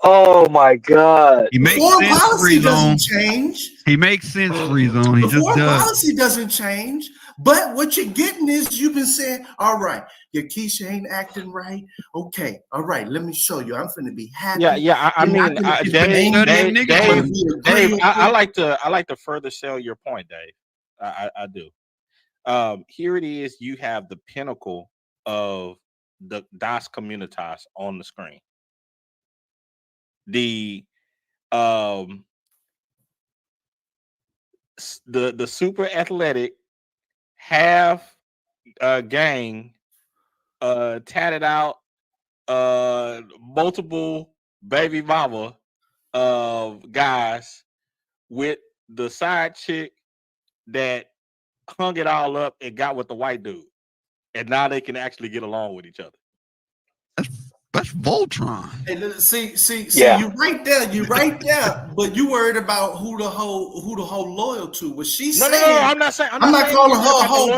Oh my God! He makes sense for his own. Change. He makes sense for his own. He just does. Policy doesn't change, but what you're getting is you've been saying, "All right, your Keisha ain't acting right. Okay, all right, let me show you. I'm finna be happy." Yeah. I mean, Dave. I like to further sell your point, Dave. I do. Here it is. You have the pinnacle of the Das Communitas on the screen. The super athletic half gang tatted out multiple baby mama guys with the side chick that hung it all up and got with the white dude, and now they can actually get along with each other. That's Voltron. And see, you right there. But you worried about who the whole loyal to. What she's saying? No. I'm not saying. I'm not calling her a hoe.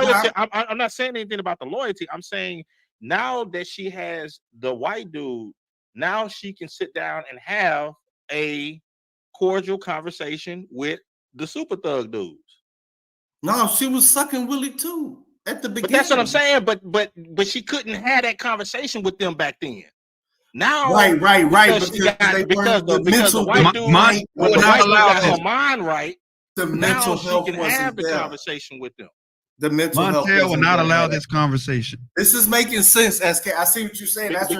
I'm not saying anything about the loyalty. I'm saying now that she has the white dude, now she can sit down and have a cordial conversation with the super thug dudes. No, she was sucking Willie too at the beginning. But that's what I'm saying. But she couldn't have that conversation with them back then. Now, right. Because the white dude, when the white dude got her mind right, the mental health she can have the conversation with them. The mental health will not allow this conversation. This is making sense, SK. I see what you're saying. That's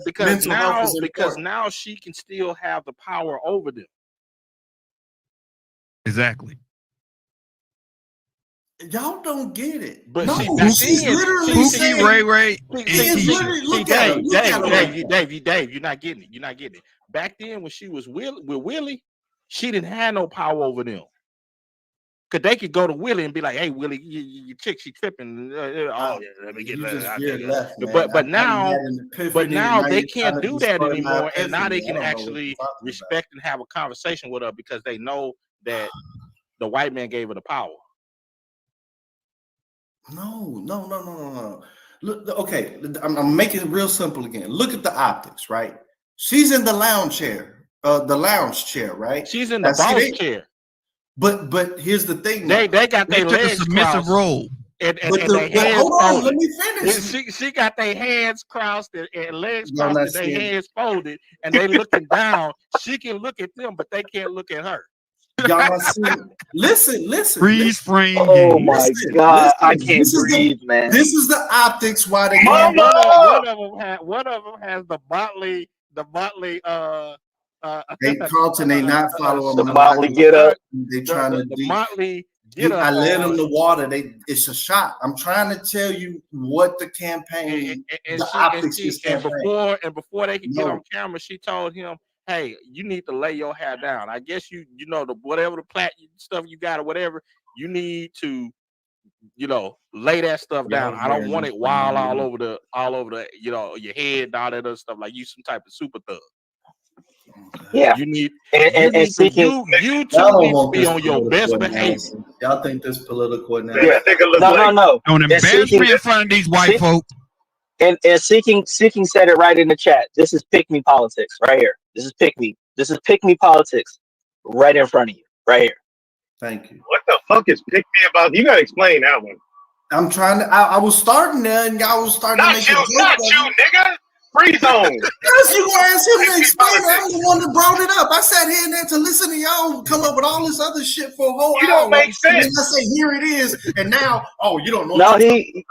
because now she can still have the power over them. Exactly. Y'all don't get it. But no, she's literally saying, Ray. Dave, you're not getting it. You're not getting it. Back then, when she was with Willie, she didn't have no power over them. Cause they could go to Willie and be like, "Hey, Willie, your chick, she tripping. Let me get left." But now they can't do that anymore, and now they can actually respect and have a conversation with her because they know that the white man gave her the power. No. Look, okay, I'm making it real simple again. Look at the optics, right? She's in the lounge chair, right? She's in the boss chair. But here's the thing. They got their legs submissive crossed, role. And hold on, let me finish. She got their hands crossed and legs crossed and their hands folded, and they looking down. She can look at them, but they can't look at her. Y'all not seeing. Listen. Freeze frame Oh game. my Listen, God, I listen. can't breathe, man. This is the optics why they Mama! can't. One of them has the Motley. Hey, Carlton, they not following The my Motley logic. get up. They trying to the Motley get up. I led them to water. It's a shot. I'm trying to tell you what the campaign, optics is campaign. Before they could get on camera, she told him, "Hey, you need to lay your hair down. I guess you know whatever the plat stuff you got or whatever, you need to, lay that stuff down. I don't want it wild all over the your head and all that other stuff like you some type of super thug. Yeah, you need and seeking. You two need to be on your best behavior. Y'all think this political now? Yeah, think it looks No. Don't embarrass me in front of these white folk. And seeking said it right in the chat. This is pick me politics right here. This is pick me. This is pick me politics right in front of you right here. Thank you. What the fuck is pick me about? You gotta explain that one. I'm trying to. I was starting there, and y'all was starting to make a joke. Not you, nigga. Free zone. Yes, you gonna ask him to explain it. I'm the one that brought it up. I sat here and there to listen to y'all come up with all this other shit for a whole hour. You don't make sense. And I say, here it is, and now, you don't know. No, he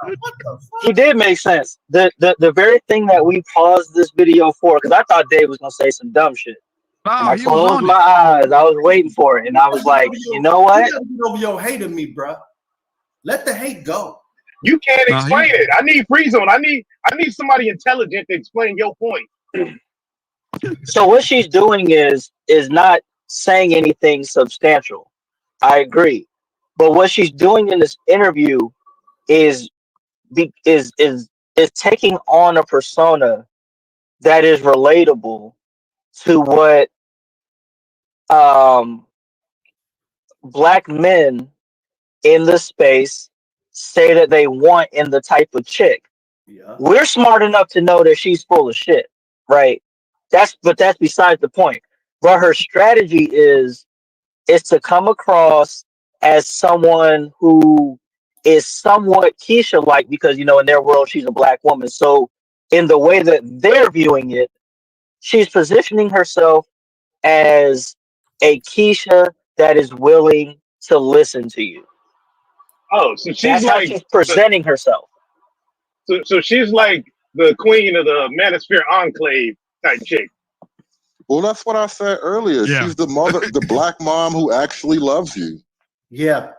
did make sense. The very thing that we paused this video for, because I thought Dave was gonna say some dumb shit. And I closed my eyes. I was waiting for it, and I was like, you know what? You gotta get over your hate of me, bro. Let the hate go. You can't explain it. I need free zone. I need somebody intelligent to explain your point. So what she's doing is not saying anything substantial. I agree, but what she's doing in this interview is taking on a persona that is relatable to what black men in the space say that they want in the type of chick. Yeah. We're smart enough to know that she's full of shit, right? That's besides the point. But her strategy is to come across as someone who is somewhat Keisha-like because, in their world, she's a black woman. So in the way that they're viewing it, she's positioning herself as a Keisha that is willing to listen to you. Oh, so she's That's like how she's presenting herself. So she's like the queen of the Manosphere Enclave type chick. Well, that's what I said earlier. Yeah. She's the mother, the black mom who actually loves you. Yeah.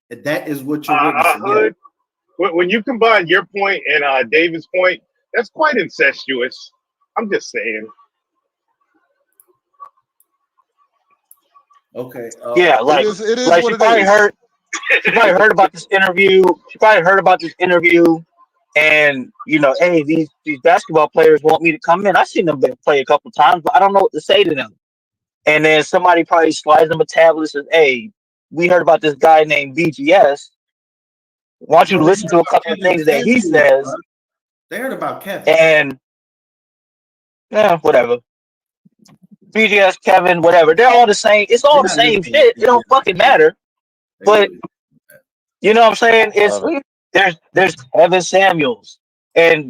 That is what you're witnessing. When you combine your point and David's point, that's quite incestuous. I'm just saying. Okay. Yeah, like, it is like what she it probably is. heard. She probably heard about this interview. And hey, these basketball players want me to come in. I've seen them play a couple times, but I don't know what to say to them. And then somebody probably slides them a tablet and says, "Hey, we heard about this guy named BGS. Why don't you listen to a couple of things that he says?" They heard about Kevin. And whatever. BGS, Kevin, whatever. They're all the same. It's all the same shit. It don't fucking matter. But you know what I'm saying? There's Evan Samuels, and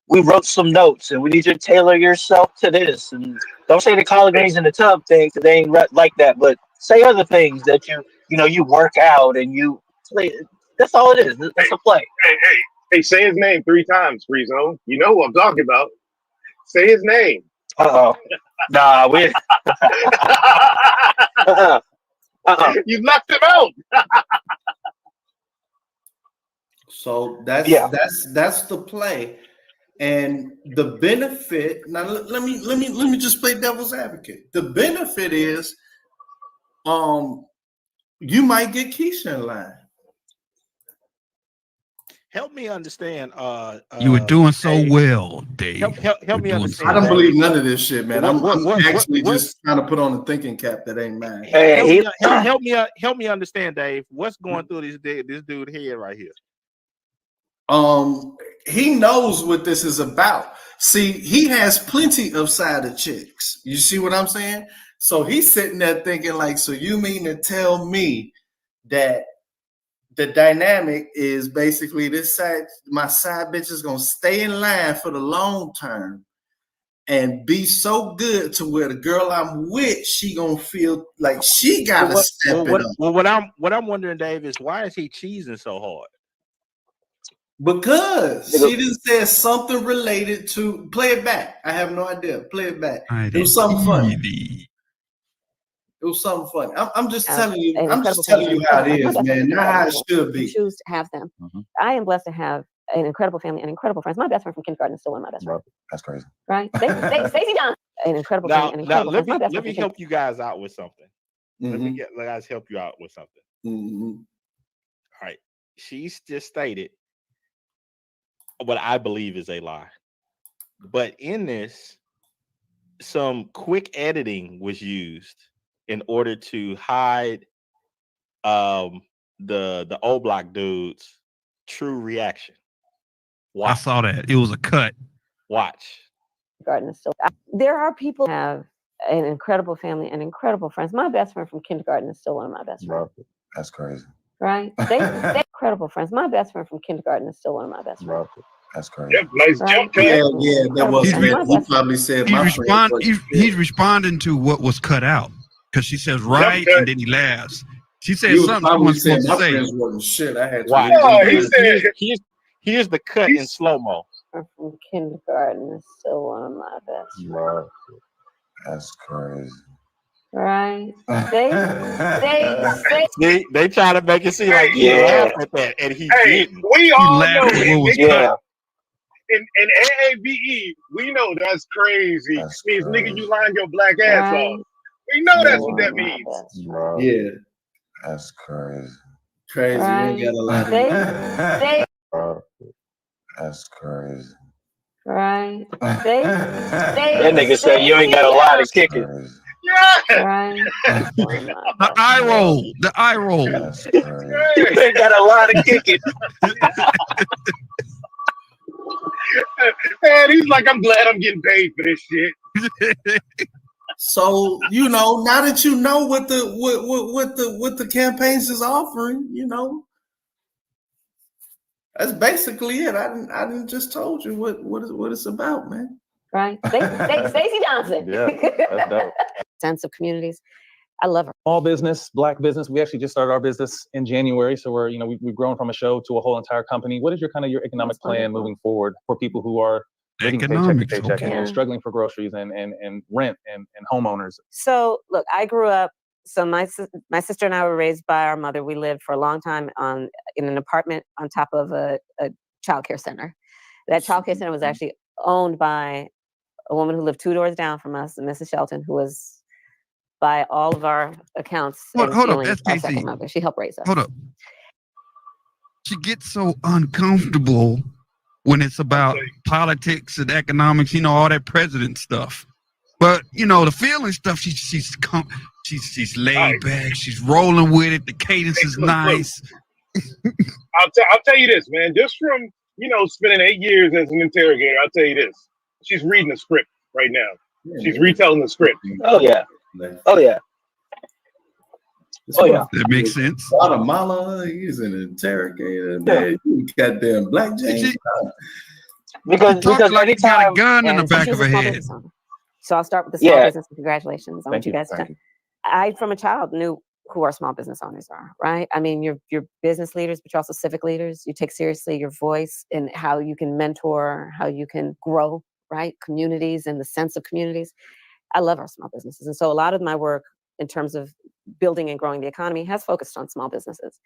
we wrote some notes, and we need you to tailor yourself to this. And don't say the collard greens in the tub thing because they ain't like that. But say other things that you work out and you play. That's all it is. It's a play. Hey, say his name 3 times, Free Zone. You know what I'm talking about. Say his name. Nah, we. You left him out. So that's the play, and the benefit. Now let me just play devil's advocate. The benefit is, you might get Keisha in line. Help me understand. You were doing so well, Dave. Help me understand. I don't believe none of this shit, man. I'm actually just trying to put on a thinking cap that ain't mine. Help me understand, Dave. What's going through this dude's head right here? He knows what this is about. See, he has plenty of side of chicks. You see what I'm saying? So he's sitting there thinking like, so you mean to tell me that the dynamic is basically my side bitch is gonna stay in line for the long term, and be so good to where the girl I'm with, she gonna feel like she gotta step it up. Well, what I'm wondering, Dave, is why is he cheesing so hard? Because she just said something related to play it back. I have no idea. Play it back. It was something funny. It was something funny. I'm just telling you. I'm just telling you how it is, man. Not how it should be. Choose to have them. I am blessed to have an incredible family and incredible friends. My best friend from kindergarten is still one of my best friends. That's crazy. Right? Stacey Johnson, an incredible family and incredible friends. Let me help you guys out with something. Let guys help you out with something. All right. She's just stated what I believe is a lie. But in this, some quick editing was used in order to hide the old block dude's true reaction. I saw that. It was a cut. Watch. Garden is still. There are people who have an incredible family and incredible friends. My best friend from kindergarten is still one of my best friends. That's crazy. Right? They incredible friends. My best friend from kindergarten is still one of my best friends. That's crazy. Yep, nice jump cut. Yeah, that was. He probably said he's responding to what was cut out because she says right and then he laughs. She said something she wasn't supposed to say. Wasn't shit. I had to. Wow. He said here's the cut in slow mo. From kindergarten is still one of my best friends. That's crazy. Right? They try to make it seem like he laughed at that, and he didn't. We all know Yeah. In AAVE, we know that's crazy. It means nigga, you lying your black ass off. We know that's what that means. Yeah. That's crazy. Crazy. Right. You ain't got a lot of That's crazy. Right. That nigga said you ain't got a lot of kicking. Yeah. Right. The eye roll. The eye roll. You ain't got a lot of kicking. Man, he's like, I'm glad I'm getting paid for this shit. So now that you know what the campaigns is offering, that's basically it. I didn't just told you what it's about, man. Right. Stacey Johnson. Yeah, that's dope. Sense of communities. I love her. Small business, black business. We actually just started our business in January, so we've grown from a show to a whole entire company. What is your economic plan moving forward for people who are living paycheck to paycheck and struggling for groceries and rent and homeowners? So look, I grew up. So my sister and I were raised by our mother. We lived for a long time in an apartment on top of a child care center. That child care center was actually owned by a woman who lived 2 doors down from us, Mrs. Shelton, who was, by all of our accounts, hold up, SKC. She helped raise us. Hold up. She gets so uncomfortable when it's about politics and economics, all that president stuff. But the feeling stuff, she's laid back. She's rolling with it. The cadence is nice. I'll tell you this, man. Just from spending 8 years as an interrogator, I'll tell you this. She's reading the script right now. She's retelling the script. Oh yeah. Oh yeah. Oh yeah. That makes sense. Guatemala, he's an interrogator, man. You goddamn black James. Because like got a gun in the back of her head. So I'll start with the small business. Congratulations on what you guys have done. I, from a child, knew who our small business owners are, right? I mean, you're business leaders, but you're also civic leaders. You take seriously your voice and how you can mentor, how you can grow, right? Communities and the sense of communities. I love our small businesses. And so a lot of my work in terms of building and growing the economy has focused on small businesses.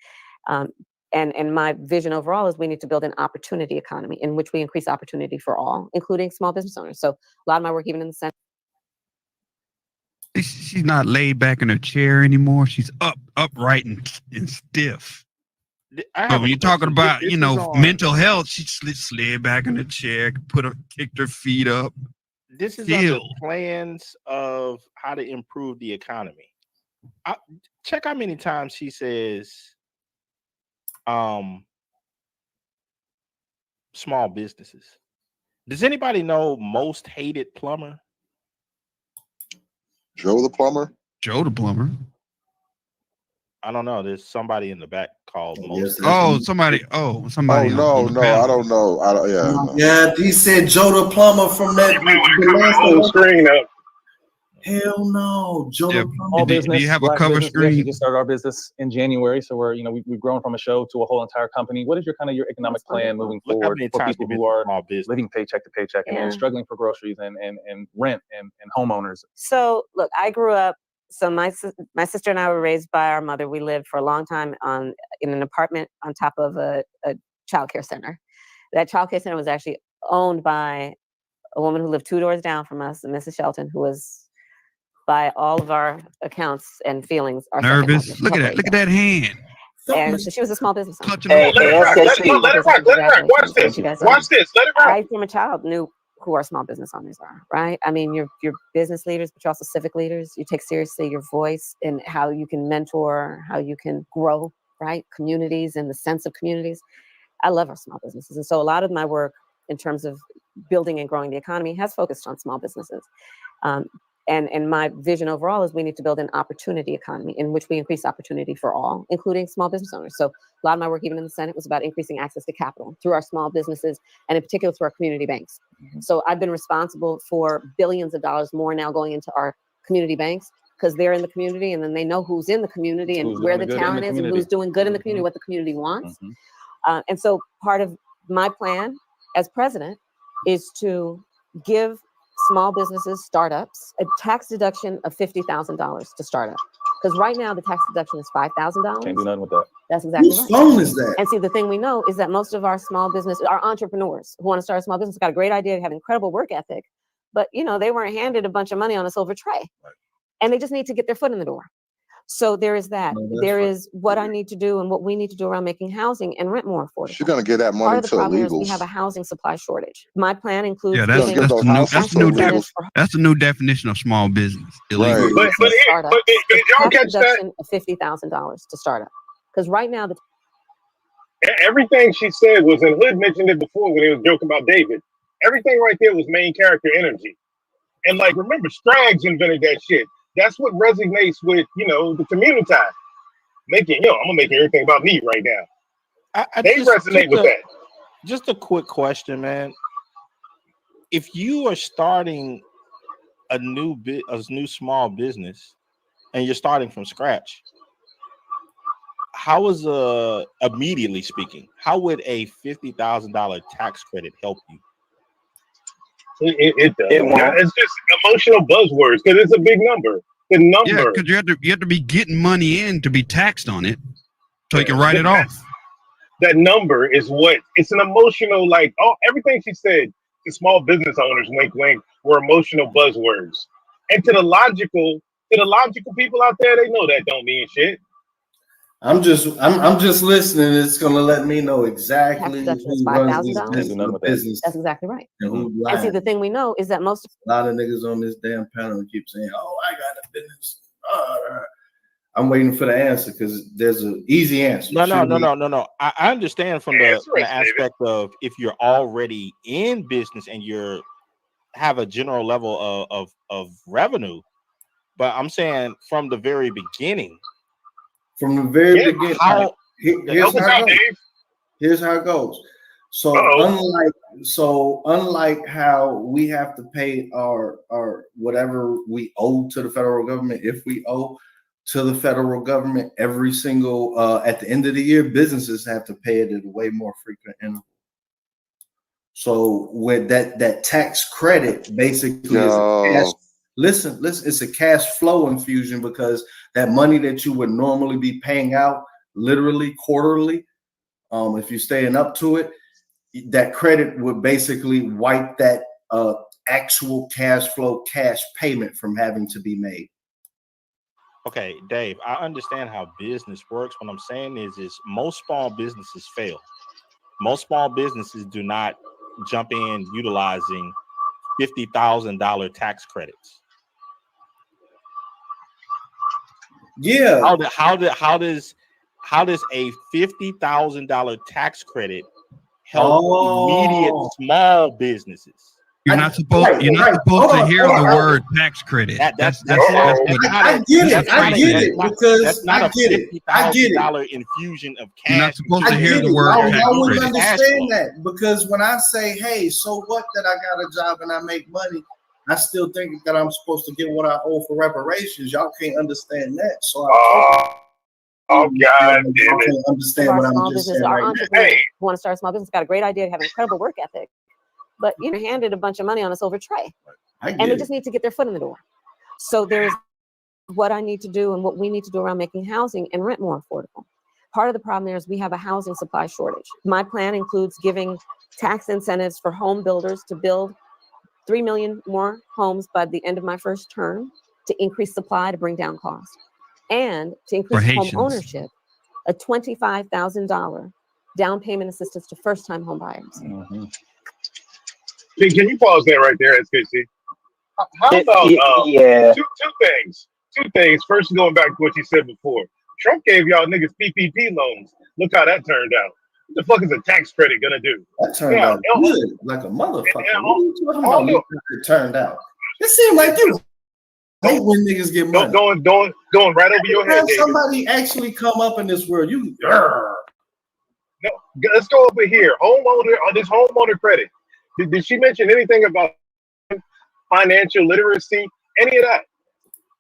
And my vision overall is we need to build an opportunity economy in which we increase opportunity for all, including small business owners. So a lot of my work, even in the sense. She's not laid back in her chair anymore. She's upright and stiff. But when you're talking about, mental health, she slid back in the chair, kicked her feet up. This is under plans of how to improve the economy. Check how many times she says, small businesses. Does anybody know most hated plumber? Joe the plumber. Joe the plumber. I don't know. There's somebody in the back called Moses. Somebody. Oh Somebody. no, no, I don't know. I don't. Yeah. No. Yeah, he said Joe the plumber from that. Full screen up. Hell no, Joe the plumber. All Do business. you have a Black cover business. We actually screen? just started our business in January, so we've grown from a show to a whole entire company. What is your economic plan moving Look how forward many for times people we've been who are small business. living paycheck to paycheck and struggling for groceries and rent and homeowners? So look, I grew up. So my sister and I were raised by our mother. We lived for a long time in an apartment on top of a child care center. That child care center was actually owned by a woman who lived 2 doors down from us, Mrs. Shelton, who was, by all of our accounts and feelings, our Nervous. Look at that. Look at that hand. And so she was a small business owner. Let it rock. Let it rock. Watch this. Watch this. Let it rock. I, from a child, knew who our small business owners are, right? I mean, you're business leaders, but you're also civic leaders. You take seriously your voice and how you can mentor, how you can grow, right? Communities and the sense of communities. I love our small businesses. And so a lot of my work in terms of building and growing the economy has focused on small businesses. And my vision overall is we need to build an opportunity economy in which we increase opportunity for all, including small business owners. So a lot of my work, even in the Senate, was about increasing access to capital through our small businesses and in particular through our community banks. So I've been responsible for billions of dollars more now going into our community banks because they're in the community and then they know who's in the community and where the talent is and who's doing good in the community, what the community wants. And so part of my plan as president is to give small businesses, startups, a tax deduction of $50,000 to start up. Because right now the tax deduction is $5,000. Can't do nothing with that. That's exactly Whose right. phone is that? And see, the thing we know is that most of our small business, our entrepreneurs who want to start a small business, got a great idea, have incredible work ethic, but they weren't handed a bunch of money on a silver tray, and they just need to get their foot in the door. So there is that. There is what I need to do and what we need to do around making housing and rent more affordable. She's gonna get that Part money of the to problem is we illegals. have a housing supply shortage. My plan includes Yeah, that's giving the new incentives for that's the new definition of small business. Illegal. But startups. did y'all Tax catch that? deduction of $50,000 to start up. Because right now the Everything she said was, and Hood mentioned it before when he was joking about David. Everything right there was main character energy. And remember, Scraggs invented that shit. That's what resonates with, the community. I'm gonna make everything about me right now. They resonate with that. Just a quick question, man. If you are starting a new small business and you're starting from scratch, how is immediately speaking, how would a $50,000 tax credit help you? It does. It's just emotional buzzwords because it's a big number. The number. Yeah, because you have to be getting money in to be taxed on it, so you can write it off. That number is what it's an emotional, everything she said to small business owners, wink wink, were emotional buzzwords. And to the logical people out there, they know that don't mean shit. I'm just listening. It's gonna let me know exactly who runs this business. That's exactly right. And see, the thing we know is that most a lot of niggas on this damn panel keep saying, "Oh, I got a business." I'm waiting for the answer because there's an easy answer. No. I understand from the aspect of if you're already in business and you have a general level of revenue, but I'm saying from the very beginning. From the very beginning, here's how it goes. So unlike how we have to pay our whatever we owe to the federal government, if we owe to the federal government every single at the end of the year, businesses have to pay it at a way more frequent interval. So with that tax credit basically is a cash. Listen, it's a cash flow infusion because that money that you would normally be paying out literally quarterly, if you're staying up to it, that credit would basically wipe that actual cash payment from having to be made. Okay, Dave, I understand how business works. What I'm saying is most small businesses fail. Most small businesses do not jump in utilizing $50,000 tax credits. Yeah. How does a $50,000 tax credit help immediate small businesses? You're not supposed to hear the word tax credit. That's what I get it because that's not I a get it. I get it. $50,000 infusion of cash. You're not supposed to I hear get the it. word tax Y'all wouldn't credit. understand that because when I say, "Hey, so what that I got a job and I make money," I still think that I'm supposed to get what I owe for reparations. Y'all can't understand that, so God damn y'all it! can't understand Our what I'm small just business, saying our right now. entrepreneurs who want to start a small business, got a great idea, have an incredible work ethic, but handed a bunch of money on a silver tray, and they just need to get their foot in the door. So there's what I need to do and what we need to do around making housing and rent more affordable. Part of the problem there is we have a housing supply shortage. My plan includes giving tax incentives for home builders to build 3 million more homes by the end of my first term to increase supply to bring down costs, and to increase home ownership, a $25,000 down payment assistance to first-time home buyers. Can you pause there right there, SKC? How about two things. First, going back to what you said before, Trump gave y'all niggas PPP loans. Look how that turned out. What the fuck is a tax credit gonna do? That turned out good, like a motherfucker. What are you talking about? Look how it turned out. It seemed like you hate when niggas get money. Going right over your head, David. Somebody actually come up in this world. No, let's go over here. This homeowner credit. Did she mention anything about financial literacy? Any of that?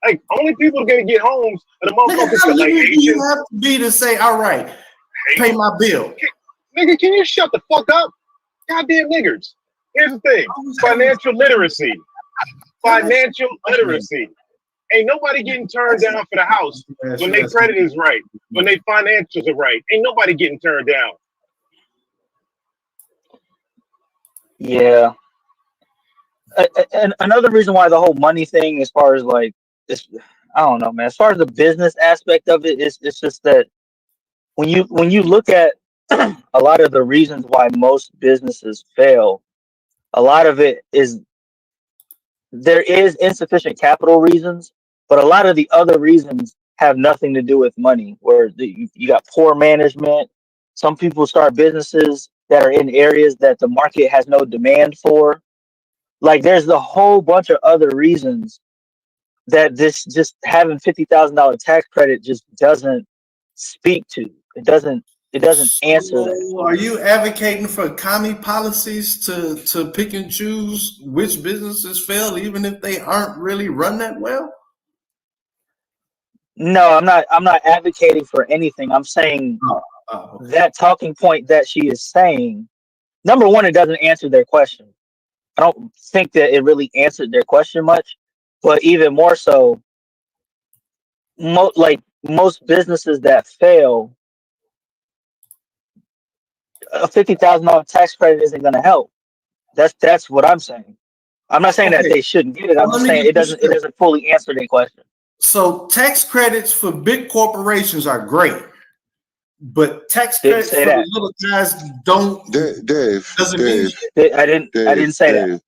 Like, only people gonna get homes are the motherfuckers How that like literate do you Asians. have to be to say, all right, pay my bill? Nigga, can you shut the fuck up? Goddamn niggers. Here's the thing. Financial literacy. Financial literacy. Ain't nobody getting turned down for the house when their credit is right, when their financials are right. Ain't nobody getting turned down. Yeah. And another reason why the whole money thing, as far as like, I don't know, man. As far as the business aspect of it, it's just that when you look at a lot of the reasons why most businesses fail, a lot of it is there is insufficient capital reasons, but a lot of the other reasons have nothing to do with money. Where you got poor management. Some people start businesses that are in areas that the market has no demand for. Like, there's a whole bunch of other reasons that this just having $50,000 tax credit just doesn't speak to. It doesn't answer that. So are you advocating for commie policies to pick and choose which businesses fail, even if they aren't really run that well? No, I'm not advocating for anything. I'm saying that talking point that she is saying, number one, it doesn't answer their question. I don't think that it really answered their question much, but even more so, most businesses that fail, a $50,000 tax credit isn't going to help. That's what I'm saying. I'm not saying that they shouldn't get it. I'm just saying it doesn't fully answer their question. So tax credits for big corporations are great, but tax credits for the little guys don't. Dave, I didn't say that.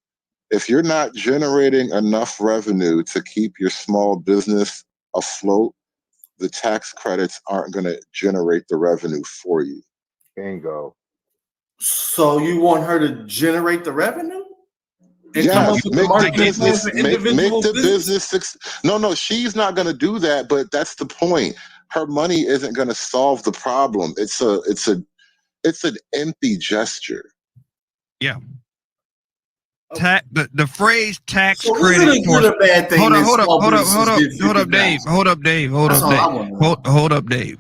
If you're not generating enough revenue to keep your small business afloat, the tax credits aren't going to generate the revenue for you. Bingo. So you want her to generate the revenue? Yes, make the business. No, she's not going to do that. But that's the point. Her money isn't going to solve the problem. It's an empty gesture. Yeah. The phrase tax So credit. is it a good or bad thing? Hold up, Dave.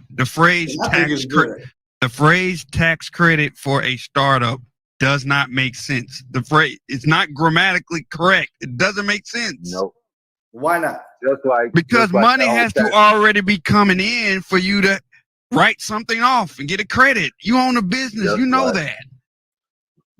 The phrase tax credit for a startup does not make sense. The phrase, it's not grammatically correct. It doesn't make sense. Nope. Why not? Because money has to already be coming in for you to write something off and get a credit. You own a business, you know that.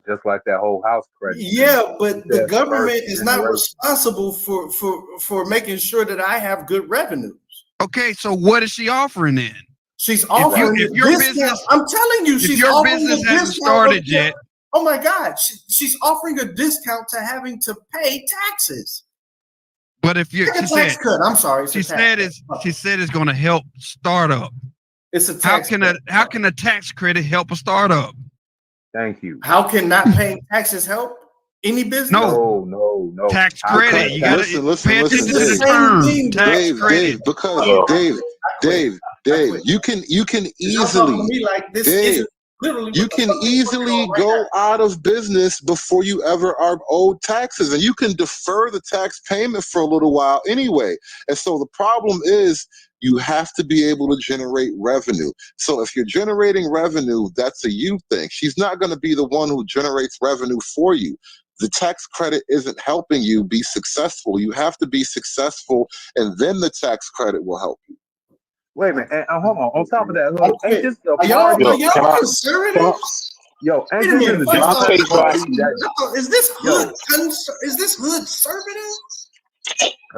Just like that whole house credit. Yeah, but the government is not responsible for making sure that I have good revenues. Okay, so what is she offering then? She's offering if your business. I'm telling you, she's your offering business a hasn't started yet. Oh my God, she's offering a discount to having to pay taxes. But if you, she said, cut. I'm sorry. She said it's going to help startup. It's a tax. How can a tax credit help a startup? Thank you. How can not paying taxes help? Any business? No. Tax credit. You gotta pay attention to the term. Tax credit. Dave, you can easily, Dave, you can easily go out of business before you ever are owed taxes, and you can defer the tax payment for a little while anyway. And so the problem is you have to be able to generate revenue. So if you're generating revenue, that's a you thing. She's not going to be the one who generates revenue for you. The tax credit isn't helping you be successful. You have to be successul, and then the tax credit will help you. Wait a minute, and hold on. On top of that, look, ain't this the Y'all party? conservative? Yo, ain't Wait a this minute. the First off, party is this hood? Is this hood conservative?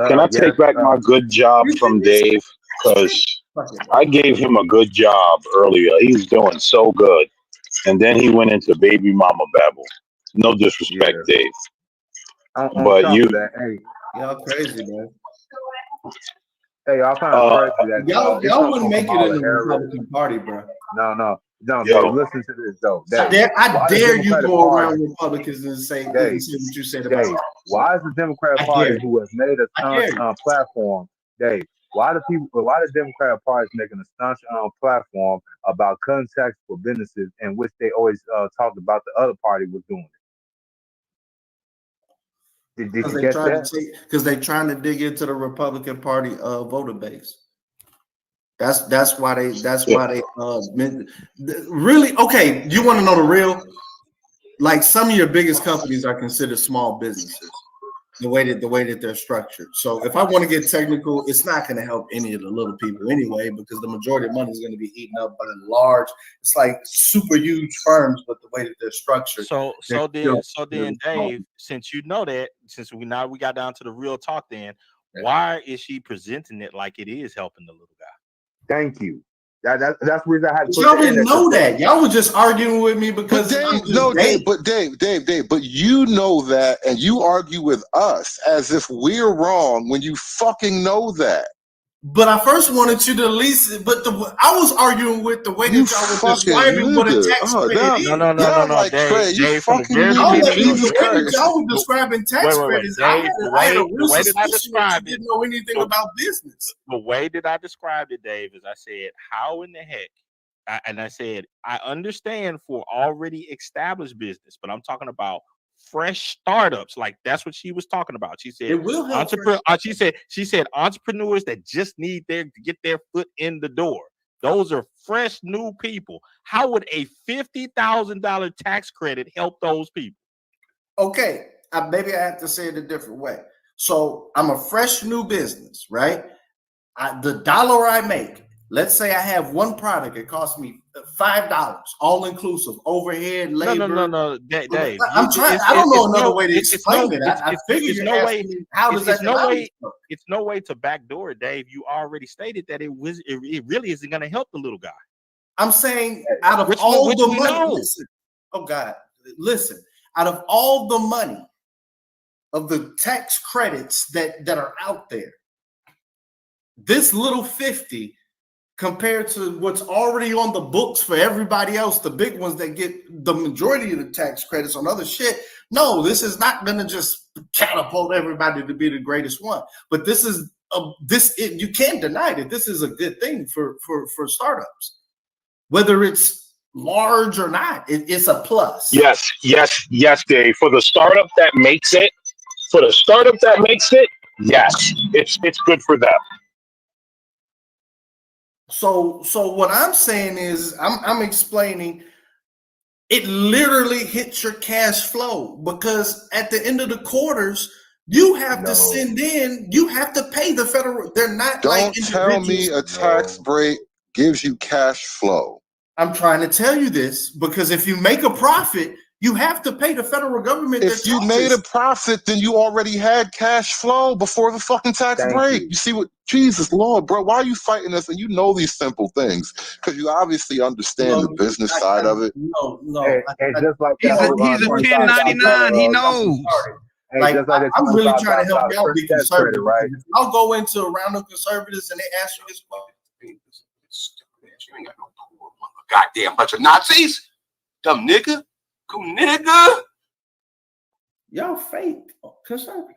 Can I take back my good job from Dave? Because I gave him a good job earlier. He's doing so good. And then he went into baby mama babble. No disrespect, Dave. But you... Y'all crazy, man. Hey, I find it crazy that y'all wouldn't make it in the Republican Party, bro. No, Dave, listen to this though. I dare you go around Republicans and say what you said about Dave, why is the Democrat Party, who has made a staunch platform, Dave? Why the Democrat Party is making a staunch platform about cutting taxes for businesses, in which they always talked about the other party was doing it? Did you get that? Because they're trying to dig into the Republican Party voter base. That's why they really okay. You want to know the real? Like, some of your biggest companies are considered small businesses. The way that they're structured. So if I want to get technical, it's not going to help any of the little people anyway, because the majority of money is going to be eaten up by the large. It's like super huge firms, but the way that they're structured. So then, Dave, since you know that, since we got down to the real talk, then why is she presenting it like it is helping the little guy? Thank you. That's the reason I had to. Y'all didn't know that. Y'all were just arguing with me because Dave, but you know that, and you argue with us as if we're wrong when you fucking know that. But I first wanted you to at least, I was arguing with the way that y'all were describing what a tax credit is. No, Dave, from the very beginning, y'all were describing tax credits. I had a real suspicion that you didn't know anything about business. The way that I described it, Dave, is I said, how in the heck? I said, I understand for already established business, but I'm talking about fresh startups. Like, that's what she was talking about. She said it will help. She said entrepreneurs that just need to get their foot in the door. Those are fresh new people. How would a $50,000 tax credit help those people? Okay, maybe I have to say it a different way. So I'm a fresh new business, right? The dollar I make, let's say I have one product, it costs me $5, all inclusive, overhead, labor. No, Dave. I'm trying. I don't know another way to explain it. I figured you're asking me, how does that? It's no way to backdoor it, Dave. You already stated that it really isn't going to help the little guy. I'm saying out of all the money, listen. Oh God, listen. Out of all the money of the tax credits that are out there, this little 50 compared to what's already on the books for everybody else, the big ones that get the majority of the tax credits on other shit. No, this is not going to just catapult everybody to be the greatest one. But this is you can't deny that this is a good thing for startups, whether it's large or not. It's a plus. Yes, Dave. For the startup that makes it, yes, it's good for them. So what I'm saying is I'm explaining it literally hits your cash flow, because at the end of the quarters, you have to send in, you have to pay the federal. They're not Don't tell me a tax break gives you cash flow. I'm trying to tell you this because if you make a profit, you have to pay the federal government. If you made a profit, then you already had cash flow before the fucking tax break. You see what? Jesus Lord, bro, why are you fighting us? And you know these simple things because you obviously understand the business side of it. No. And just like he's a 1099. He knows. Like, I'm really trying to help y'all be conservative, right? I'll go into a round of conservatives and they ask you this question. You ain't got no goddamn bunch of Nazis, dumb nigga. Cool nigga. Y'all fake conservative.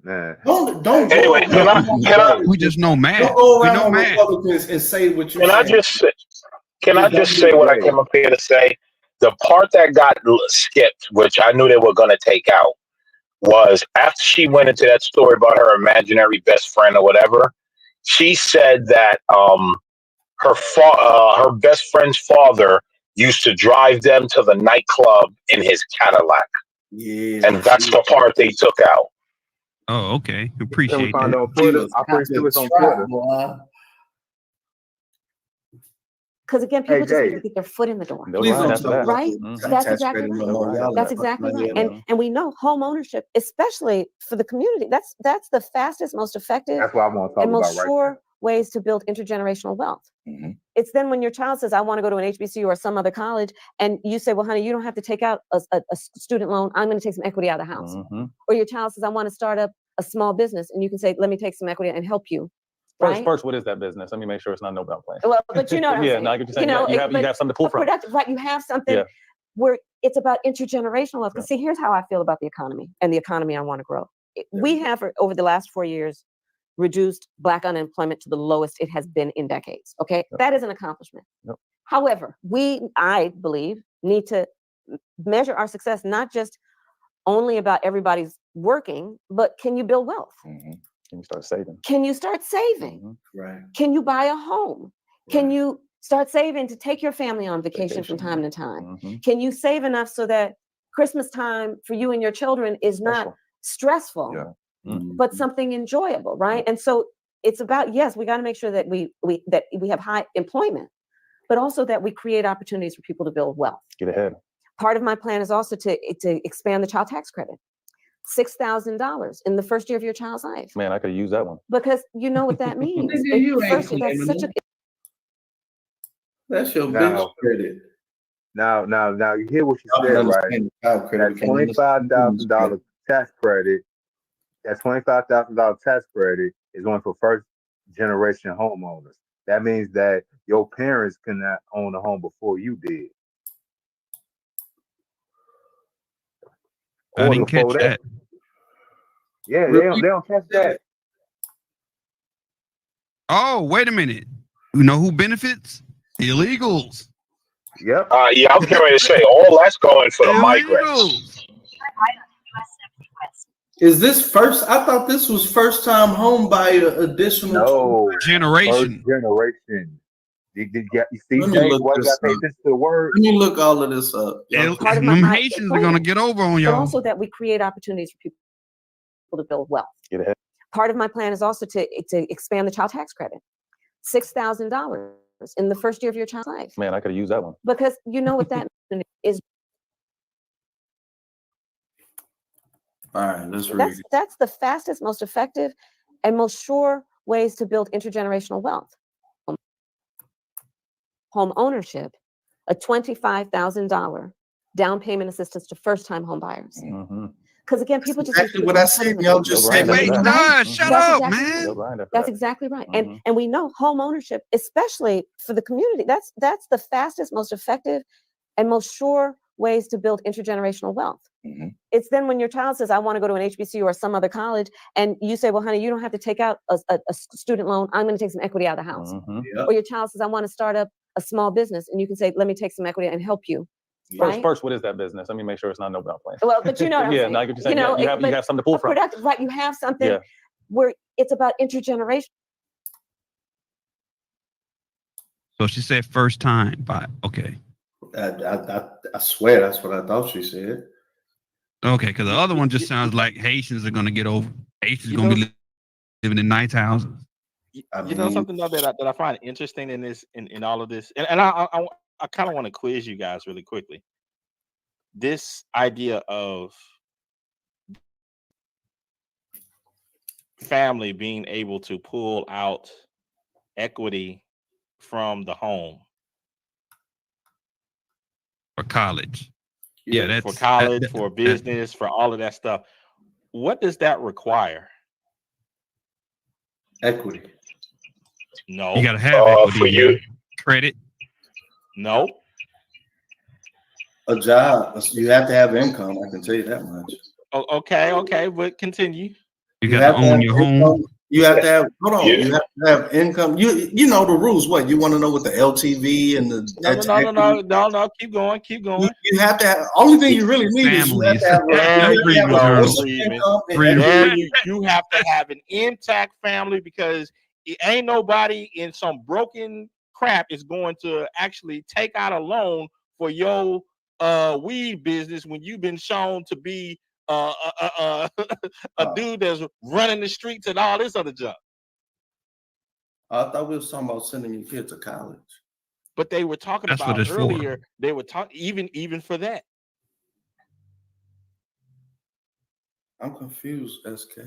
Man. Don't Anyway, go around We just know math. Don't go We around know on math. Republicans and say what you Can I saying. just say what I came up here to say? The part that got skipped, which I knew they were going to take out, was after she went into that story about her imaginary best friend or whatever. She said that her best friend's father used to drive them to the nightclub in his Cadillac. Yeah, and that's the part they took out. Oh, okay. Can we Appreciate find that. on Twitter? I pretty sure it's on Twitter. Because again, people Hey, just need Jay. to get their foot in the door, Please don't talk about right? the That's tax exactly credit right. no more. Y'all That's are exactly fucking right. money And we know home ownership, especially for the community, that's the fastest, most effective, That's what I want to talk and most about right sure ways to build intergenerational wealth. It's then when your child says, I want to go to an HBCU or some other college, and you say, well, honey, you don't have to take out a student loan. I'm going to take some equity out of the house. Or your child says, I want to start up a small business, and you can say, let me take some equity and help you. First, what is that business? Let me make sure it's not no belt play. Well, but you know what I'm saying. No, I get what you're saying. You have something to pull from. Productive, right? You have something where it's about intergenerational wealth. Because see, here's how I feel about the economy and the economy I want to grow. We have, over the last 4 years, reduced Black unemployment to the lowest it has been in decades. Okay, that is an accomplishment. However, I believe, need to measure our success not just only about everybody's working, but can you build wealth? Can you start saving? Can you start saving? Right. Can you buy a home? Can you start saving to take your family on vacation from time to time? Can you save enough so that Christmas time for you and your children is not stressful, but something enjoyable, right? And so it's about, yes, we got to make sure that we have high employment, but also that we create opportunities for people to build wealth. Get ahead. Part of my plan is also to expand the child tax credit. $6,000 in the first year of your child's life. Man, I could use that one. Because you know what that means. That's your bitch credit. Now, you hear what she said, right? That $25,000 tax credit, that $25,000 tax credit is going for first generation homeowners. That means that your parents cannot own a home before you did. I didn't catch that. Yeah, they don't catch that. Oh, wait a minute. You know who benefits? Illegals. Yep. Yeah, I was getting ready to say all that's going for the migrants. Is this first? I thought this was first time home buyer additional generation. First generation. You see, Let me Jay, look what this got pay up. attention to the word? Let me look all of this up. Part of Them Haitians are gonna get over on but y'all. also that we create opportunities for people to build wealth. Get ahead. Part of my plan is also to expand the child tax credit. $6,000 in the first year of your child's life. Man, I could use that one. Because you know what that is. All right, let's read. That's the fastest, most effective, and most sure ways to build intergenerational wealth. Home ownership, a $25,000 down payment assistance to first-time home buyers. Because again, people just exactly what I said. Y'all just said. Wait, shut up, man. That's exactly right. And we know home ownership, especially for the community, that's the fastest, most effective, and most sure ways to build intergenerational wealth. It's then when your child says, I want to go to an HBCU or some other college, and you say, well, honey, you don't have to take out a student loan. I'm going to take some equity out of the house. Or your child says, I want to start up a small business, and you can say, let me take some equity and help you. First, what is that business? Let me make sure it's not no belt play. Well, but you know what I'm saying. No, I get what you're saying. You have something to pull from. Right, you have something where it's about intergenerational. So she said first time buy. Okay. I swear that's what I thought she said. Okay, because the other one just sounds like Haitians are gonna get over. Haitians are gonna be living in nice houses. You know something though that I find interesting in this, in all of this, and I kind of want to quiz you guys really quickly. This idea of family being able to pull out equity from the home for college. For college, for business, for all of that stuff. What does that require? Equity. No. You gotta have equity. For you. Credit. No. A job. You have to have income. I can tell you that much. Oh, okay, but continue. You got to own your home. You have to have. Hold on. You have to have income. You know the rules. What you want to know? What the LTV and the No. Keep going. You have to have. Only thing you really need is you have to have. You have to have an intact family because it ain't nobody in some broken crap is going to actually take out a loan for your weed business when you've been shown to be a dude that's running the streets and all this other junk. I thought we were talking about sending your kids to college. But they were talking about earlier. They were talking even for that. I'm confused, SK.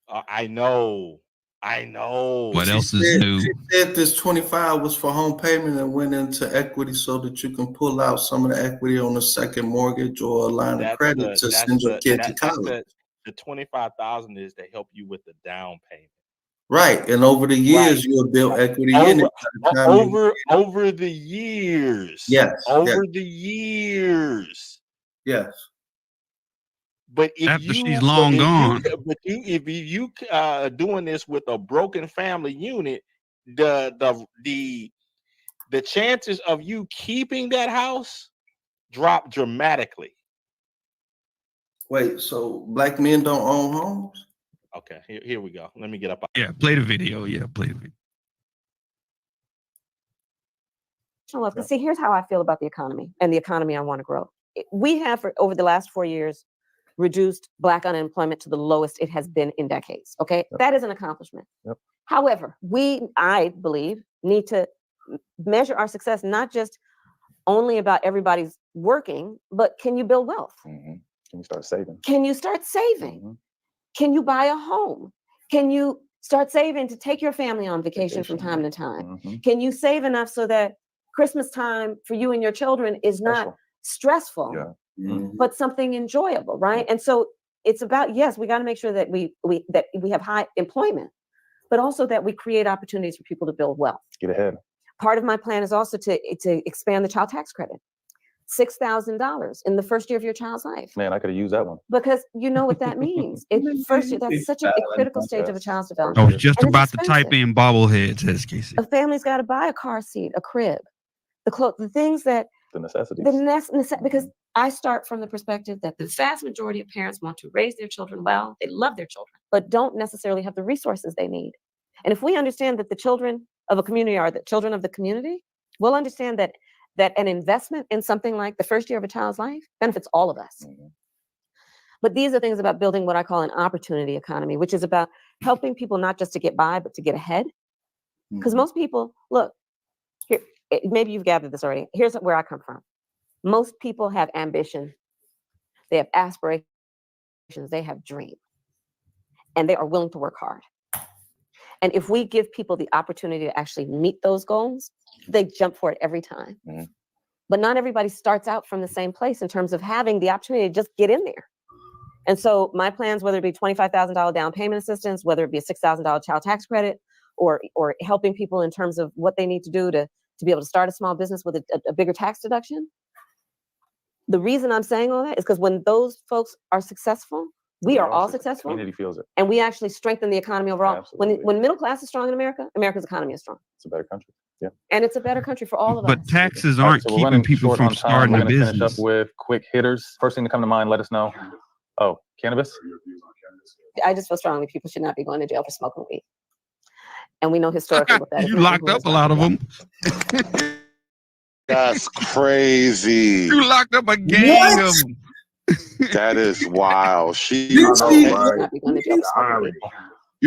I know. What else is new? She said this 25 was for home payment and went into equity so that you can pull out some of the equity on a second mortgage or a line of credit to send your kid to college. The 25,000 is to help you with the down payment. Right, and over the years you'll build equity in it. Over the years. Yes. The years. Yes. But if after she's long gone, if you doing this with a broken family unit, the chances of you keeping that house drop dramatically. Wait, so black men don't own homes? Okay, here we go. Let me get up. Yeah, play the video. Play the video. See, here's how I feel about the economy and the economy I want to grow. We have, over the last 4 years, reduced Black unemployment to the lowest it has been in decades. Okay, that is an accomplishment. However, I believe, need to measure our success not just only about everybody's working, but can you build wealth? Can you start saving? Can you start saving? Can you buy a home? Can you start saving to take your family on vacation from time to time? Can you save enough so that Christmas time for you and your children is not stressful, but something enjoyable, right? And so it's about, yes, we got to make sure that we have high employment, but also that we create opportunities for people to build wealth. Get ahead. Part of my plan is also to expand the child tax credit. $6,000 in the first year of your child's life. Man, I could have used that one. Because you know what that means. That's such a critical stage of a child's development. I was just about to type in bobbleheads, SKC. A family's got to buy a car seat, a crib, the things that the necessities. Because I start from the perspective that the vast majority of parents want to raise their children well. They love their children, but don't necessarily have the resources they need. And if we understand that the children of a community are the children of the community, we'll understand that an investment in something like the first year of a child's life benefits all of us. But these are things about building what I call an opportunity economy, which is about helping people not just to get by, but to get ahead. Because most people, look, here, maybe you've gathered this already. Here's where I come from. Most people have ambition. They have aspirations. They have dreams. And they are willing to work hard. And if we give people the opportunity to actually meet those goals, they jump for it every time. But not everybody starts out from the same place in terms of having the opportunity to just get in there. And so my plans, whether it be $25,000 down payment assistance, whether it be a $6,000 child tax credit, or helping people in terms of what they need to do to be able to start a small business with a bigger tax deduction. The reason I'm saying all that is because when those folks are successful, we are all successful. Community feels it. And we actually strengthen the economy overall. Absolutely. When middle class is strong in America, America's economy is strong. It's a better country. Yeah. And it's a better country for all of us. But taxes aren't So we're keeping running people short from on time. starting We're a gonna finish business. up with quick hitters. First thing to come to mind, let us know. Oh, cannabis? I just feel strongly people should not be going to jail for smoking weed. And we know historically what that is. You locked up a lot of them. That's crazy. You locked up a gang of them. That is wild. You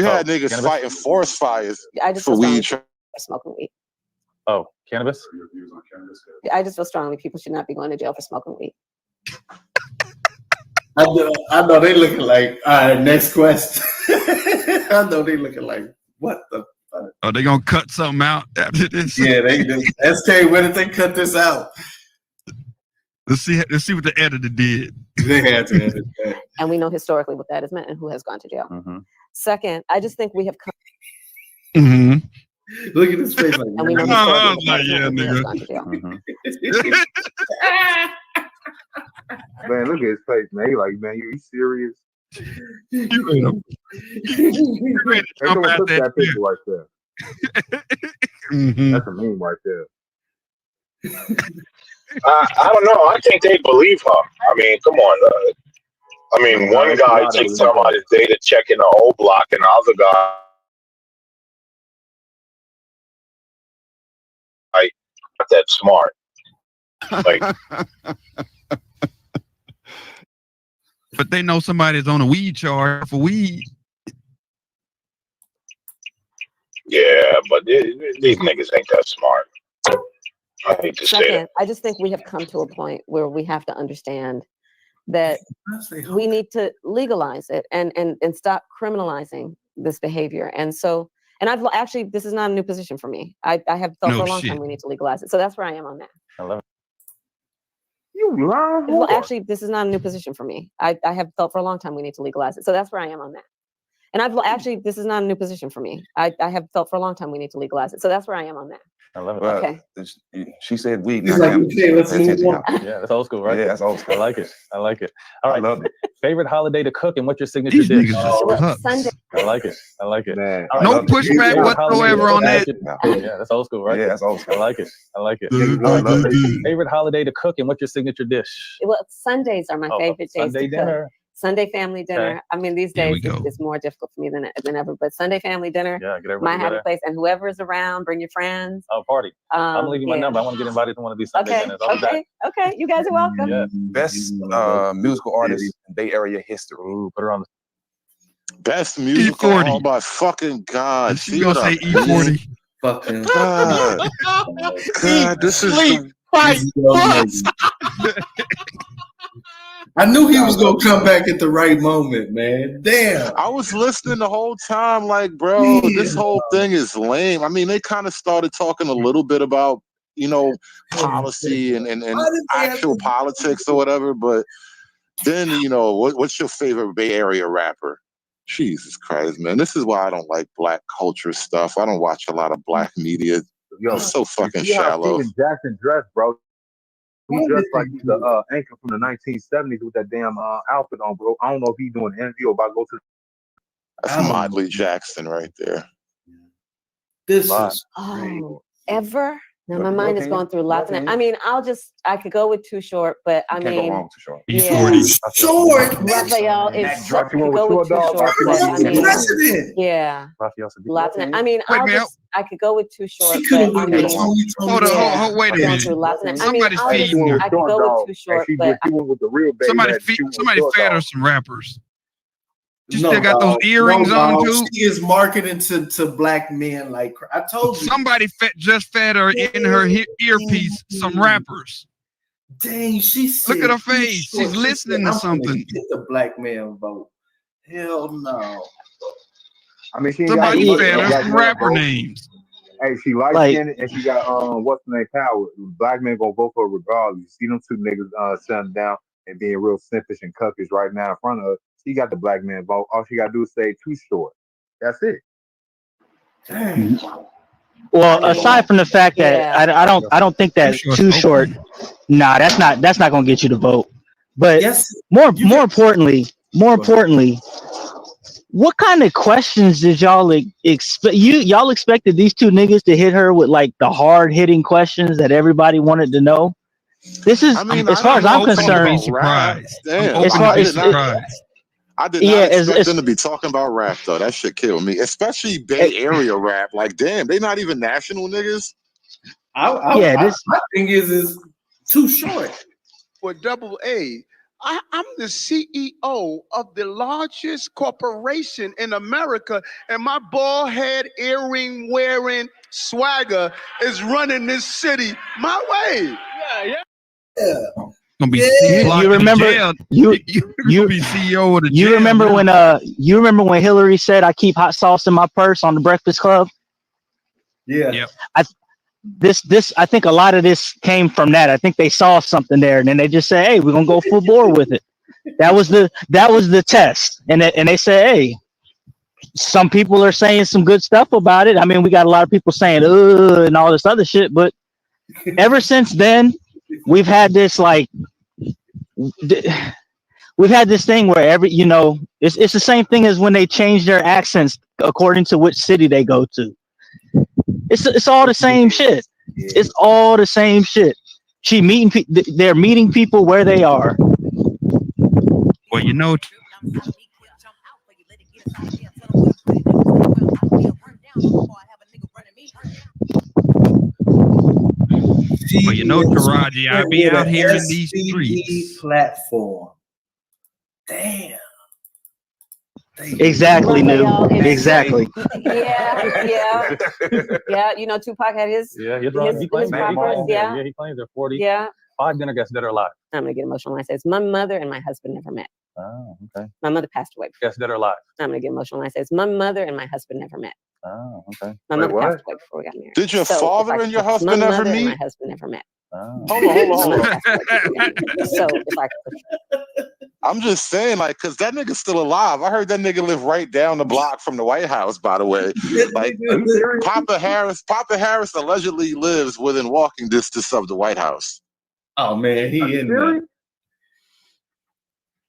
had niggas fighting forest fires for weed. Smoking weed. Oh, cannabis? I just feel strongly people should not be going to jail for smoking weed. I know they looking like, all right, next question. I know they looking like, what the fuck? Oh, they gonna cut something out after this? Yeah, they do. SK, when did they cut this out? Let's see what the editor did. They had to edit that. And we know historically what that has meant and who has gone to jail. Second, I just think we have come. Look at his face like, and we know historically what that has meant and who has gone to jail. Man, look at his face, man. He like, man, you serious? You ready to Hey, jump someone out put that that picture right there. Mhm. That's a meme right there. I don't know. I think they believe her. I mean, come on. I mean, Nah, one it's a guy lot of keeps believe talking her. about his data checking the whole block, and the other guy like not that smart. Like, But they know somebody's on a weed charge for weed. yeah, but these niggas ain't that smart. I hate to say that. Second, I just think we have come to a point where we have to understand that we need to legalize it and stop criminalizing this behavior. And so, and I've actually, this is not a new position for me. I have felt for a long time we need to legalize it. So that's where I am on that. I love it. You lying? Well, actually, this is not a new position for me. I have felt for a long time we need to legalize it. So that's where I am on that. And I've actually, this is not a new position for me. I have felt for a long time we need to legalize it. So that's where I am on that. I love it. Well, Okay. she said weed. It's Not like, cannabis. okay, let's Pay move attention, on. y'all. Yeah, that's old school, right? Yeah, that's old school. I like it. I like it. All right. I love it. Favorite holiday to cook and what's your signature These dish? niggas just cucks. Sunday. I like it. I like it. Man, All No right. pushback Favorite holiday to whatsoever on cook that. and Yeah, that's old school, right? Yeah, that's old school. I like it. I like it. niggas All want right. love they Favorite holiday to cook and what's your signature dish? Well, Sundays are my Oh, favorite days Sunday to cook. dinner. Sunday family dinner. Okay. I mean, these Here days we go. it's more difficult for me than ever. But Sunday family dinner, Yeah, get my everybody happy together. place, and whoever is around, bring your friends. Oh, party. I'm gonna leave you my Yeah. number. I want to get invited to one of these Sunday Okay, dinners. I'll be back. okay. You guys are welcome. Yeah. Best musical artist in Bay Area history. Ooh, put her on. Best musical. E40. Oh my fucking God. She gonna say Theater. E40. Fucking God. God, this is the Christ. I knew he was gonna come back at the right moment, man. Damn. I was listening the whole time, like, bro, this whole thing is lame. I mean, they kind of started talking a little bit about, policy and actual politics or whatever, but then, what's your favorite Bay Area rapper? Jesus Christ, man. This is why I don't like black culture stuff. I don't watch a lot of black media. Yo, It's so fucking you see how shallow. Steven Jackson dressed, bro? He dressed like he's the anchor from the 1970s with that damn outfit on, bro. I don't know if he's doing an interview or about to go to. That's Motley Jackson right there. This Bye. is Oh, ever? Now my What mind is opinion? going through lots. What I mean, I could go with Too Short, but I Can't go mean, wrong with Too Short. E40. short. Raphael is. Drop I you could one go with with Too Short Dog, Short, Raphael but I Sadiq. mean, President. yeah, Raphael Sadiq. lots of. I mean, Wait a minute. I could go with Too Short, She could have but I went with mean, Tony. Hold on, yeah, wait a going minute. through lots. I mean, Somebody's I'll just, feeding her. I could Short go Dog, with Too and Short, she but went with the real baby. Somebody She went with somebody Short fed her Dog. some rappers. She No, still got those dog. earrings No, on dog. too. She is marketing to black men like I told you. Somebody just fed her in her earpiece some rappers. Dang, she said. Look at her Too face. Short. She's She listening said, to I'm gonna something. get the black man vote. Hell no. I mean, she ain't got Somebody too much fed of a her black some man rapper vote. names. Hey, she light Like- skinned and she got what's the name power. Black men gonna vote for her regardless. You see them two niggas shutting down and being real simpish and cuckish right now in front of her. She got the black man vote. All she gotta do is say Too Short. That's it. Dang. Well, aside from the fact that I don't think that Too Short. Nah, that's not gonna get you to vote. But Yes. more importantly, what kind of questions did y'all expect? Y'all expected these two niggas to hit her with like the hard hitting questions that everybody wanted to know? This is, as far as I'm concerned. Surprised. Damn. As far as I did not expect them to be talking about rap though. That shit killed me, especially Bay Area rap. Like, damn, they not even national niggas. My thing is Too Short. For Double A, I'm the CEO of the largest corporation in America, and my bald head, earring wearing swagger is running this city my way. Yeah. Gonna be You remember you be CEO of the you jail remember now. when Hillary said I keep hot sauce in my purse on the Breakfast Club? Yeah. Yep. I think a lot of this came from that. I think they saw something there and then they just said, hey, we're gonna go full bore with it. That was the test. And they said, hey, some people are saying some good stuff about it. I mean, we got a lot of people saying and all this other shit, but ever since then, we've had this like we've had this thing where it's the same thing as when they change their accents according to which city they go to. It's all the same shit. It's all the same shit. They're meeting people where they are. Well, Taraji, I be out here in these streets. Platform. Damn. Exactly, New. Exactly. Yeah. Tupac had his. Yeah, his he claims rappers, yeah. He claims they're 40. Yeah. 5 dinner guests, dead or alive. I'm gonna get emotional when I say this. My mother and my husband never met. Oh, okay. My mother passed away. Guests, dead or alive. I'm gonna get emotional when I say this. My mother and my husband never met. Oh, okay. My mother passed away before we got married. Did your father and your husband my ever mother meet? And my husband never met. Oh. Hold on. So if I I'm just saying, like, cause that nigga's still alive. I heard that nigga live right down the block from the White House, by the way. Like, Papa Harris allegedly lives within walking distance of the White House. Oh man, he in there.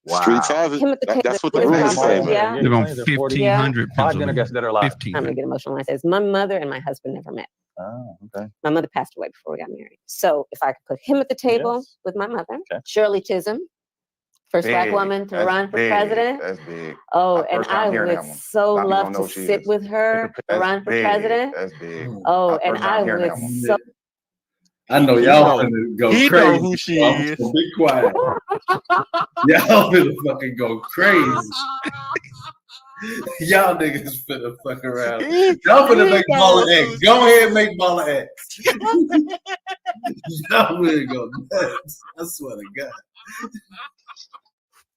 Wow. Streets have it. That's what the rumors say. Yeah. They're on 1500 5 dinner guests, dead or alive. I'm gonna get emotional when I say this. My mother and my husband never met. Oh, okay. My mother passed away before we got married. So if I could put him at the table with my mother, Shirley Chisholm, first Black woman to run for president. That's big. Oh, and I would so love to sit with her to run for president. That's big. Oh, and I would so. I know y'all finna go crazy. Know who she is. So be quiet. Y'all finna fucking go crazy. Y'all niggas finna fuck around. Y'all finna make Baller X. Go ahead and make Baller X. Y'all really go nuts. I swear to God.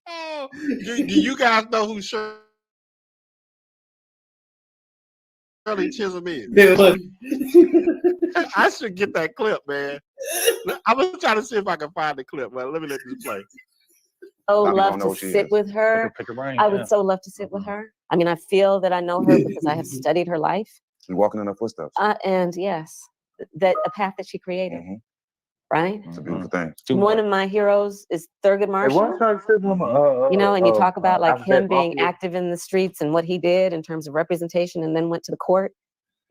Oh, do you guys know who Shirley Chisholm is? Yeah, look. I should get that clip, man. I'm gonna try to see if I can find the clip. Well, let me let this play. So love to sit with her. I would so love to sit with her. I mean, I feel that I know her because I have studied her life. You're walking in her footsteps. And yes, that a path that she created. Right? It's a beautiful thing. One of my heroes is Thurgood Marshall. And you talk about like him being active in the streets and what he did in terms of representation, and then went to the court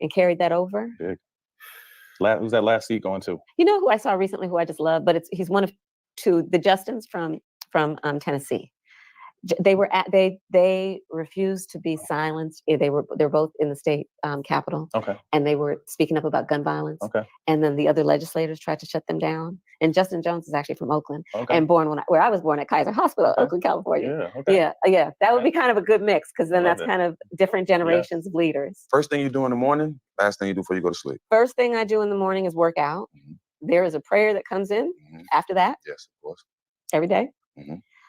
and carried that over. Big. Who's that last seat going to? You know who I saw recently, who I just love, but he's one of two, the Justins from Tennessee. They refused to be silenced. They're both in the state capitol. Okay. And they were speaking up about gun violence. Okay. And then the other legislators tried to shut them down. And Justin Jones is actually from Oakland, and where I was born at Kaiser Hospital, Oakland, California. Yeah. Okay. Yeah. That would be kind of a good mix, because then that's kind of different generations of leaders. First thing you do in the morning, last thing you do before you go to sleep. First thing I do in the morning is work out. There is a prayer that comes in after that. Yes, of course. Every day.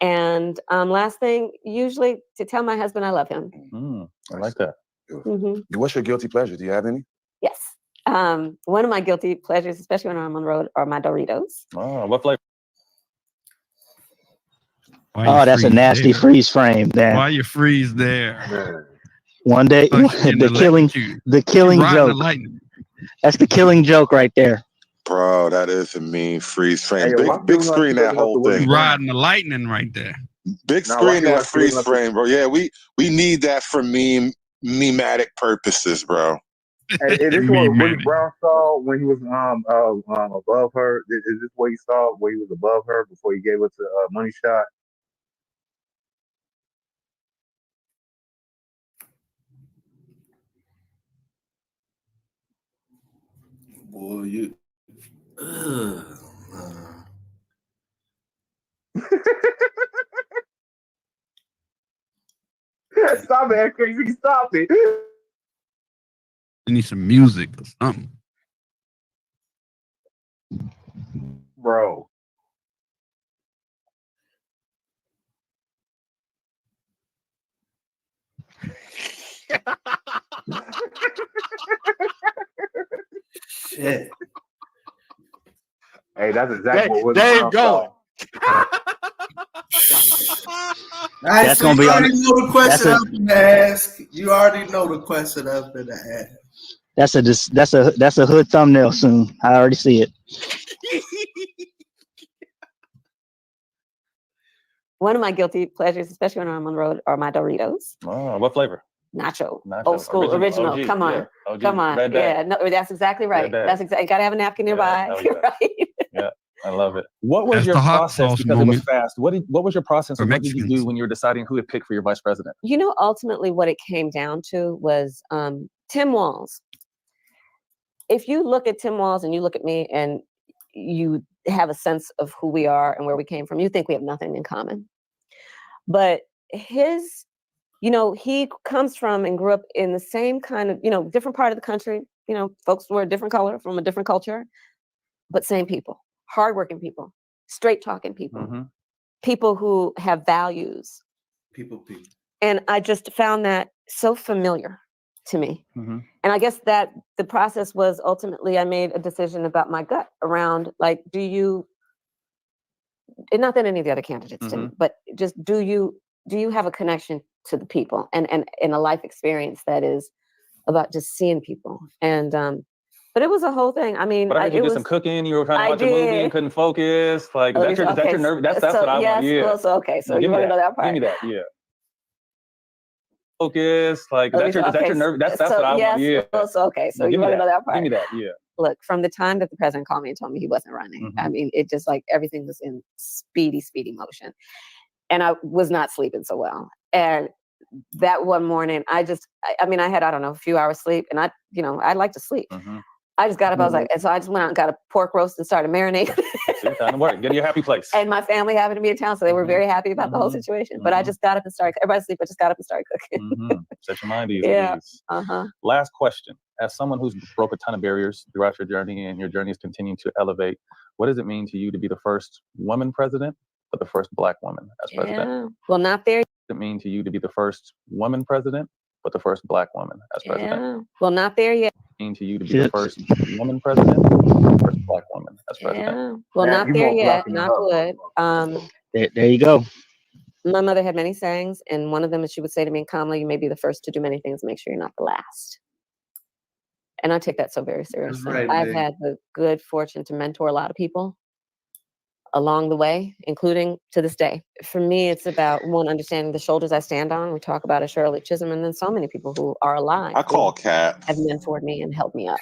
And last thing, usually to tell my husband I love him. I like that. What's your guilty pleasure? Do you have any? Yes. One of my guilty pleasures, especially when I'm on the road, are my Doritos. Oh, what flavor? Oh, that's a nasty freeze frame. There. Why you freeze there? One day, the killing joke. That's the killing joke right there. Bro, that is a mean freeze frame. Big screen that whole thing. Riding the lightning right there. Big screen that freeze frame, bro. Yeah, we need that for mematic purposes, bro. Hey, is this what Willie Brown saw when he was above her? Is this what he saw where he was above her before he gave her to Money Shot? Boy, you. Stop it, crazy! Stop it, You need some music or something. bro. Shit. Hey, that's exactly what Dave going. That's gonna be on. You already know the question I'm gonna ask. You already know the question I'm gonna ask. That's a hood thumbnail soon. I already see it. One of my guilty pleasures, especially when I'm on the road, are my Doritos. Oh, what flavor? Nacho. Nacho. Old school, original. OG, Come on. yeah, OG. Come on. Red bag. Yeah, no, that's exactly right. Red bag. That's exactly. You gotta have a napkin nearby. hell yeah. Right. Yeah, I love it. What was That's your the hot process? sauce Because it was moment fast. What was your process, for and what did you do Mexicans. when you were deciding who to pick for your vice president? You know, ultimately, what it came down to was Tim Walz. If you look at Tim Walz and you look at me, and you have a sense of who we are and where we came from, you think we have nothing in common. But his, you know, he comes from and grew up in the same kind of, you know, different part of the country. You know, folks were a different color from a different culture, but same people, hardworking people, straight talking people, people who have values. People. And I just found that so familiar to me. And I guess that the process was ultimately, I made a decision about my gut around, like, do you, and not that any of the other candidates didn't, but just do you have a connection to the people and a life experience that is about just seeing people. And but it was a whole thing. I mean, But I heard you it did was some cooking. You were trying to I watch a movie did. and couldn't focus. Like, is Oh, that your okay, nerve? That's so what I yes, want. Yeah. well, so okay, so Give you me want to know that part? Give me that. Yeah. Focus. Like, is Okay, that your nerve? That's so what I yes, want. Yeah. well, so okay, so Give you me want to know that part? Give me that. Yeah. Look, from the time that the president called me and told me he wasn't running, I mean, it just like everything was in speedy motion. And I was not sleeping so well. And that one morning, I mean, I had, I don't know, a few hours sleep, and I like to sleep. I just got up, I was like, and so I just went out and got a pork roast and started marinating. See, time to work. Get in your happy place. And my family happened to be in town, so they were very happy about the whole situation. But I just got up and started, everybody's asleep, I just got up and started cooking. Set your mind easy. Yeah. Last question. As someone who's broke a ton of barriers throughout your journey, and your journey is continuing to elevate, what does it mean to you to be the first woman president, but the first Black woman as president? Yeah. Well, not there. What does it mean to you to be the first woman president, but the first Black woman as president? Yeah. Well, not there yet. Mean to you to be the first woman president, the first Black woman as president? Yeah. Well, not there yet. Not good. There you go. My mother had many sayings, and one of them is she would say to me, Kamala, you may be the first to do many things, make sure you're not the last. And I take that so very seriously. right, I've big. had the good fortune to mentor a lot of people along the way, including to this day. For me, it's about, one, understanding the shoulders I stand on. We talk about a Shirley Chisholm, and then so many people who are alive. I call Cat. Have mentored me and helped me up.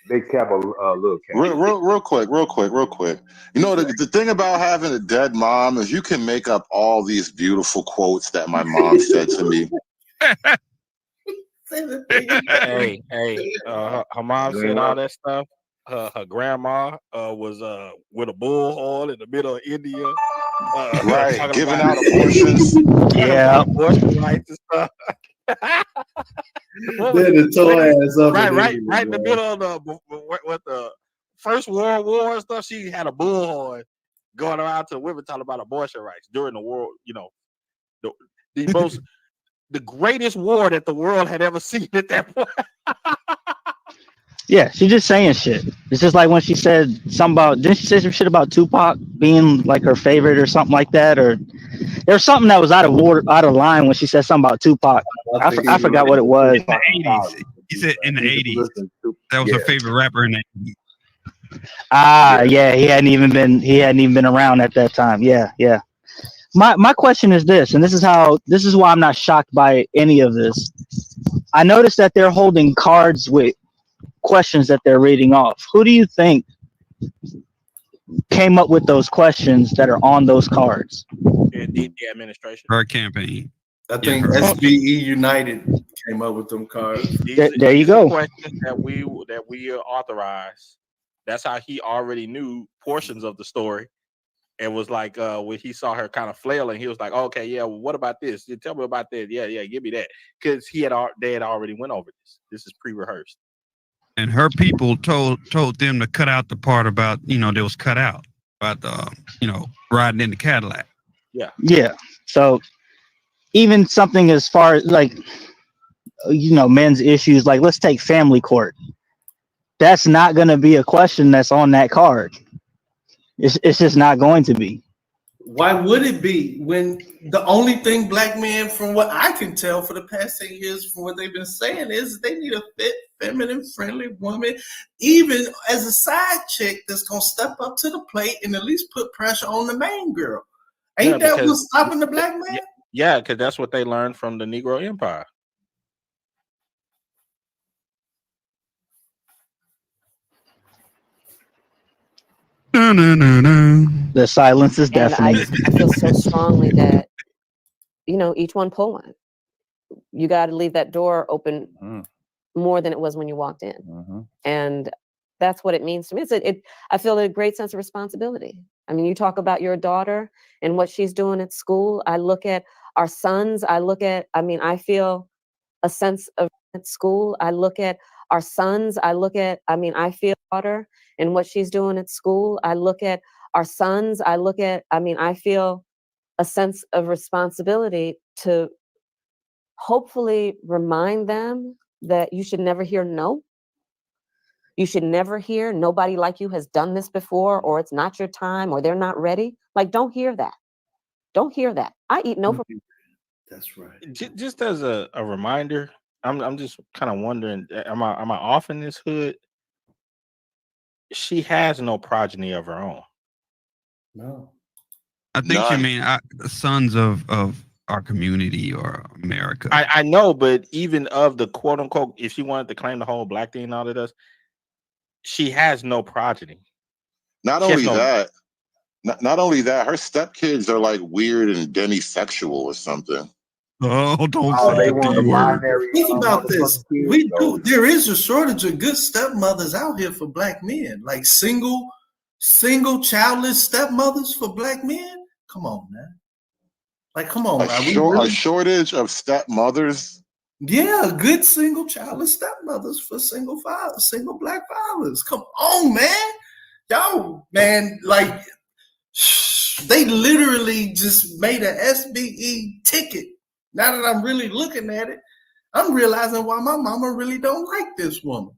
Big Cap, little Cap. Real quick. You know, the thing about having a dead mom is you can make up all these beautiful quotes that my mom said to me. Hey, her mom said all that stuff. Her grandma was with a bullhorn in the middle of India. Right, giving out abortions. Yeah. Abortion rights and stuff. The toy ass up right in the middle of the First World War and stuff. She had a bullhorn going around to women talking about abortion rights during the war. You know, the greatest war that the world had ever seen at that point. Yeah, she's just saying shit. It's just like when she said something about, didn't she say some shit about Tupac being like her favorite or something like that? Or there's something that was out of line when she said something about Tupac. I forgot what it was. In the 80s. He said in the 80s. That was her favorite rapper in the 80s. Yeah, he hadn't even been around at that time. Yeah. My question is this, and this is why I'm not shocked by any of this. I noticed that they're holding cards with questions that they're reading off. Who do you think came up with those questions that are on those cards? The administration. Her campaign. I think SBE United came up with them cards. There you go. Questions that we authorized. That's how he already knew portions of the story, and was like, when he saw her kind of flailing, he was like, "Okay, yeah, well, what about this? You tell me about that. Yeah, give me that," because they had already went over this. This is pre-rehearsed. And her people told them to cut out the part about, they was cut out about the, riding in the Cadillac. Yeah. So even something as far as like, men's issues, like let's take family court. That's not going to be a question that's on that card. It's just not going to be. Why would it be when the only thing Black men, from what I can tell for the past 10 years, from what they've been saying, is they need a fit, feminine, friendly woman, even as a side chick that's going to step up to the plate and at least put pressure on the main girl. Ain't that what's stopping the black man? Yeah, because that's what they learned from the Negro Empire. The silence is And I deafening. feel so strongly that, each one pull one. You got to leave that door open more than it was when you walked in. And that's what it means to me. I feel a great sense of responsibility. I mean, you talk about your daughter and what she's doing at school. I look at our sons. I feel a sense of at school. I look at our sons. I feel daughter and what she's doing at school. I look at our sons. I feel a sense of responsibility to hopefully remind them that you should never hear no. You should never hear nobody like you has done this before, or it's not your time, or they're not ready. Like, don't hear that. Don't hear that. I eat no for. That's right. Just as a reminder, I'm just kind of wondering, am I off in this hood? She has no progeny of her own. No. I think you mean sons of our community or America. I know, but even of the quote unquote, if she wanted to claim the whole black thing and all of this, she has no progeny. Not only that, her stepkids are like weird and demisexual or something. Oh, don't Oh, say they the want D the word. binary. Think about this. We though. do. There is a shortage of good stepmothers out here for black men, like single childless stepmothers for black men. Come on, man. Like, come on, A shortage of stepmothers. Yeah, good single childless stepmothers for single black fathers. Come on, man. Y'all, man, like they literally just made an SBE ticket. Now that I'm really looking at it, I'm realizing why my mama really don't like this woman.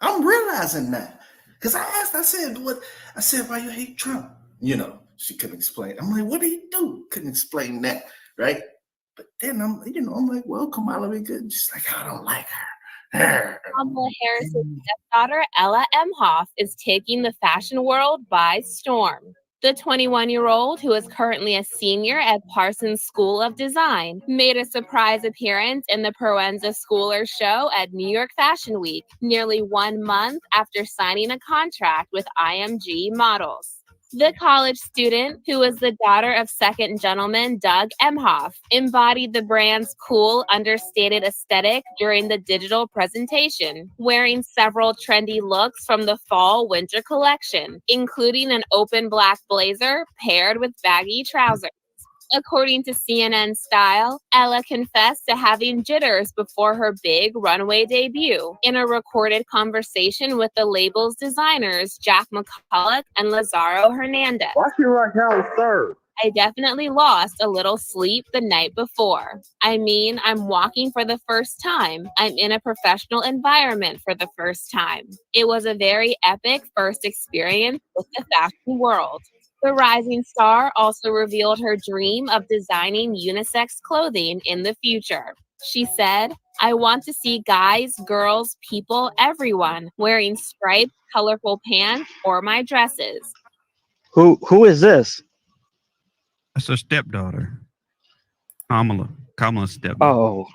I'm realizing that. Because I said, why you hate Trump? She couldn't explain. I'm like, what did he do? Couldn't explain that, right? But then I'm like, well, Kamala be good. She's like, I don't like her. Kamala Harris's stepdaughter, Ella Emhoff, is taking the fashion world by storm. The 21-year-old, who is currently a senior at Parsons School of Design, made a surprise appearance in the Proenza Schooler show at New York Fashion Week, nearly 1 month after signing a contract with IMG Models. The college student, who is the daughter of second gentleman Doug Emhoff, embodied the brand's cool, understated aesthetic during the digital presentation, wearing several trendy looks from the fall-winter collection, including an open black blazer paired with baggy trousers. According to CNN Style, Ella confessed to having jitters before her big runway debut in a recorded conversation with the label's designers, Jack McCulloch and Lazaro Hernandez. Why she like Howard Stern? I definitely lost a little sleep the night before. I'm walking for the first time. I'm in a professional environment for the first time. It was a very epic first experience with the fashion world. The rising star also revealed her dream of designing unisex clothing in the future. She said, I want to see guys, girls, people, everyone wearing striped, colorful pants or my dresses. Who is this? That's her stepdaughter. Kamala's stepdaughter. Oh,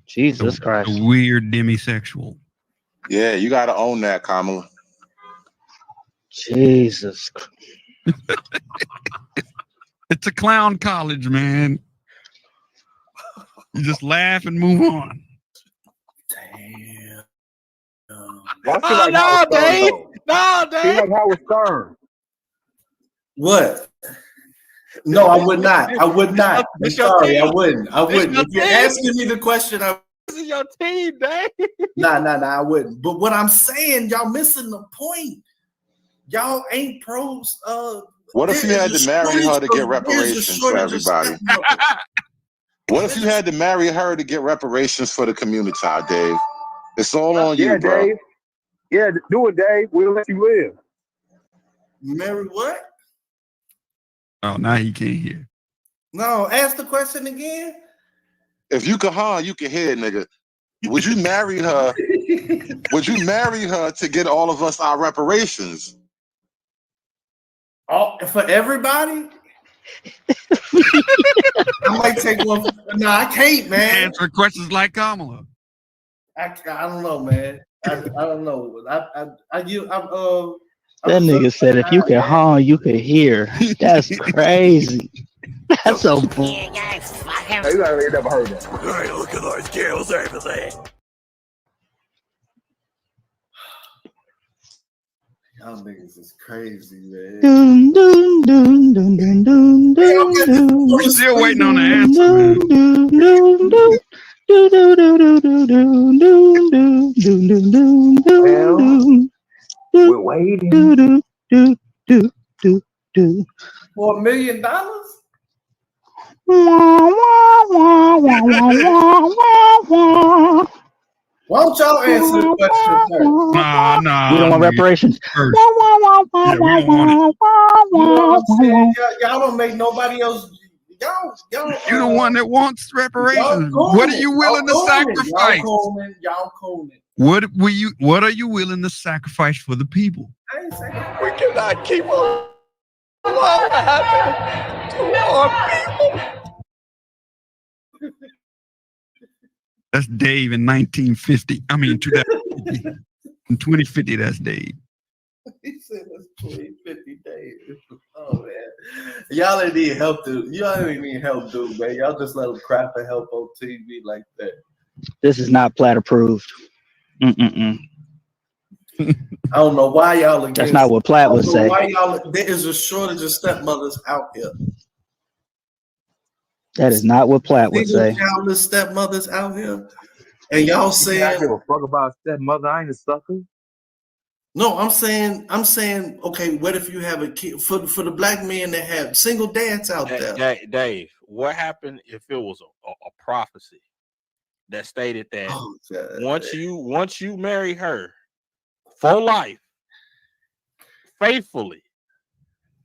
Jesus Christ. A weird demisexual. Yeah, you got to own that, Kamala. Jesus. It's a clown college, man. You just laugh and move on. Damn. Why she like Howard Stern, Dave. though? No, She Dave. like Howard Stern. What? No, I would not. I would not. I'm It's your sorry, team. I wouldn't. I It's wouldn't. your If you're team. asking me the question, This is your team, Dave. Nah, I wouldn't. But what I'm saying, y'all missing the point. Y'all ain't pros. What if you had to marry her to get reparations for everybody? What if you had to marry her to get reparations for the community, Dave? It's all on you, bro. Dave. Yeah, do it, Dave. We'll let you live. Marry what? Oh, now he can't hear. No, ask the question again. If you could, you can hear it, nigga. Would you marry her? Would you marry her to get all of us our reparations? Oh, for everybody? I might take one. No, I can't, man. Answer questions like Kamala. I don't know, man. I don't know. That nigga said if you can hum, you can hear. That's crazy. That's so bull. Hey, you ain't never heard that. Hey, look at those girls over there. Y'all niggas is crazy, man. Dun, dun, dun, dun, dun, dun, dun, dun. We still waiting on the answer, man. Dun, dun, dun. Do, do, do, do, do, do, do, do, do, do, do, Well, do, we're waiting. do, do, do, do, do, do. For $1 million? Wah, wah, wah, wah, wah, wah, wah. Why don't y'all answer the question first? Nah. We don't want reparations. First. Wah, wah, wah, wah, Yeah, we don't want it. You know what I'm saying? Y'all don't make nobody else. Y'all. You're the one that wants reparations. What are you willing to sacrifice? Y'all coning. What are you willing to sacrifice for the people? I ain't saying We cannot keep on what happened to our people. That's Dave in 1950. I mean, 2050. In 2050, that's Dave. He said that's 2050 days. Oh man, y'all ain't need help, dude. Y'all ain't need help, dude, man. Y'all just let them crap and help on TV like that. This is not plat approved. I don't know why y'all against. That's not what Platt would say. Why y'all? There is a shortage of stepmothers out here. That is not what Platt would say. Childless stepmothers out here, and y'all saying I give a fuck about stepmother. I ain't a sucker. no. I'm saying, okay. What if you have a kid for the black men that have single dads out there? Dave, what happened if it was a prophecy that stated that once you marry her for life, faithfully?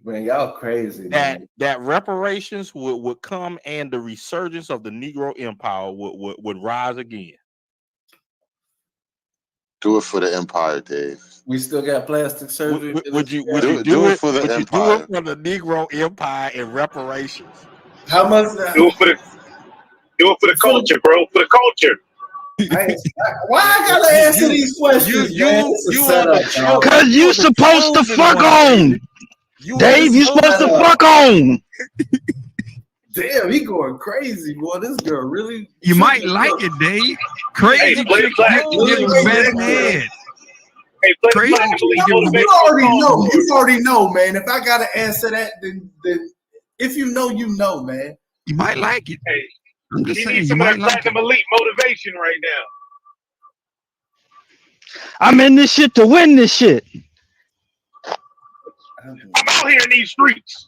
Man, y'all crazy. That reparations would come and the resurgence of the Negro Empire would rise again. Do it for the empire, Dave. We still got plastic surgery. Would you do it for the would empire? you do it for the Negro Empire and reparations? How much? Do it for the culture, bro. For the culture. Why I gotta answer these questions? Cause you supposed to fuck on. Dave, you supposed to fuck on. Damn, he going crazy, boy. This girl really. You might like it, Dave. Crazy. Hey, play the flag. Hey, play Crazy. You already know, man. If I gotta answer that, then if you know, you know, man. You might like it. Hey, I'm just you saying, need you some of might that like it. platinum elite motivation right now. I'm in this shit to win this shit. I'm out here in these streets.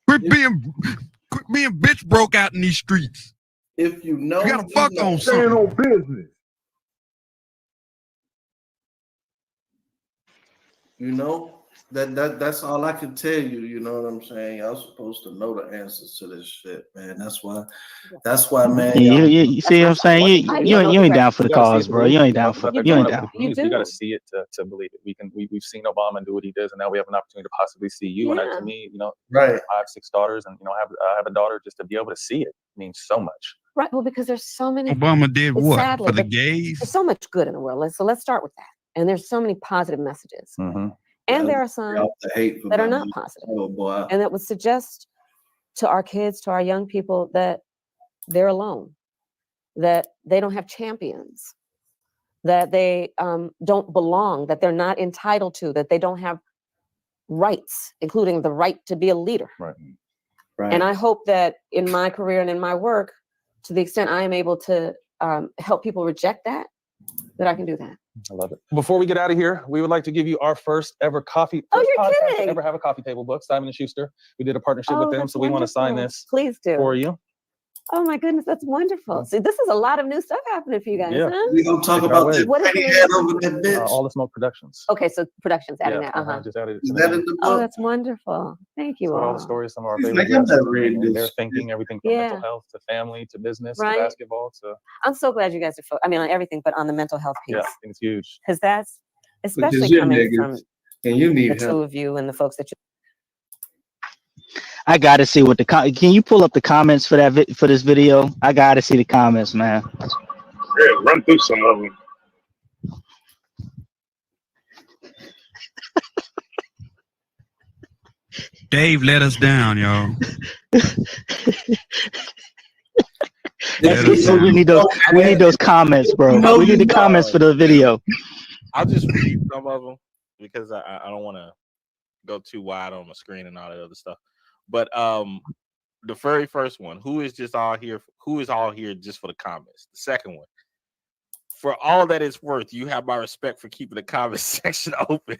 Quit being bitch broke out in these streets. If you know, you gotta fuck on Staying something. on business. You know, that's all I can tell you. You know what I'm saying? Y'all supposed to know the answers to this shit, man. That's why, man. You see what I'm saying? You ain't down for the cause, bro. You ain't down for. You ain't down. You got to see it to believe it. We've seen Obama do what he does, and now we have an opportunity to possibly see you. And to me, right, 5-6 daughters, and I have a daughter. Just to be able to see it means so much. Right. Well, because there's so many. Obama did what sadly, for the gays? There's so much good in the world. So let's start with that. And there's so many positive messages. Mm-hmm. And there are some that are not positive. Oh boy. And that would suggest to our kids, to our young people, that they're alone, that they don't have champions, that they don't belong, that they're not entitled to, that they don't have rights, including the right to be a leader. Right. And I hope that in my career and in my work, to the extent I am able to help people reject that I can do that. I love it. Before we get out of here, we would like to give you our first ever coffee. Oh, you're podcast kidding! To ever have a coffee table book, Simon & Schuster. We did a partnership with them, so we want to sign this. Please do. For you. Oh my goodness, that's wonderful. See, this is a lot of new stuff happening for you guys, huh? We gonna talk about that. What is over that bitch? All the Smoke Productions. Okay, so productions adding that. Just added it to Is that in the book? Oh, that's wonderful. Thank you So all. all the stories, some of our He's favorite like, I'm guests, not reading this. they're thinking everything from mental health to family to business to basketball to. I'm so glad you guys are. I mean, on everything, but on the mental health piece. Yeah, I think it's huge. Because that's especially your coming niggas, from and you the need two help. of you and the folks that you. I gotta see what can you pull up the comments for that for this video? I gotta see the comments, man. Yeah, run through some of them. Dave let us down, y'all. We need those comments, bro. We need the comments for the video. I'll just read some of them because I don't want to go too wide on my screen and all that other stuff. But the very first one, who is all here just for the comments? The second one, for all that it's worth, you have my respect for keeping the comment section open.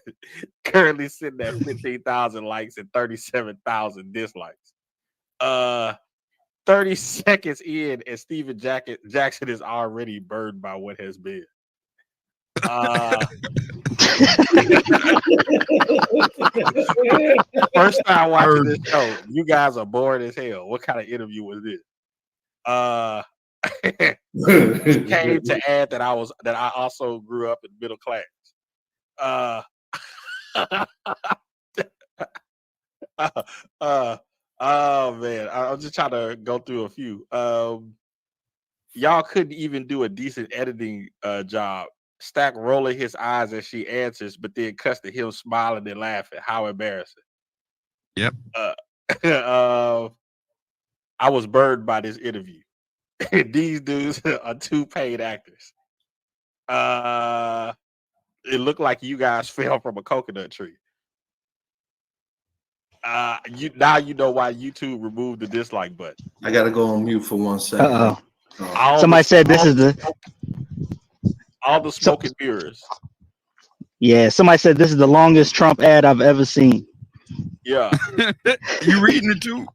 Currently sitting at 15,000 likes and 37,000 dislikes. 30 seconds in, and Steven Jackson is already burned by what has been. First time watching this show, you guys are bored as hell. What kind of interview was this? Came to add that I also grew up in middle class. Oh man, I'm just trying to go through a few. Y'all couldn't even do a decent editing job. Stack rolling his eyes as she answers, but then cuts to him smiling and laughing. How embarrassing. Yep. I was burned by this interview. These dudes are two paid actors. It looked like you guys fell from a coconut tree. Now you know why YouTube removed the dislike button. I gotta go on mute for 1 second. Somebody said this is all the smoke and mirrors. Yeah, somebody said this is the longest Trump ad I've ever seen. Yeah. You reading it too?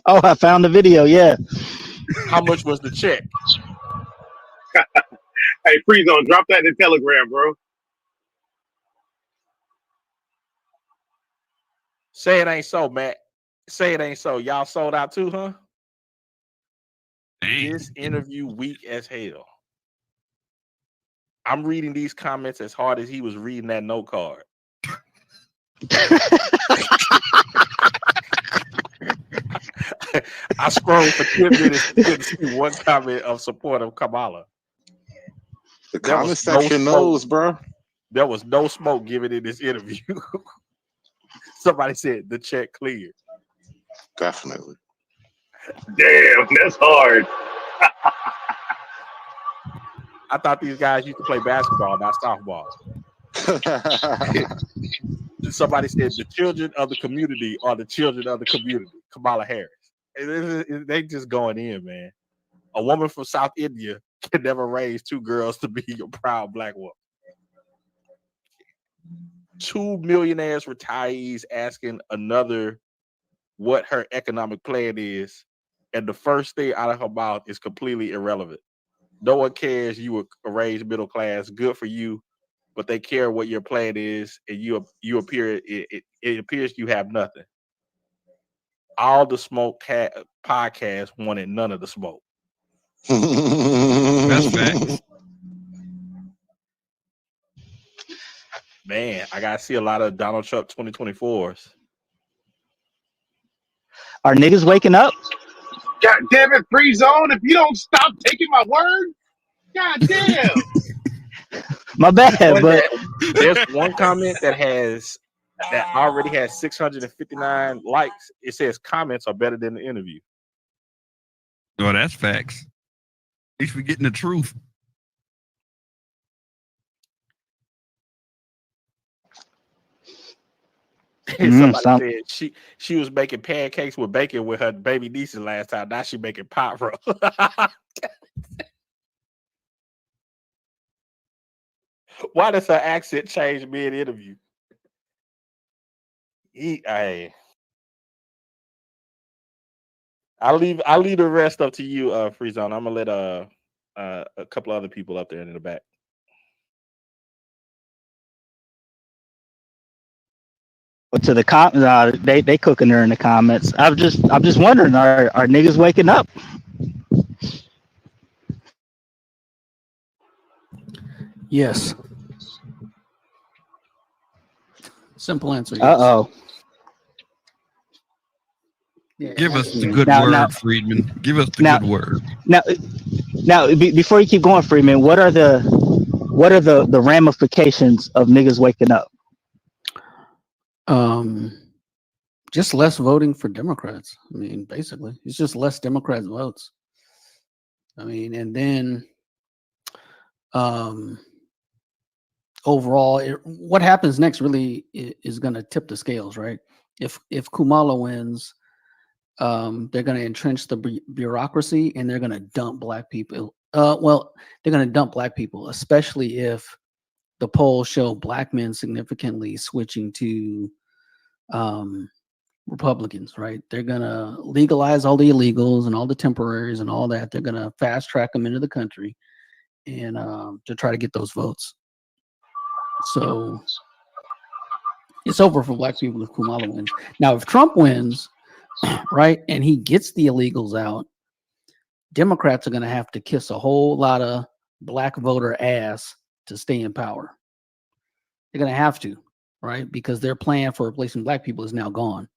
Oh, I found the video. Yeah. How much was the check? Hey, Free Zone, drop that in the Telegram, bro. Say it ain't so, Matt. Say it ain't so. Y'all sold out too, huh? Dang. This interview weak as hell. I'm reading these comments as hard as he was reading that note card. I scrolled for 10 minutes and couldn't see one comment of support of Kamala. The comment section knows, bro. There was no smoke given in this interview. Somebody said the check cleared. Definitely. Damn, that's hard. I thought these guys used to play basketball, not softball. Somebody said the children of the community are the children of the community. Kamala Harris. They just going in, man. A woman from South India can never raise two girls to be a proud black woman. 2 millionaires retirees asking another what her economic plan is, and the first thing out of her mouth is completely irrelevant. No one cares you were raised middle class. Good for you, but they care what your plan is, and you appear it appears you have nothing. All the smoke podcast wanted none of the smoke. That's facts. Man, I gotta see a lot of Donald Trump 2024s. Are niggas waking up? God damn it, Free Zone. If you don't stop taking my word, god damn. My bad, but There's one comment that already has 659 likes. It says comments are better than the interview. Oh, that's facts. At least we're getting the truth. Somebody said she was making pancakes with bacon with her baby nieces last time. Now she making pot roast. Why does her accent change mid-interview? I'll leave the rest up to you, Free Zone. I'm gonna let a couple other people up there in the back. to the they cooking her in the comments. I'm just wondering, are niggas waking up? Yes. Simple answer. Yes. Uh-oh. Yeah, Give us the good Now- word, now- Friedman. Give us the now- good word. Now, before you keep going, Freeman, what are the ramifications of niggas waking up? Just less voting for Democrats. I mean, basically, it's just less Democrats votes. I mean, and then overall, what happens next really is going to tip the scales, right? If Kamala wins, they're going to entrench the bureaucracy and they're going to dump black people. Well, they're going to dump black people, especially if the polls show black men significantly switching to Republicans, right? They're going to legalize all the illegals and all the temporaries and all that. They're going to fast track them into the country and to try to get those votes. So it's over for black people if Kamala wins. Now, if Trump wins, right, and he gets the illegals out, Democrats are going to have to kiss a whole lot of black voter ass to stay in power. They're going to have to, right? Because their plan for replacing black people is now gone.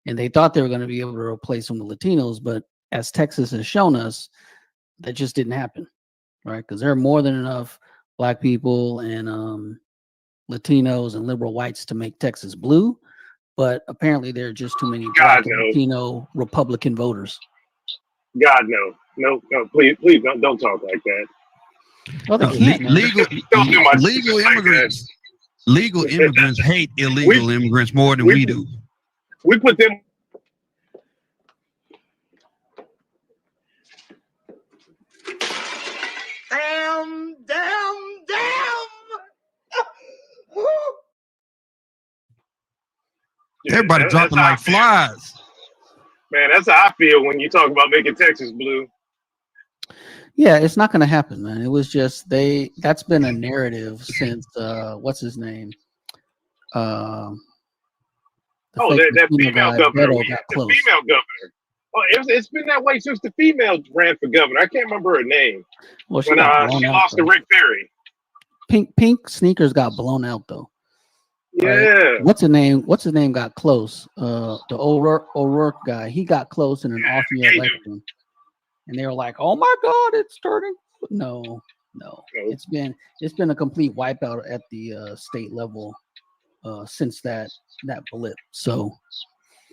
And they thought they were going to be able to replace them with Latinos, but as Texas has shown us, that just didn't happen, right? Because there are more than enough black people and Latinos and liberal whites to make Texas blue, but apparently there are just too many black and Latino Republican voters. God, no, please, don't talk like that. Well, they can't. Legal immigrants. Legal immigrants hate illegal immigrants more than we do. We put them. Damn. Everybody dropping like flies. Man, that's how I feel when you talk about making Texas blue. Yeah, it's not going to happen, man. It was just that's been a narrative since what's his name? That female governor. The female governor. Oh, it's been that way since the female ran for governor. I can't remember her name. Well, she when got she blown lost out, to though. Rick Perry. Pink sneakers got blown out though. Yeah. Right? What's his name got close? The O'Rourke guy. He got close in an off-year election, and they were like, "Oh my God, it's turning." No. It's been a complete wipeout at the state level since that blip. So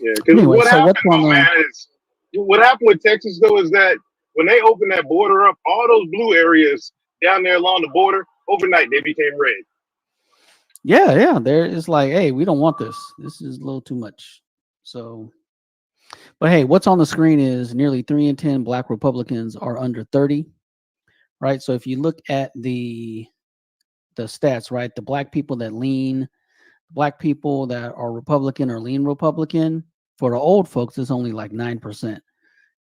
Yeah, because anyway, what so what's happened, going on? man, is what happened with Texas though is that when they opened that border up, all those blue areas down there along the border, overnight they became red. Yeah. There is like, hey, we don't want this. This is a little too much. So, but hey, what's on the screen is nearly 3 in 10 black Republicans are under 30, right? So if you look at the stats, right, the black people that are Republican or lean Republican, for the old folks, it's only like 9%.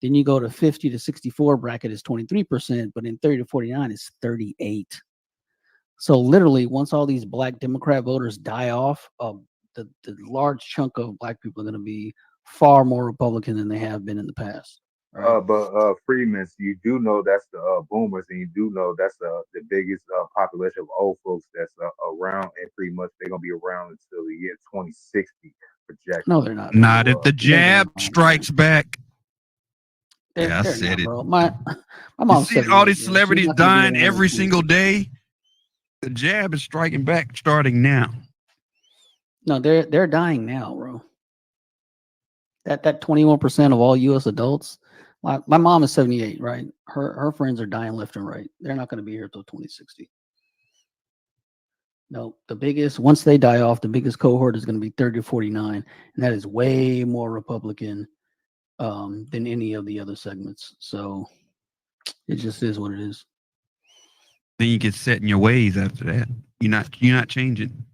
Then you go to 50 to 64 bracket is 23%, but in 30 to 49 is 38. So literally, once all these black Democrat voters die off, the large chunk of black people are going to be far more Republican than they have been in the past. Right? But Freeman, you do know that's the boomers, and you do know that's the biggest population of old folks that's around, and pretty much they're gonna be around until the year 2060 projected. No, they're not. Not if the jab strikes back. Yeah, I They're said not, it. bro. My You mom's see 78, all these man. celebrities She's not gonna be dying around every until- single day. The jab is striking back starting now. No, they're dying now, bro. That 21% of all U.S. adults. My mom is 78, right? Her friends are dying left and right. They're not going to be here till 2060. No, once they die off, the biggest cohort is going to be 30 to 49, and that is way more Republican than any of the other segments. So it just is what it is. Then you get set in your ways after that. You're not changing.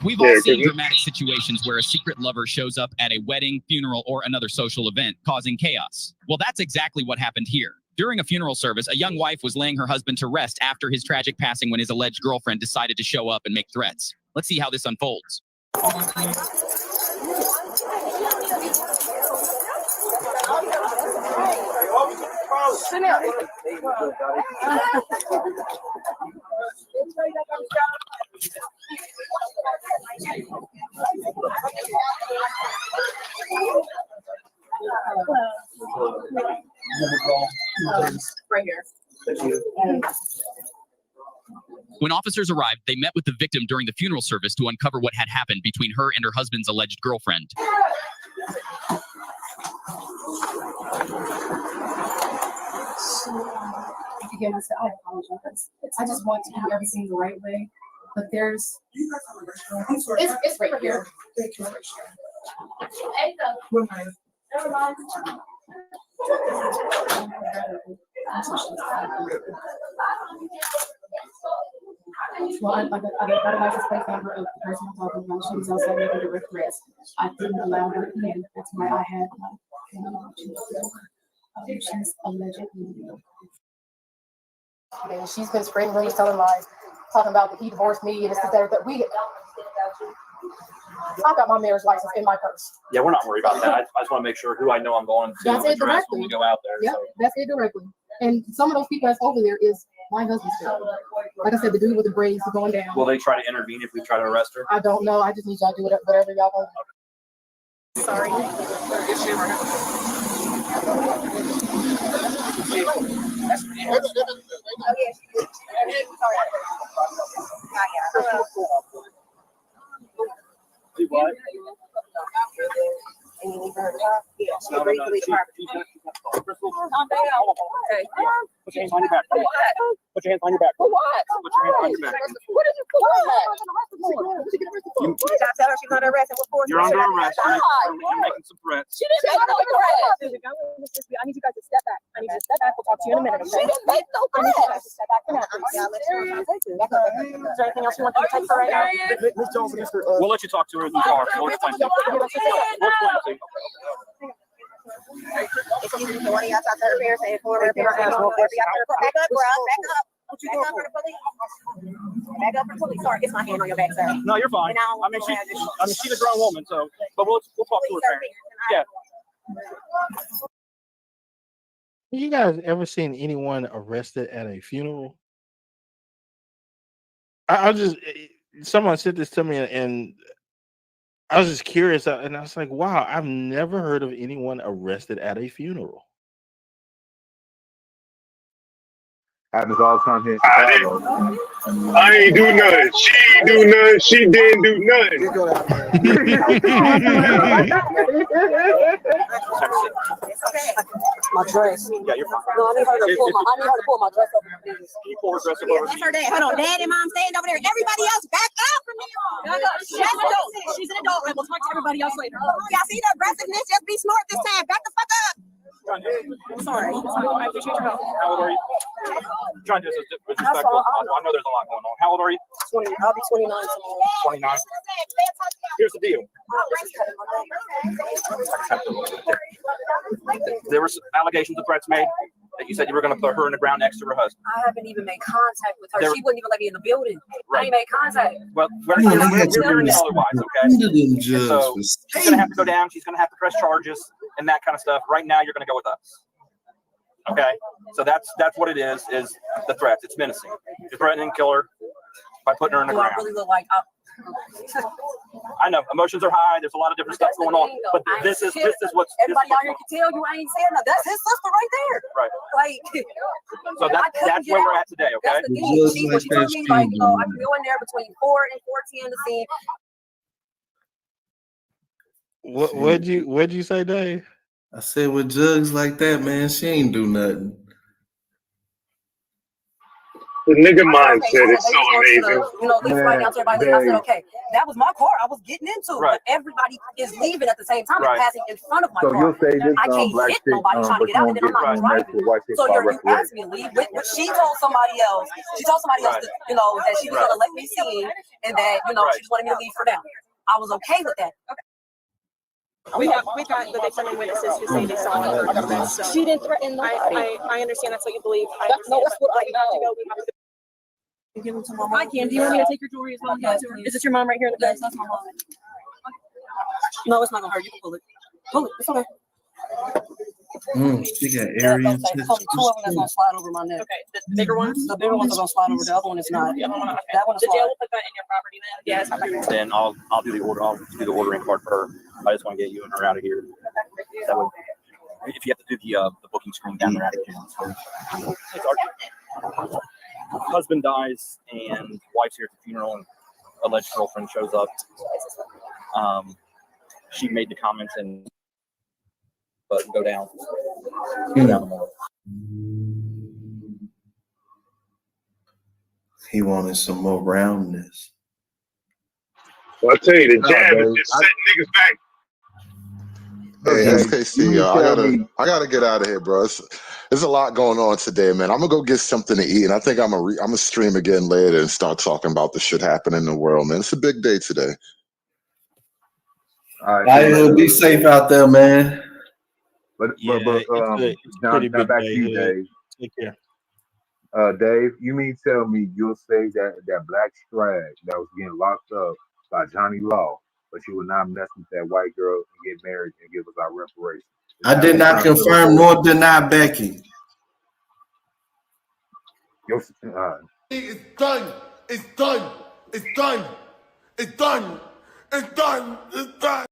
We've all seen dramatic situations where a secret lover shows up at a wedding, funeral, or another social event, causing chaos. Well, that's exactly what happened here. During a funeral service, a young wife was laying her husband to rest after his tragic passing when his alleged girlfriend decided to show up and make threats. Let's see how this unfolds. Right here. When officers arrived, they met with the victim during the funeral service to uncover what had happened between her and her husband's alleged girlfriend. Again, I apologize. I just want to do everything the right way. But there's it's right here. Well, I got a license plate on her of the person I'm talking about. She was also making direct threats. I didn't allow her in. That's why I had she's allegedly. She's been spreading rumors, telling lies, talking about that he divorced me and this is that. But I got my marriage license in my purse. Yeah, we're not worried about that. I just want to make sure who I know I'm going to That's it address when directly. we go out there. Yeah, So. that's it directly. And some of those people that's over there is my husband's family. Like I said, the dude with the braids is going down. Will they try to intervene if we try to arrest her? I don't know. I just need y'all to do whatever y'all want. Sorry. Do what? Yeah, No. Put your hands on your back. Put your hands on your back. For what? Put your hands on your back. What is it for? Did I tell her she's under arrest? And what for? You're under arrest. You're making some threats. She didn't make no threats. I need you guys to step back. I need you to step back. We'll talk to you in a minute. Okay? She didn't make no threats. I need you guys to step back for now. Is there anything else you want to take for right now? Ms. Jones, we'll let you talk to her in the car. We'll explain to you. We'll explain to you. Excuse me, one of y'all talk to her parents and whoever her parents are. Back up, bro. Back up. What you doing? Back up for the police. Back up for the police. Sorry, it's my hand on your back, sir. No, you're fine. I mean, she's a grown woman, so, but we'll talk to her parents. Yeah. You guys ever seen anyone arrested at a funeral? I just someone said this to me, and I was just curious, and I was like, "Wow, I've never heard of anyone arrested at a funeral." Happens all the time here in Chicago. I ain't do nothing. She ain't do nothing. She didn't do nothing. My dress. Yeah, you're fine. No, I need her to pull my dress up. Can you pull her dress up over? That's her dad. Hold on, dad and mom stand over there. Everybody else back up from me. She's an adult. She's an adult. And we'll talk to everybody else later. Y'all see the aggressiveness? Just be smart this time. Back the fuck up. I'm sorry. I appreciate your help. How old are you? I'm trying to do this with respectful. I know there's a lot going on. How old are you? 20. I'll be 29 tomorrow. 29. Here's the deal. There were allegations of threats made that you said you were going to put her in the ground next to her husband. I haven't even made contact with her. There- She wouldn't even let me in the building. Right. I ain't made contact. Well, we're Come on, I we're had to hearing respect otherwise, the okay? Indian judge So was she's going to have to go down. She's going to have to press charges and that kind of stuff. Right now, you're going to go with us. Okay? So that's what it is the threats. It's menacing. You're threatening to kill her by putting her in the Do I ground. really look like I know emotions are high. There's a lot of different stuff going on, but this is what's everybody out here can tell you I ain't saying that. That's his sister right there. right. Like, So that's where we're at today. Okay. that's the thing. She told me, like, you know, I can go in there between 4 and 4:10 to see. What'd you say, Dave? I said with jugs like that, man, she ain't do nothing. The nigga mindset is so amazing. You know, leave right down to everybody. I said, okay, that was my car. I was getting into, Right. but everybody is leaving at the same time Right. and passing in front of my So car. you'll say this I can't black hit chick, nobody trying to get out, and then I'm not right. driving. White chick So by you referee. asked me to leave, but she told somebody else. She told somebody else, that, you know, that she was Right. gonna let me see, and that you know Right. she just wanted me to leave for now. I was okay with that. We got the victim and witnesses who say they saw her. So She didn't threaten nobody. I understand that's what you believe. No, that's what I know. You give them to my mom. I can. Do you want me to take your jewelry as well? Yes, Is this your mom right here? Yes, that's my mom. No, it's not gonna hurt. You can pull it. Pull it. It's okay. She got Aryan Two of them that's gonna slide over my neck. Okay, the bigger ones? The bigger ones are gonna slide over. The other one is not. That one is The jail slide. will put that in your property then? Yeah, it's not back there. Then I'll do the order. I'll do the ordering card for her. I just want to get you and her out of here. That way, if you have to do the booking screen down there out of jail. So it's our husband dies and wife's here at the funeral and alleged girlfriend shows up. She made the comments and go down. Go down the mall. He wanted some more roundness. Well, I tell you, the jab is just setting niggas back. Hey, SKC, I gotta get out of here, bro. There's a lot going on today, man. I'm gonna go get something to eat, and I think I'm gonna stream again later and start talking about the shit happening in the world, man. It's a big day today. All right, be safe out there, man. But it's pretty now big back day to you, here. Dave. Take care. Dave, you mean tell me you'll say that black strag that was getting locked up by Johnny Law, but you would not mess with that white girl and get married and give us our reparations? I did not confirm nor deny Becky. It's done. It's done. It's done. It's done. It's done. It's done.